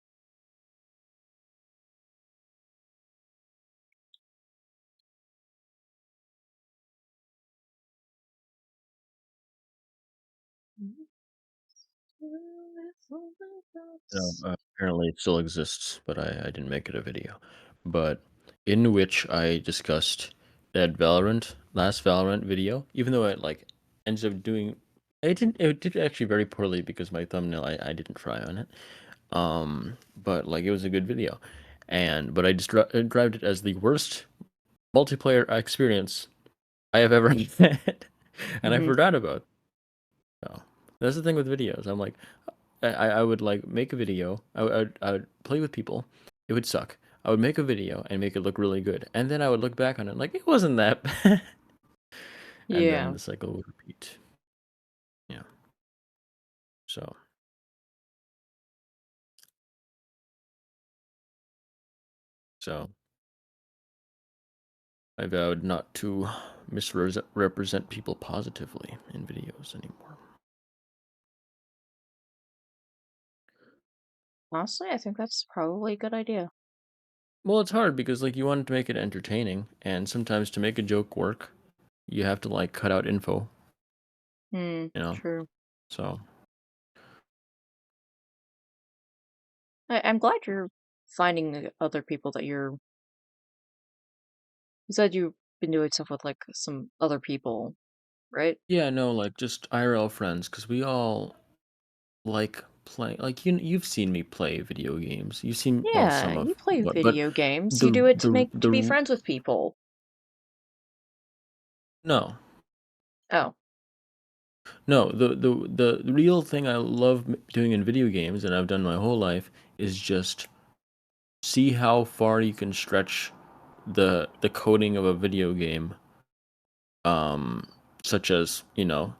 So apparently it still exists, but I didn't make it a video. But in which I discussed that last Valorant video, even though it like ends up doing, it did actually very poorly because my thumbnail I didn't try on it. But like it was a good video, but I described it as the worst multiplayer experience I have ever had, and I Mhm. forgot about. So that's the thing with videos. I'm like, I would like make a video. I would play with people. It would suck. I would make a video and make it look really good, and then I would look back on it like it wasn't that bad, and then Yeah. the cycle would repeat. Yeah. So so I vowed not to misrepresent people positively in videos anymore. Honestly, I think that's probably a good idea. Well, it's hard because like you want to make it entertaining, and sometimes to make a joke work, you have to like cut out info, Hmm, you know. true. So I'm glad you're finding other people that you said you've been doing stuff with like some other people, right? yeah, no, like just IRL friends, because we all like playing. Like you've seen me play video games. You've seen well Yeah, some you of play what, but video games. You the do it to the be the friends with people. no. Oh, No, the real thing I love doing in video games, and I've done my whole life, is just see how far you can stretch the coding of a video game, um, such as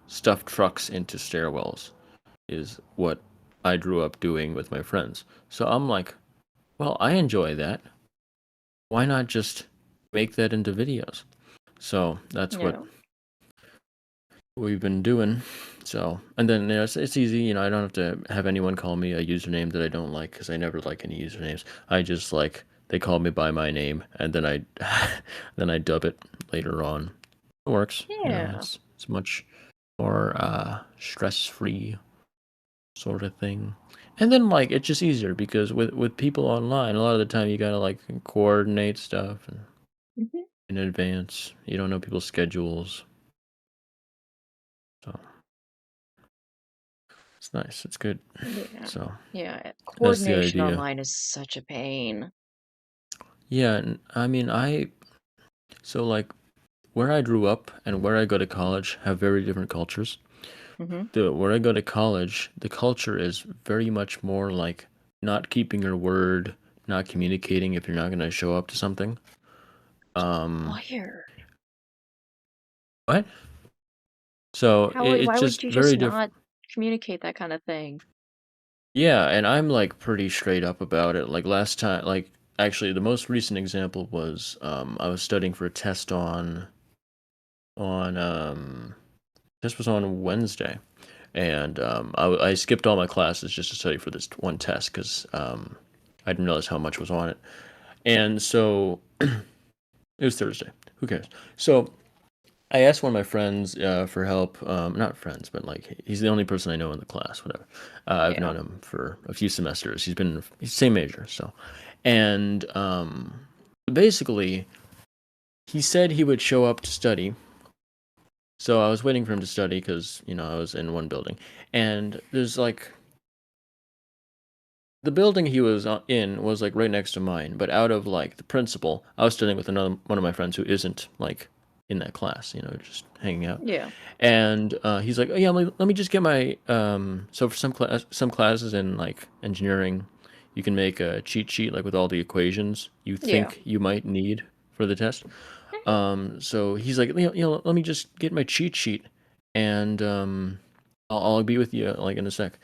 stuff trucks into stairwells is what I grew up doing with my friends. So I'm like, well, I enjoy that. Why not just make that into videos? So that's what yeah. we've been doing. So, and then it's easy, I don't have to have anyone call me a username that I don't like because I never like any usernames. I just like they call me by my name, and then I then I dub it later on. It works, Yeah. it's much more stress free sort of thing. And then like it's just easier because with people online, a lot of the time you gotta like coordinate stuff and Hmm. in advance. You don't know people's schedules, so it's nice. It's good. Yeah. So Yeah. that's the Coordination idea. online is such a pain. Yeah, and I mean, so like where I grew up and where I go to college have very different cultures. Hmm. The where I go to college, the culture is very much more like not keeping your word, not communicating if you're not going to show up to something. Um, Weird. what? So it's Why would just you just very different. not communicate that kind of thing? Yeah, and I'm like pretty straight up about it. Like last time, like actually the most recent example was I was studying for a test on this was on Wednesday, and I skipped all my classes just to study for this one test because I didn't realize how much was on it, and so it was Thursday. Who cares? So I asked one of my friends for help. Not friends, but like he's the only person I know in the class. Whatever. I've Yeah. known him for a few semesters. He's same major. So, and basically he said he would show up to study. So I was waiting for him to study because I was in one building, and there's like the building he was in was like right next to mine, but out of like the principal, I was studying with another one of my friends who isn't like in that class, just hanging out. Yeah. And he's like, "Oh yeah, let me just get my So for some classes in like engineering, you can make a cheat sheet like with all the equations you Yeah. think you might need for the test. Mhm. So he's like, let me just get my cheat sheet, and I'll be with you like in a sec."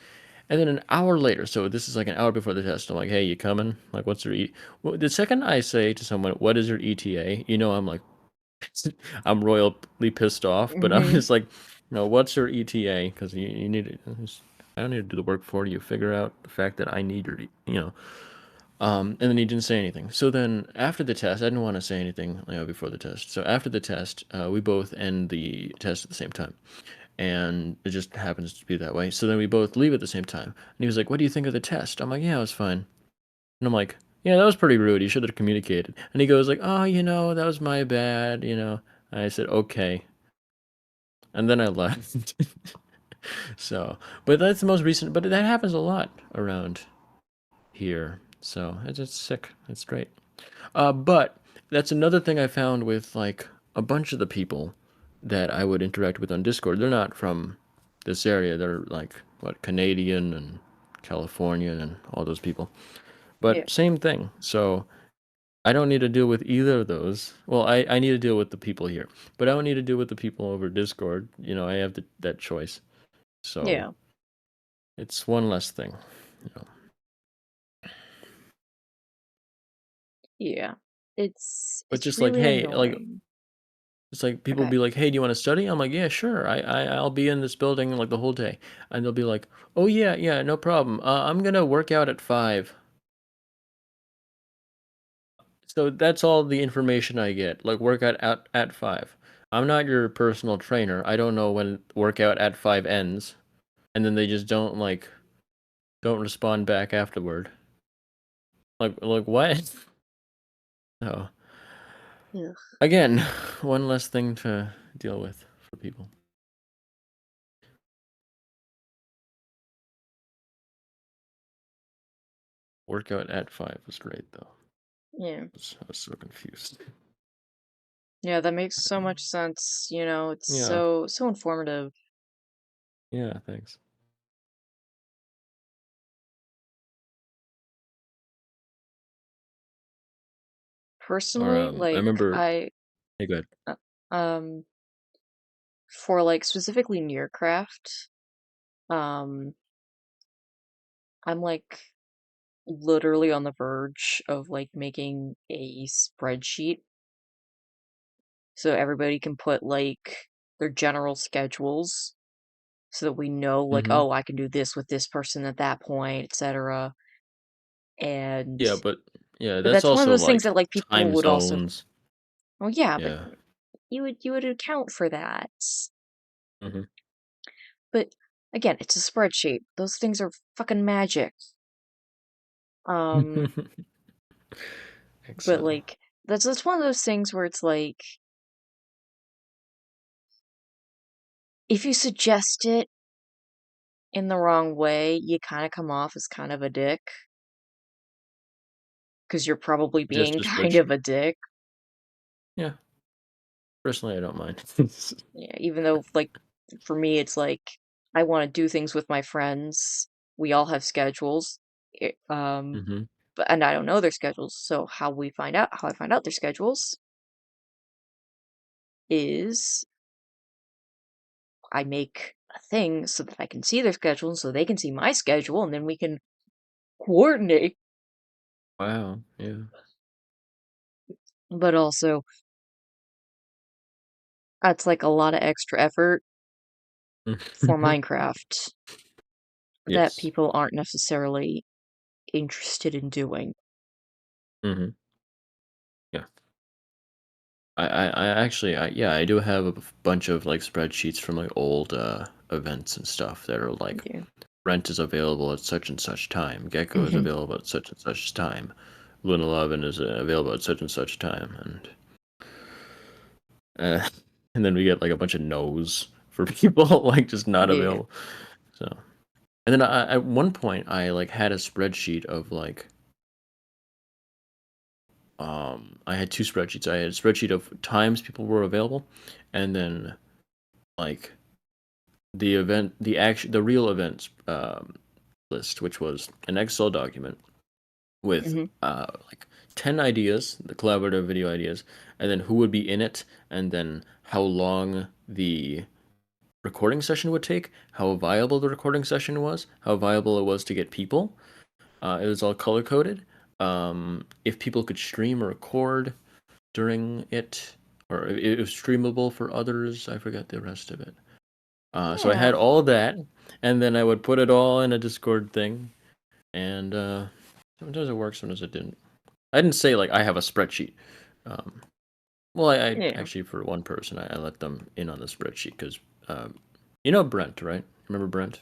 And then an hour later, so this is like an hour before the test, I'm like, "Hey, you coming? Like, what's your Well, the second I say to someone, "What is your ETA?" I'm like, I'm royally pissed off, but I'm Mhm. just like, no, what's your ETA? Because you need it. I don't need to do the work for you. Figure out the fact that I need your, And then he didn't say anything. So then after the test, I didn't want to say anything, before the test. So after the test, we both end the test at the same time, and it just happens to be that way. So then we both leave at the same time, and he was like, "What do you think of the test?" I'm like, "Yeah, it was fine." And I'm like, "Yeah, that was pretty rude. You should have communicated." And he goes like, "Oh, that was my bad." And I said, "Okay." And then I left. So, but that's the most recent. But that happens a lot around here. So it's just sick. It's great. But that's another thing I found with like a bunch of the people that I would interact with on Discord. They're not from this area. They're like what Canadian and Californian and all those people. Yeah. But same thing. So I don't need to deal with either of those. Well, I need to deal with the people here, but I don't need to deal with the people over Discord. I have that choice. So Yeah. it's one less thing. You know. Yeah. But It's just like, really hey, like annoying. it's like people Okay. be like, hey, do you want to study? I'm like, yeah, sure. I'll be in this building like the whole day, and they'll be like, oh yeah, yeah, no problem. I'm gonna work out at 5. So that's all the information I get. Like workout at 5. I'm not your personal trainer. I don't know when workout at 5 ends, and then they just don't respond back afterward. Like what? No. Ugh. Again, one less thing to deal with for people. Workout at 5 was great though. Yeah. I was so confused. Yeah, that makes so much sense. It's Yeah. so informative. Yeah, thanks. Or Personally, I like remember. I Hey, good. uh, um for like specifically Nearcraft, um I'm like literally on the verge of like making a spreadsheet so everybody can put like their general schedules so that we know like, Mm-hmm. oh, I can do this with this person at that point, etc. And Yeah, but yeah, but that's that's one of also those things like that like people time would also, zones. well, yeah, but Yeah. you would account for that. Mm-hmm. But again, it's a spreadsheet. Those things are fucking magic. Um, but Excel. like that's one of those things where it's like if you suggest it in the wrong way, you kind of come off as kind of a dick because you're probably Just being a kind of spreadsheet. a dick. Yeah. Personally, I don't mind. Yeah, even though like for me, it's like I want to do things with my friends. We all have schedules. It, Mm-hmm. but and I don't know their schedules. So how I find out their schedules is I make a thing so that I can see their schedule and so they can see my schedule and then we can coordinate. Wow. Yeah. But also, that's like a lot of extra effort for Minecraft that Yes. people aren't necessarily interested in doing. Mm-hmm. Yeah. I actually, yeah, I do have a bunch of like spreadsheets from like old events and stuff that are like Yeah. rent is available at such and such time, gecko is Mhm. available at such and such time, Luna 11 is available at such and such time, uh, and then we get like a bunch of no's for people like just not Yeah. available. So, and then at one point I like had a spreadsheet of like I had two spreadsheets. I had a spreadsheet of times people were available, and then like the real events list, which was an Excel document with Mhm. like 10 ideas, the collaborative video ideas, and then who would be in it, and then how long the recording session would take, how viable the recording session was, how viable it was to get people. It was all color coded. If people could stream or record during it, or it was streamable for others. I forgot the rest of it. So I Yeah. had all that, and then I would put it all in a Discord thing, and sometimes it worked, sometimes it didn't. I didn't say like I have a spreadsheet. Um, well, I Yeah. actually for one person I let them in on the spreadsheet because you know Brent, right? Remember Brent?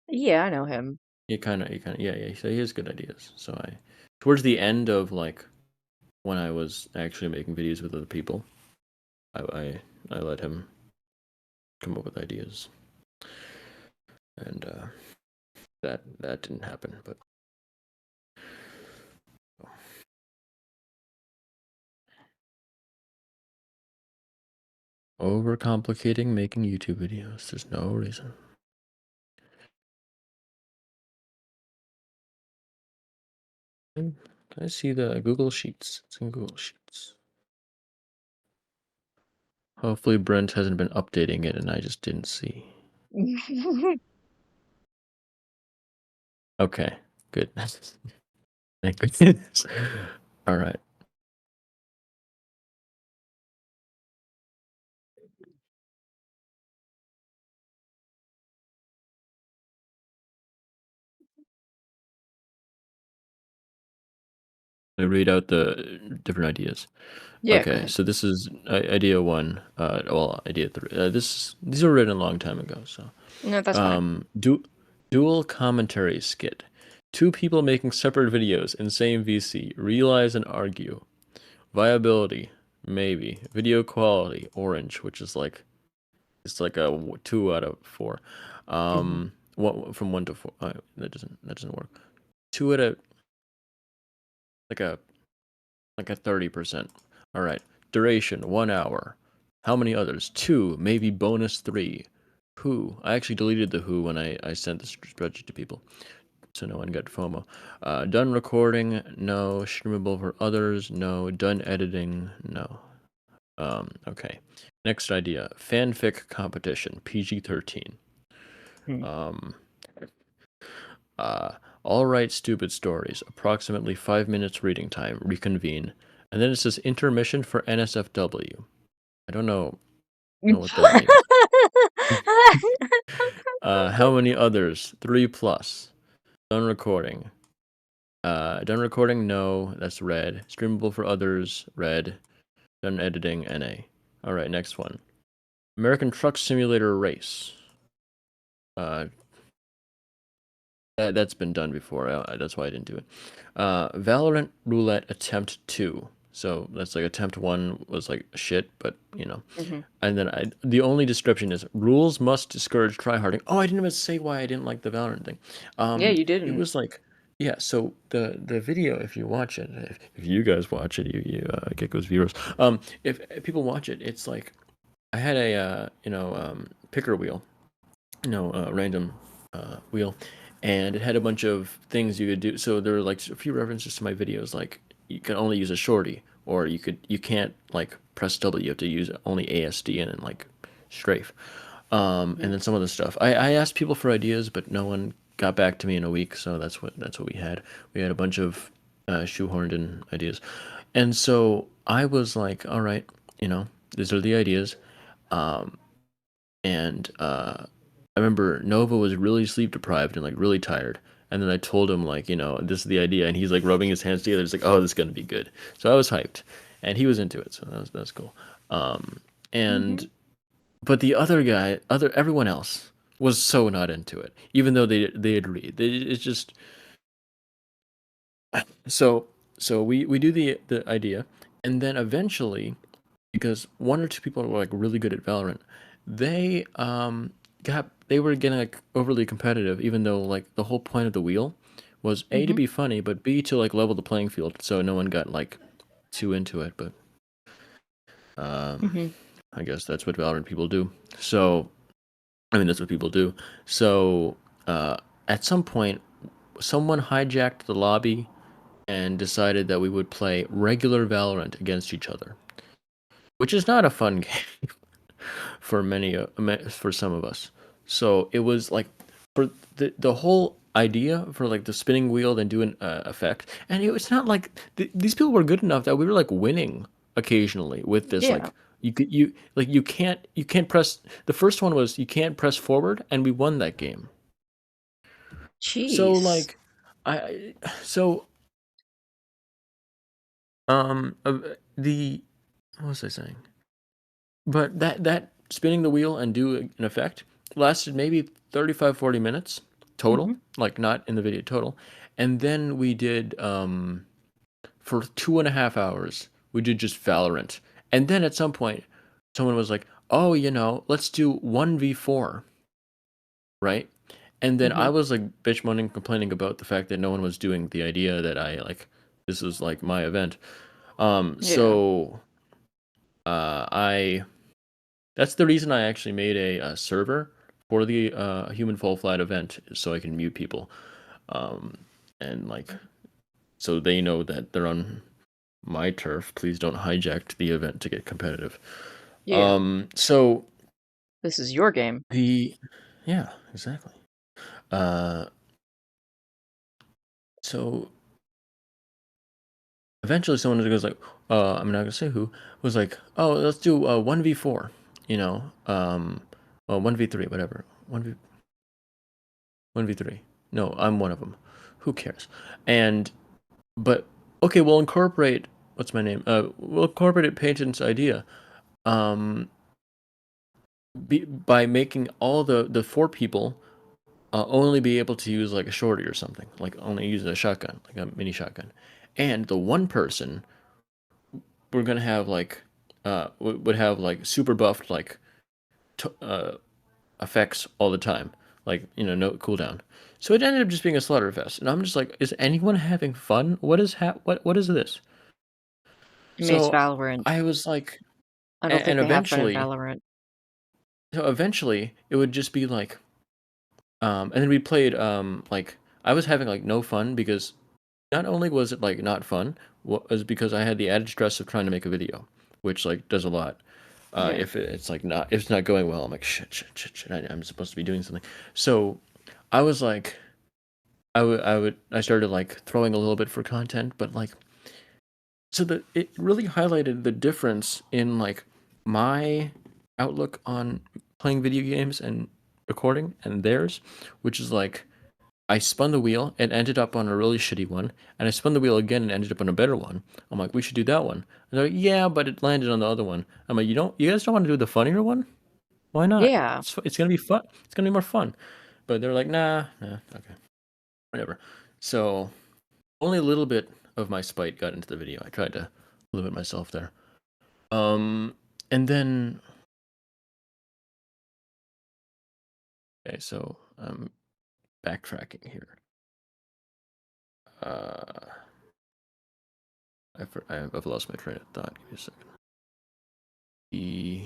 Yeah, I know him. Yeah, yeah. So he has good ideas. So I towards the end of like when I was actually making videos with other people, I let him come up with ideas, and that didn't happen. But overcomplicating making YouTube videos. There's no reason. I see the Google Sheets. It's in Google Sheets. Hopefully Brent hasn't been updating it and I just didn't see. Okay, good. Thank goodness. All right. me read out the different ideas. Yeah, go Okay, ahead. so this is idea one. Well, idea three. These were written a long time ago. So, No, that's fine. dual commentary skit. Two people making separate videos in same VC realize and argue. Viability, maybe. Video quality, orange, which is like it's like a 2 out of 4. Hmm. From 1 to 4. That doesn't work. Two out of like a 30%. All right. Duration 1 hour. How many others? Two, maybe bonus three. Who? I actually deleted the who when I sent the spreadsheet to people, so no one got FOMO. Done recording? No. Streamable for others? No. Done editing? No. Okay. Next idea: fanfic competition, PG-13. Hmm. Um, uh, all right, stupid stories. Approximately 5 minutes reading time. Reconvene, and then it says intermission for NSFW. I don't know what that means. How many others? Three plus. Done recording. Done recording? No, that's red. Streamable for others? Red. Done editing? NA. All right, next one. American Truck Simulator Race. Uh, that's been done before. That's why I didn't do it. Valorant Roulette Attempt 2. So that's like attempt 1 was like shit, but you know. Hmm. And then the only description is rules must discourage tryharding. Oh, I didn't even say why I didn't like the Valorant thing. Yeah, you It didn't. was like, yeah. So the video, if you watch it, if you guys watch it, you Gecko's viewers, if people watch it, it's like I had a picker wheel, random wheel, and it had a bunch of things you could do. So there were like a few references to my videos, like you can only use a shorty, or you can't like press W, you have to use only ASD and then like strafe. And Hmm. then some other stuff. I asked people for ideas, but no one got back to me in a week, so that's what we had. We had a bunch of shoehorned in ideas, and so I was like, all right, these are the ideas. And I remember Nova was really sleep deprived and like really tired. And then I told him like, this is the idea, and he's like rubbing his hands together. He's like, "Oh, this is gonna be good." So I was hyped, and he was into it. So that's cool. Hmm. And but the other guy, everyone else was so not into it, even though they agreed. It's just so we do the idea, and then eventually, because one or two people were like really good at Valorant, they were getting like overly competitive, even though like the whole point of the wheel was A, to Hmm. be funny, but B, to like level the playing field, so no one got like too into it. But um Hmm. I guess that's what Valorant people do. So I mean that's what people do. So uh at some point someone hijacked the lobby and decided that we would play regular Valorant against each other, which is not a fun game for for some of us. So it was like for the whole idea for like the spinning wheel and doing effect, and it was not like these people were good enough that we were like winning occasionally with this. Yeah. Like you can't press. The first one was you can't press forward, and we won that game. So Jeez. like I so uh, the what was I saying? But that spinning the wheel and do an effect lasted maybe 35-40 minutes total, Hmm. like not in the video total. And then we did for 2.5 hours, we did just Valorant. And then at some point, someone was like, "Oh, let's do 1v4, right?" And then I Hmm. was like bitch moaning, complaining about the fact that no one was doing the idea that I like. This is like my event. Yeah. So I That's the reason I actually made a server for the Human Fall Flat event, so I can mute people, um, and like so they know that they're on my turf. Please don't hijack the event to get competitive. Yeah. So This is your game. the yeah, exactly. Uh, so eventually someone goes like, I'm not gonna say who, was like, oh, let's do 1v4, well 1v3, whatever, 1v3. No, I'm one of them. Who cares? And but Okay, we'll incorporate what's my name? We'll incorporate Peyton's idea. Um, by making all the four people only be able to use like a shorty or something, like only use a shotgun, like a mini shotgun, and the one person we're gonna have like would have like super buffed like t effects all the time, like no cooldown. So it ended up just being a slaughter fest, and I'm just like, is anyone having fun? What is this? I mean, it's So Valorant. I was like, I don't and think they have fun in eventually, Valorant. it would just be like, and then we played like I was having like no fun because not only was it like not fun, was because I had the added stress of trying to make a video, which like does a lot. Yeah. It's like not if it's not going well, I'm like shit. I'm supposed to be doing something. So I was like, I started like throwing a little bit for content, but like so that it really highlighted the difference in like my outlook on playing video games and recording and theirs, which is like I spun the wheel and ended up on a really shitty one, and I spun the wheel again and ended up on a better one. I'm like, we should do that one. And they're like, yeah, but it landed on the other one. I'm like, you guys don't want to do the funnier one? Why not? Yeah. It's gonna be fun. It's gonna be more fun. But they're like, nah, okay, whatever. So only a little bit of my spite got into the video. I tried to limit myself there. Um, and then okay, so I'm backtracking here. Uh, I've lost my train of thought. Give me a second. The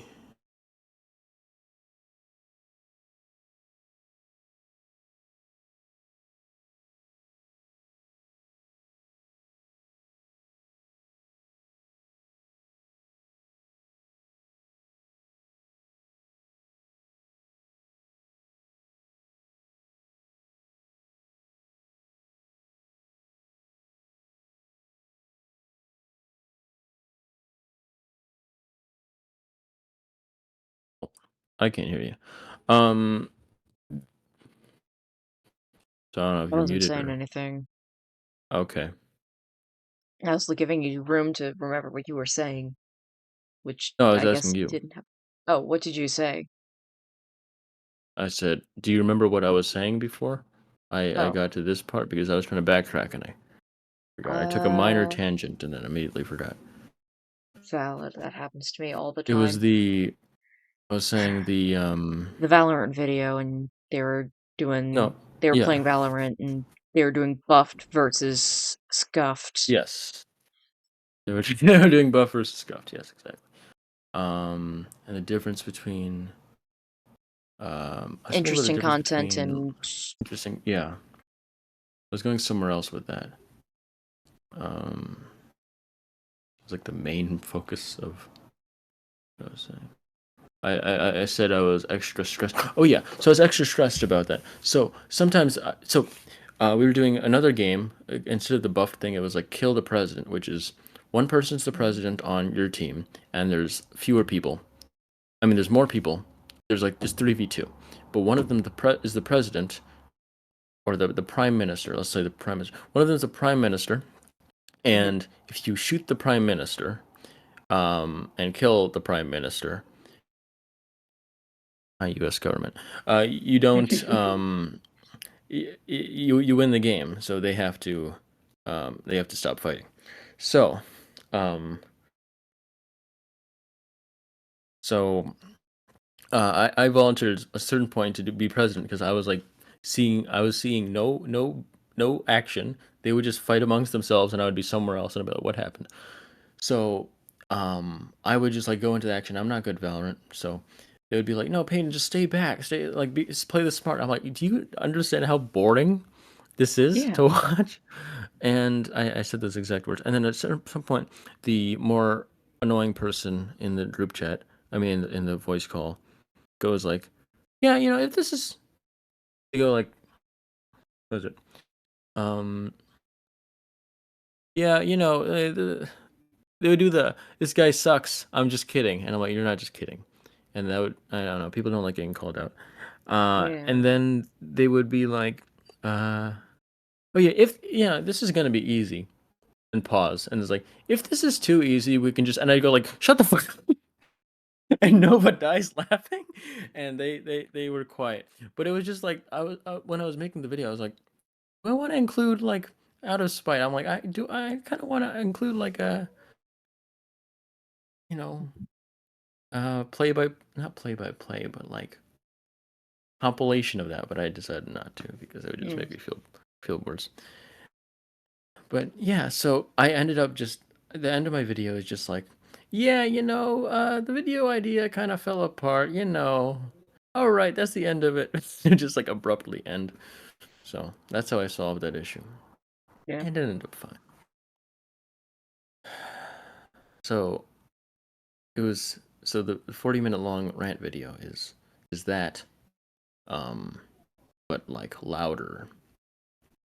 I can't hear you. Um, so I don't know if I you're wasn't muted saying or anything. okay. I was giving you room to remember what you were saying, which No, I was I asking guess you. didn't have. Oh, what did you say? I said, do you remember what I was saying before? I Oh, got to this part because I was trying to backtrack and I forgot. I took a minor uh, tangent and then immediately forgot. valid. That happens to me all the It was time. the I was saying the The Valorant video, and no, they were yeah, playing Valorant, and they were doing buffed versus scuffed. yes. They were doing buff versus scuffed. Yes, exactly. And the difference between I was thinking about the Interesting difference content, between and interesting. Yeah, I was going somewhere else with that. It was like the main focus of what I was saying. I said I was extra stressed. Oh yeah, so I was extra stressed about that. So sometimes, we were doing another game instead of the buff thing. It was like kill the president, which is one person's the Mhm. president on your team, and there's fewer people. I mean, there's more people. There's like just 3v2, but one of them is the president or the prime minister. Let's say the prime minister. One of them is the prime minister, Mhm. and if you shoot the prime minister, and kill the prime minister, U.S. government. You don't. You win the game, so they have to stop fighting. So, um, so I volunteered at a certain point to be president because I was seeing no action. They would just fight amongst themselves, and I would be somewhere else, and I'd be like, what happened? So, I would just like go into the action. I'm not good at Valorant, so they would be like, "No, Peyton, just stay back, stay like just play this smart." I'm like, "Do you understand how boring this is Yeah. to watch?" And I said those exact words. And then at some point, the more annoying person in the group chat, I mean, in the voice call, goes like, "Yeah, if this is," they go like, "What is it? Um, yeah, they would do this guy sucks. I'm just kidding." And I'm like, you're not just kidding. And that would, I don't know, people don't like getting called out. And Yeah. then they would be like, uh, oh yeah, if, yeah, this is going to be easy. and pause, and it's like, if this is too easy, we can just, and I go like, shut the fuck up. And Nova dies laughing, and they were quiet. But it was just like when I was making the video, I was like, I want to include like out of spite. I'm like, I kind of want to include like a you know play by not play by play, but like compilation of that. But I decided not to because it would just Mm. make me feel worse. But yeah, so I ended up just the end of my video is just like, yeah, the video idea kind of fell apart, All right, that's the end of it. Just like abruptly end. So that's how I solved that issue. Yeah. And it ended up fine. So it was so the 40-minute long rant video is that um but like louder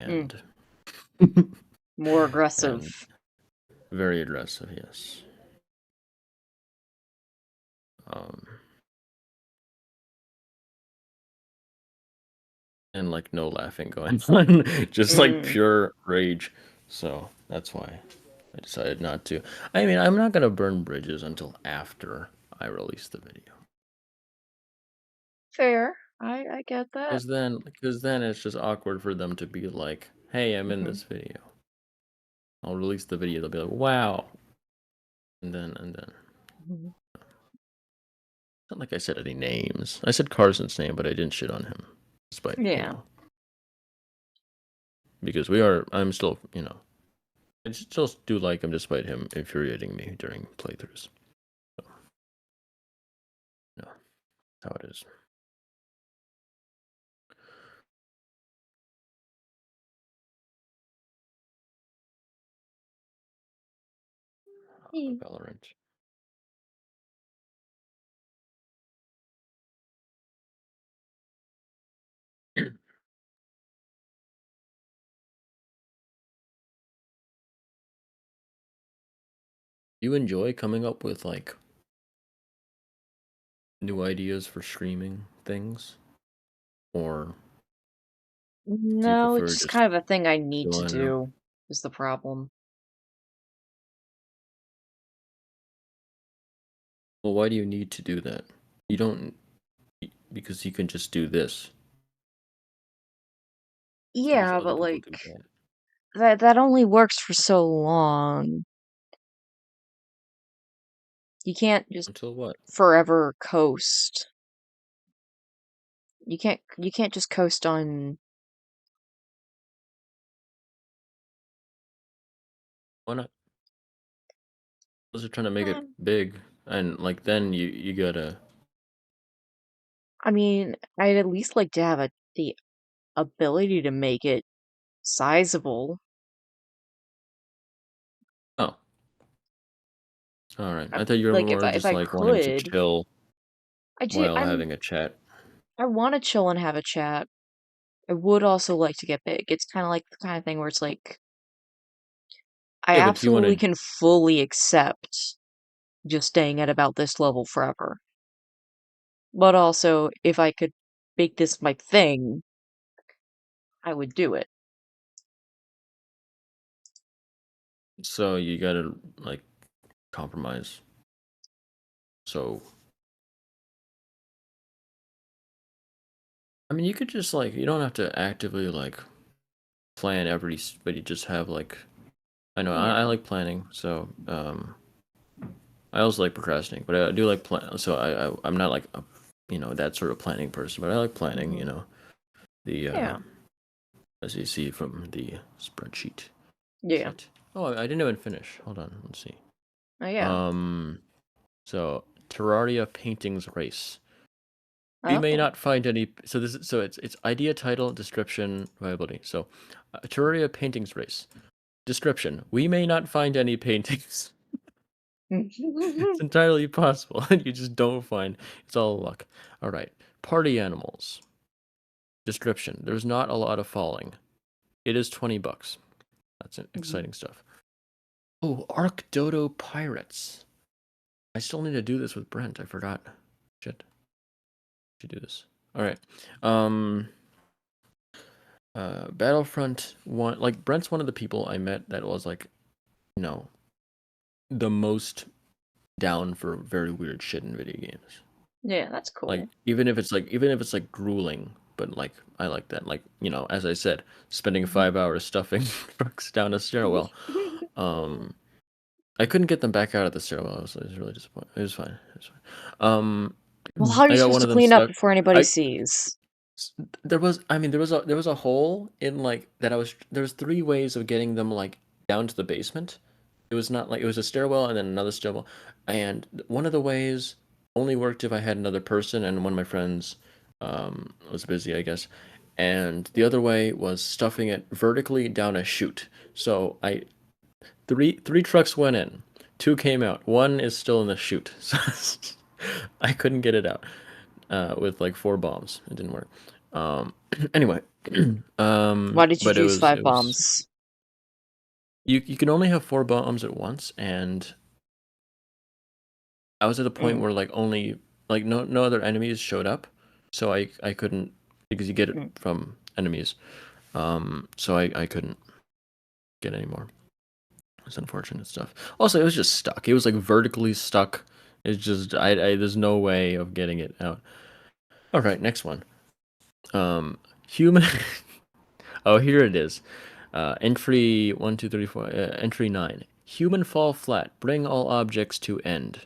Mm. and More aggressive. and very aggressive, yes. Um and like no laughing going on, just like Mm. pure rage. So that's why I decided not to. I mean, I'm not gonna burn bridges until after I release the video, Fair. I get that. because then it's just awkward for them to be like, "Hey, I'm in Hmm. this video." I'll release the video. They'll be like, "Wow," and then. Hmm. Not like I said any names. I said Carson's name, but I didn't shit on him, despite Yeah. because I'm still I still do like him despite him infuriating me during playthroughs. So, that's how it is. Mm. Valorant. Do you enjoy coming up with like new ideas for streaming things, or do you No, it's prefer just just kind of a thing I need to chilling out? do, is the problem. Well, why do you need to do that? You don't because you can just do this. Because Yeah, other but people like do that. that only works for so long. You can't just Until what? forever coast. You can't just coast on. Why not? Those are trying to make it um, big, and like then you gotta. I mean, I'd at least like to have the ability to make it sizable. Oh, all right. I, I thought you were like if more I if just I like wanting to could, chill I do. while having a chat. I want to chill and have a chat. I would also like to get big. It's kind of like the kind of thing where it's like I Yeah, but do you want absolutely to? can fully accept just staying at about this level forever. But also, if I could make this my thing, I would do it. So you gotta like compromise. So I mean, you could just like you don't have to actively like plan but you just have like I know I Yeah. like planning, so I also like procrastinating, but I do like plan. So I'm not like a that sort of planning person, but I like planning. Hmm. The Yeah. as you see from the spreadsheet. Yeah. Shit. Oh, I didn't even finish. Hold on, let's see. Oh, yeah. Um, so Terraria paintings race. We may Oh. not find any. So it's idea, title, description, viability. So, Terraria paintings race. Description: we may not find any paintings. It's entirely possible, and you just don't find. It's all luck. All right. Party animals. Description: there's not a lot of falling. It is $20. That's Mhm. exciting stuff. Oh, Arc Dodo pirates. I still need to do this with Brent. I forgot. Shit. To do this. All right. Um. Battlefront one. Like Brent's one of the people I met that was like you know, the most down for very weird shit in video games. Yeah, that's Like cool. even if it's like grueling, but like I like that. Like, as I said, spending Mhm. 5 hours stuffing trucks down a stairwell. Um I couldn't get them back out of the stairwell. I was really disappointed. It was fine. It was fine. Well, how are I you got supposed one to of them clean up stuck. before anybody I sees? there was I mean there was a hole in like that I was there was three ways of getting them like down to the basement. It was not like it was a stairwell and then another stairwell. And one of the ways only worked if I had another person and one of my friends was busy, I guess. And the other way was stuffing it vertically down a chute. So I three trucks went in, two came out, one is still in the chute. So I couldn't get it out with like four bombs. It didn't work. Anyway, Why did you but choose five it was bombs? you can only have four bombs at once, and I was at a point Mm, where like only like no other enemies showed up, so I couldn't because you get it mm. from enemies. So I couldn't get any more. It's unfortunate stuff. Also, it was just stuck. It was like vertically stuck. It's just I there's no way of getting it out. All right, next one. Human. Oh, here it is. Entry 1, 2, 3, 4. Entry 9. Human fall flat. Bring all objects to end.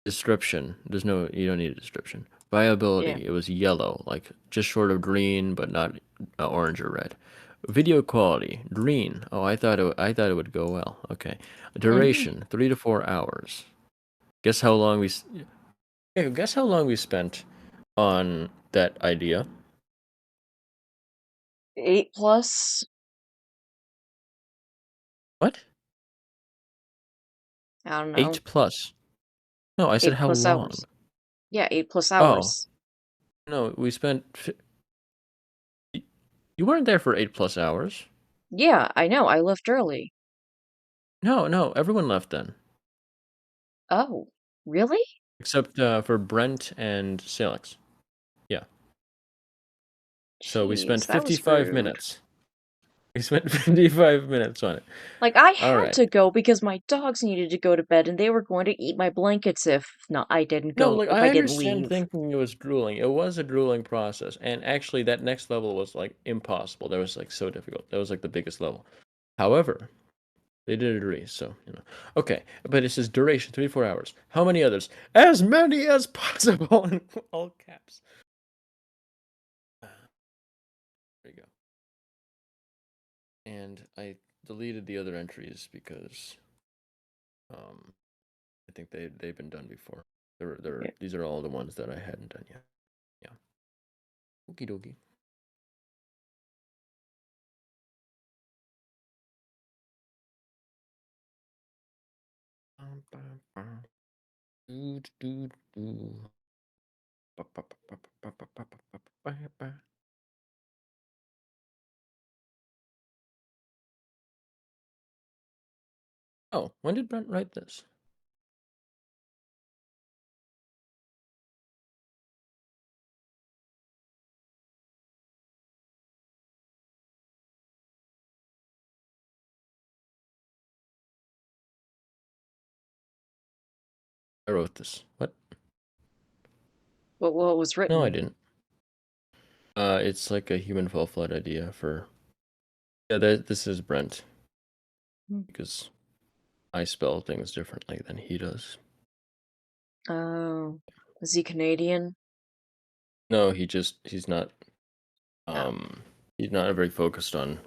Description. You don't need a description. Yeah. Viability. It was yellow, like just short of green, but not orange or red. Video quality. Green. Oh, I thought it would go well. Okay. Hmm. Duration. 3 to 4 hours. Guess how long yeah, guess how long we spent on that idea? 8 plus. What? I don't know. 8 plus. No, I said Eight how plus long. hours. Yeah, 8 plus Oh, hours. no, we spent. You weren't there for 8 plus hours. Yeah, I know. I left early. No, no, everyone left then, Oh, really? except for Brent and Salix. Yeah. So we spent Jeez, that was 55 rude. minutes. We spent 55 minutes on it. Like, I All had right. to go because my dogs needed to go to bed and they were going to eat my blankets if not I didn't No, go, like if I I didn't understand leave. thinking it was drooling. It was a drooling process, and actually that next level was like impossible. That was like so difficult. That was like the biggest level. However, they did agree, so Okay, but it says duration 3 to 4 hours. How many others? As many as possible in all caps. There you go. And I deleted the other entries because um I think they've been done before. Yeah. These are all the ones that I hadn't done yet. Yeah. Okie dokie. Doo, doo, doo. Oh, when did Brent write this? I wrote this. What? But what was No, I written? didn't. It's like a human fall flat idea for. Yeah, this is Brent Hmm. because I spell things differently than he does. Oh, is he Canadian? No, he's not. Oh, Um, he's not very focused on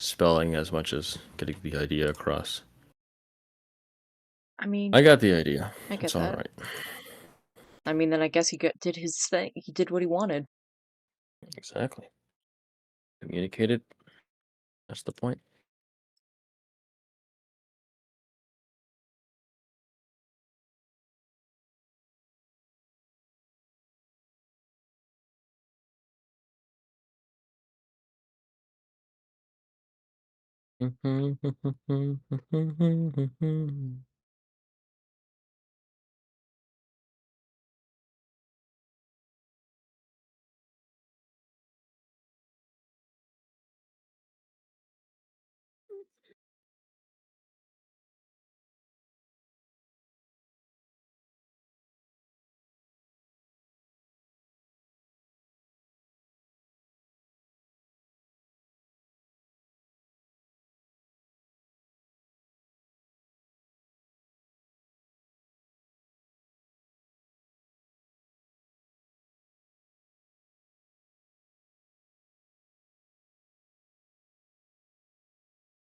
spelling as much as getting the idea across. I mean, I got the idea. I It's get all that. right. I mean, then I guess did his thing. He did what he wanted. Exactly. Communicated. That's the point.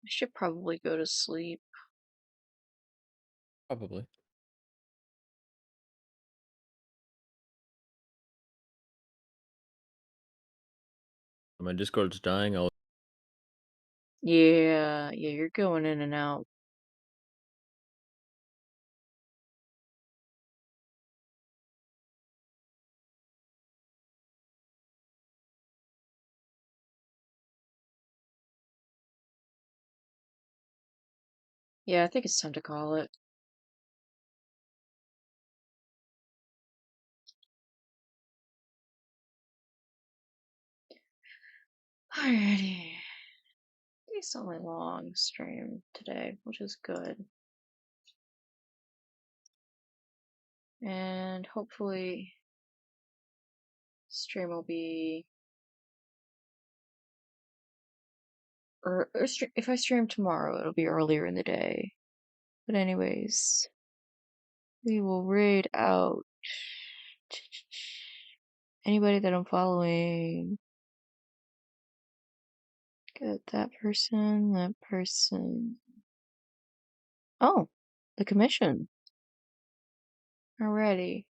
I should probably go to sleep. Probably. My Discord's dying. I'll. Yeah, you're going in and out. Yeah, I think it's time to call it. Alrighty. It's only long stream today, which is good. And hopefully stream will be if I stream tomorrow, it'll be earlier in the day. But anyways, we will raid out anybody that I'm following. Good, that person, that person. Oh, the commission. Alrighty.